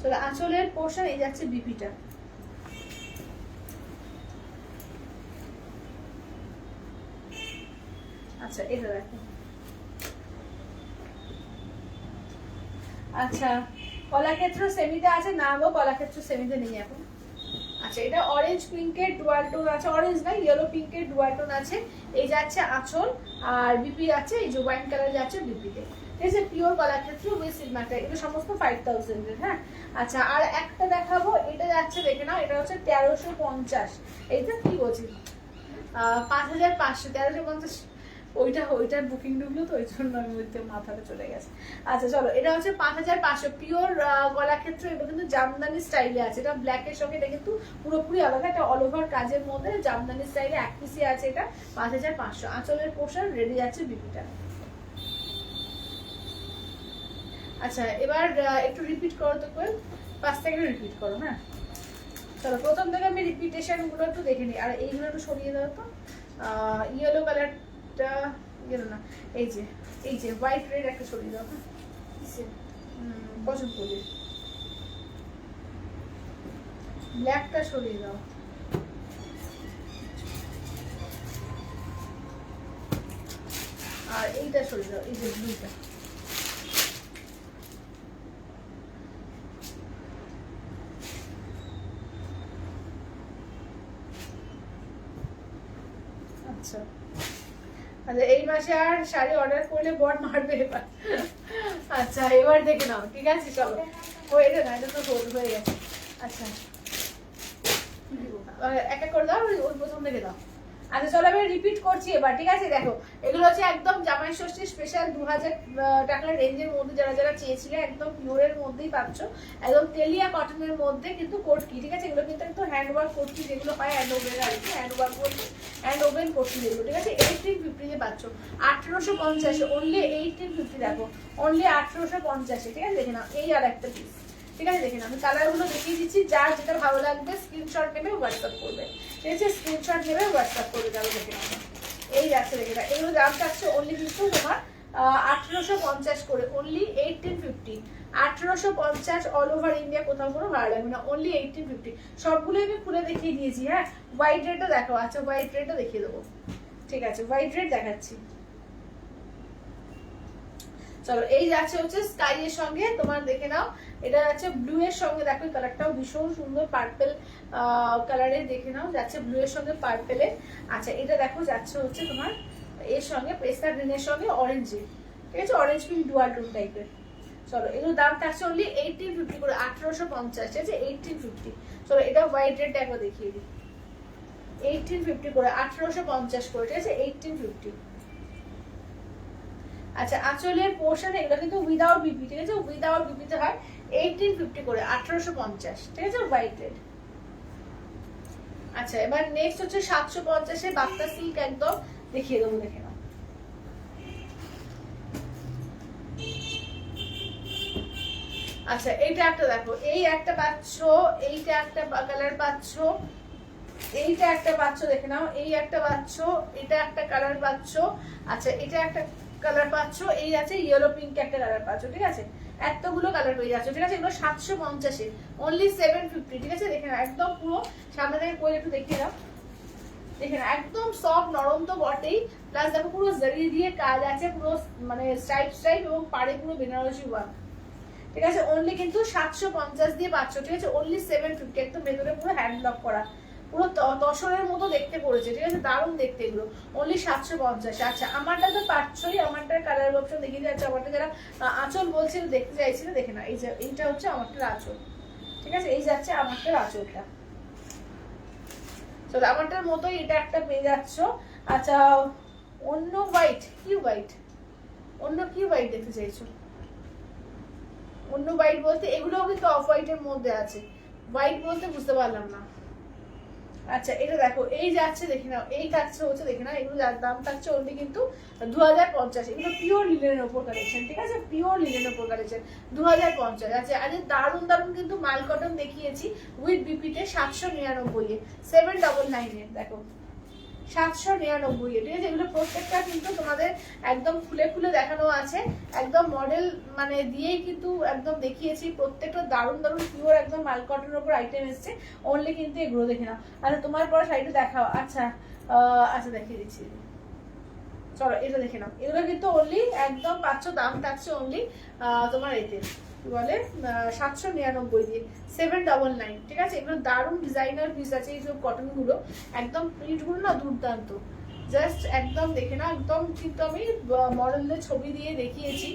Speaker 3: চলো আঁচলের পোর্শন, এই যাচ্ছে বিপিটা, আচ্ছা এটা দেখো। আচ্ছা কলাক্ষেত্র সেমিতে আছে না গো, কলাক্ষেত্র সেমিতে নেই এখন। আচ্ছা এটা অরেঞ্জ পিঙ্কের ডুয়াল টোন আছে, অরেঞ্জ না ইয়েলো পিঙ্কের ডুয়াল টোন আছে, এই যাচ্ছে আঁচল, আর বিপি আছে এই যে ওয়াইন কালার যাচ্ছে বিপিতে, ঠিক আছে, পিওর কলাক্ষেত্র উইথ সিলমারটা, এগুলো সমস্ত 5000 এর। হ্যাঁ আচ্ছা আর একটা দেখাবো, এটা যাচ্ছে দেখে নাও, এটা হচ্ছে 1350, এইটা কি বলছি 5500, 1350, ওইটার বুকিং ঢুকলো তো ওই জন্য আমি বলতে মাথাটা চলে গেছে। আচ্ছা চলো এটা হচ্ছে 5500 পিওর কলাক্ষেত্র, এটা কিন্তু জামদানি স্টাইলে আছে, এটা ব্ল্যাকের সঙ্গে, এটা কিন্তু পুরোপুরি আলাদা, এটা অল ওভার কাজের মধ্যে জামদানি স্টাইলে এক পিসি আছে, এটা 5500, আঁচলের পোর্শন, রেডি যাচ্ছে বিপিটা। আচ্ছা এবার একটু রিপিট করো তো, 5 সেকেন্ড রিপিট করো, হ্যাঁ চলো প্রথম থেকে আমি রিপিটেশন গুলো একটু দেখে নিই, আর এইগুলো একটু সরিয়ে দাও তো, ইয়েলো কালার গেলো না, এই যে হোয়াইট রেড একটা সরিয়ে দাও, হ্যাঁ পছন্দ করলে ব্ল্যাকটা সরিয়ে দাও। আর এইটা সরিয়ে দাও, এই যে ব্লুটা। আচ্ছা আচ্ছা, এই মাসে আর শাড়ি অর্ডার করলে বর মারবে এবার। আচ্ছা এবার দেখে নাও, ঠিক আছে চলো। ও এটা না, এটা তো হয়ে গেছে। আচ্ছা এক এক করে দাও, ওই প্রথম থেকে দাও। আচ্ছা চলো আমি রিপিট করছি এবার, ঠিক আছে। দেখো এগুলো হচ্ছে একদম জামাই ষষ্ঠী স্পেশাল 2000 টাকার রেঞ্জের মধ্যে, যারা যারা চেয়েছিলে একদম পিওরের মধ্যেই পাচ্ছ, একদম তেলিয়া কটনের মধ্যে কিন্তু কোটকি, ঠিক আছে। এগুলো কিন্তু একটু হ্যান্ডওয়ার্ক কোটকি যেগুলো হয়, হ্যান্ড ওভেন আর কি, হ্যান্ডওয়ার্ক বলতে হ্যান্ড ওভেন কোটকি যেগুলো, ঠিক আছে। 1850 পাচ্ছ, 1850, অনলি 1850। দেখো অনলি 1850, ঠিক আছে। দেখে নাও এই আর একটা পিস, ঠিক আছে। দেখেন আমি কালারগুলো দেখিয়ে দিচ্ছি, যার যেটা ভালো লাগবে স্ক্রিনশট নেবে হোয়াটসঅ্যাপ করবে, ঠিক আছে। স্ক্রিনশট নেবে হোয়াটসঅ্যাপ করবে, যাবে দেখে নেবে। এই যাচ্ছে দেখে না, এগুলো দাম থাকছে অনলি কিন্তু তোমার 1850 করে, অনলি 1850। 1850 অল ওভার ইন্ডিয়া, কোথাও কোনো ভাড়া লাগবে না, অনলি 1850। সবগুলো আমি খুলে দেখিয়ে দিয়েছি। হ্যাঁ হোয়াইট রেডটা দেখো, আচ্ছা হোয়াইট রেডটা দেখিয়ে দেবো, ঠিক আছে। হোয়াইট রেড দেখাচ্ছি, চলো। এই যাচ্ছে হচ্ছে স্কাই এর সঙ্গে, তোমার দেখে নাও এটা যাচ্ছে ব্লু এর সঙ্গে, দেখো কালারটাও ভীষণ সুন্দর পার্পল কালারে, দেখে নাও যাচ্ছে ব্লু এর সঙ্গে পার্পেলে। আচ্ছা এটা দেখো যাচ্ছে হচ্ছে তোমার এর সঙ্গে পেস্তা গ্রিনের সঙ্গে অরেঞ্জে, ঠিক আছে, অরেঞ্জ পিঙ্ক ডুয়াল টোন টাইপের। চলো এগুলোর দাম থাকছে অনলি 1850 করে, 1850, ঠিক আছে 1850। চলো এটা হোয়াইট রেডটা একবার দেখিয়ে দিই, 1850 করে, 1850 করে, ঠিক আছে 1850। আচ্ছা আঁচলের পোর্শন এগুলো কিন্তু উইদাউট বিপি, ঠিক আছে, উইদাউট বিপিতে হয়, 1850 করে, 1850, ঠিক আছে হোয়াইট রেড। আচ্ছা এবার নেক্সট হচ্ছে 750 এর বাক্তা সিল্ক, একদম দেখিয়ে দেবো, দেখে নাও। আচ্ছা এইটা একটা দেখো, এই একটা পাচ্ছ, এইটা একটা কালার পাচ্ছ, এইটা একটা পাচ্ছ, দেখে নাও, এই একটা পাচ্ছ, এটা একটা কালার পাচ্ছ। আচ্ছা এটা একটা কালার পাচ্ছ, এই আছে ইয়েলো পিঙ্ক একটা কালার পাচ্ছ, ঠিক আছে। এতগুলো কালার পেয়ে যাচ্ছে, ঠিক আছে। এগুলো 750, অনলি 750, ঠিক আছে। দেখে না একদম পুরো সামনে থেকে করে একটু দেখিয়ে দাও, দেখে না একদম সফট নরম তো বটেই, প্লাস দেখো পুরো জরি দিয়ে কাজ আছে, পুরো মানে স্ট্রাইপ স্ট্রাইপ, এবং পাড়ে পুরো বেনারসি ওয়ার্ক, ঠিক আছে। অনলি কিন্তু 750 দিয়ে পাচ্ছ, ঠিক আছে, অনলি 750। একদম ভেতরে পুরো হ্যান্ড ব্লক করা, পুরো তসরের মতো দেখতে পড়েছে, ঠিক আছে, দারুণ দেখতে এগুলো, অনলি 750। আচ্ছা আমারটা তো পাচ্ছই, আমারটার কালার অপশন দেখিয়ে যাচ্ছে। আমারটা যারা আঁচল বলছিল দেখতে চাইছিল, দেখে না এই যে এইটা হচ্ছে আমারটার আঁচল, ঠিক আছে, এই যাচ্ছে আমারটার আঁচলটা। চলো আমারটার মতোই এটা একটা পেয়ে যাচ্ছ। আচ্ছা অন্য হোয়াইট, কি হোয়াইট, অন্য কি হোয়াইট দেখতে চাইছো? অন্য হোয়াইট বলতে এগুলোও কিন্তু অফ হোয়াইটের মধ্যে আছে, হোয়াইট বলতে বুঝতে পারলাম না। আচ্ছা এটা দেখো এই যাচ্ছে, দেখে নাও এই থাকছে হচ্ছে, দেখে নাও এগুলো দাম থাকছে অনলি কিন্তু 2050। এগুলো পিওর লিনেনের উপর কালেকশন, ঠিক আছে, পিওর লিনেনের উপর কালেকশন, 2050। আচ্ছা আরে দারুন দারুন কিন্তু মাল কটন দেখিয়েছি উইথ বিপিতে 799 এ, 799 এ, দেখো 799 এ, ঠিক আছে। এগুলো প্রত্যেকটা কিন্তু তোমাদের একদম খুলে খুলে দেখানো আছে, একদম মডেল মানে দিয়েই কিন্তু একদম দেখিয়েছি। প্রত্যেকটা দারুণ দারুণ পিওর একদম মাল কটনের উপর আইটেম এসছে, অনলি কিন্তু এগুলো দেখে নাও। আচ্ছা তোমার পরে শাড়িটা দেখাও। আচ্ছা আচ্ছা দেখিয়ে দিচ্ছি, চলো এটা দেখে নাও। এগুলো কিন্তু অনলি একদম পাচ্ছ, দাম থাকছে অনলি তোমার এতে কি বলে 799 দিয়ে, 799, ঠিক আছে। এগুলো দারুণ ডিজাইনার পিস আছে, এই সব কটন গুলো একদম প্রিন্ট গুলো না দুর্দান্ত, জাস্ট একদম দেখে না, একদম কিন্তু আমি মডেলদের ছবি দিয়ে দেখিয়েছি,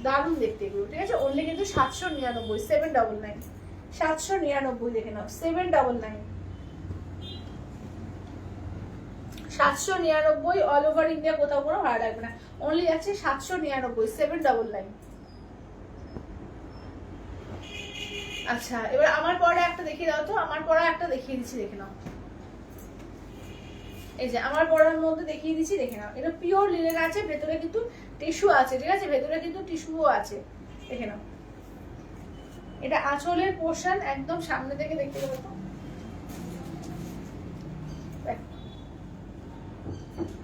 Speaker 3: দারুণ দেখতে এগুলো, ঠিক আছে। অনলি কিন্তু 799, 799, 799 দেখে নাও, 799, 799 অল ওভার ইন্ডিয়া, কোথাও কোনো ভাড়া লাগবে না, অনলি আছে 799, 799। আচ্ছা এবার আমার পরে একটা দেখিয়ে দাও তো, আমার পরে একটা দেখিয়ে দিচ্ছি, দেখে নাও, এই যে আমার পরার মধ্যে দেখিয়ে দিচ্ছি, দেখে নাও। এটা পিওর লিনেন আছে, ভেতরে কিন্তু টিস্যু আছে, ঠিক আছে, ভেতরে কিন্তু টিস্যুও আছে, দেখে নাও। এটা আঁচলের পোর্শন, একদম সামনে থেকে দেখতে পাবো তো,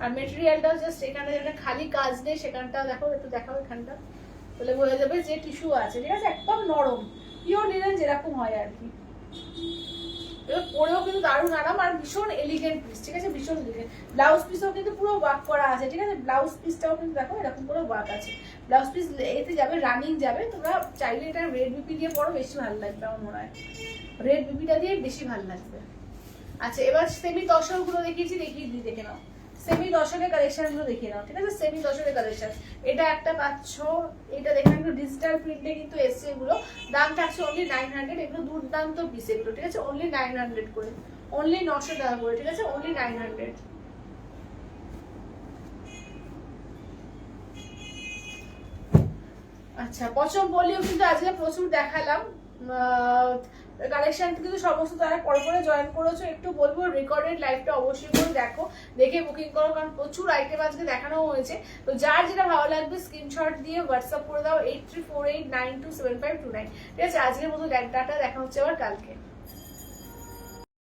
Speaker 3: আর মেটেরিয়ালটাও জাস্ট এখানে যেটা খালি কাজ নেই সেখানটাও দেখো, একটু দেখাও এখানটা, তাহলে বোঝা যাবে যে টিস্যু আছে, ঠিক আছে, একদম নরম পিওর লিনেন যেরকম হয় আর কি। এবার পরেও কিন্তু দারুণ আরাম আর ভীষণ এলিগেন্ট পিস, ঠিক আছে, ভীষণ এলিগেন্ট। ব্লাউজ পিসও কিন্তু পুরো ওয়ার্ক করা আছে, ঠিক আছে, ব্লাউজ পিসটাও কিন্তু দেখো এরকম করে ওয়ার্ক আছে। ব্লাউজ পিস এতে যাবে, রানিং যাবে। তোমরা চাইলে এটা রেড বিপি দিয়ে পরো, বেশি ভালো লাগবে আমার মনে হয়, রেড বিপিটা দিয়ে বেশি ভালো লাগবে। আচ্ছা এবার সেমি দশক গুলো দেখিয়েছি, দেখে নাও সেমি দশকের কালেকশন গুলো দেখিয়ে নাও, ঠিক আছে, সেমি দশকের কালেকশন। এটা একটা পাচ্ছ, এটা দেখে একটু ডিজিটাল প্রিন্টে কিন্তু এসছে, এগুলো দাম থাকছে অনলি 900। এগুলো দুর্দান্ত পিস এগুলো, ঠিক আছে, অনলি 900 করে, অনলি 900 টাকা করে, ঠিক আছে, অনলি 900। আচ্ছা পছন্দ বললেও কিন্তু আজকে প্রচুর দেখালাম কালেকশন, কিন্তু সমস্ত তারা পরে জয়েন করেছো, একটু বলবো রেকর্ডেড লাইভটা অবশ্যই করে দেখো, দেখে বুকিং করো, কারণ প্রচুর আইটেম আজকে দেখানো হয়েছে। তো যার যেটা ভালো লাগবে স্ক্রিনশট দিয়ে হোয়াটসঅ্যাপ করে দাও 8348927529। ঠিক আছে, আজকের মতো ডাটা দেখা হচ্ছে আবার কালকে।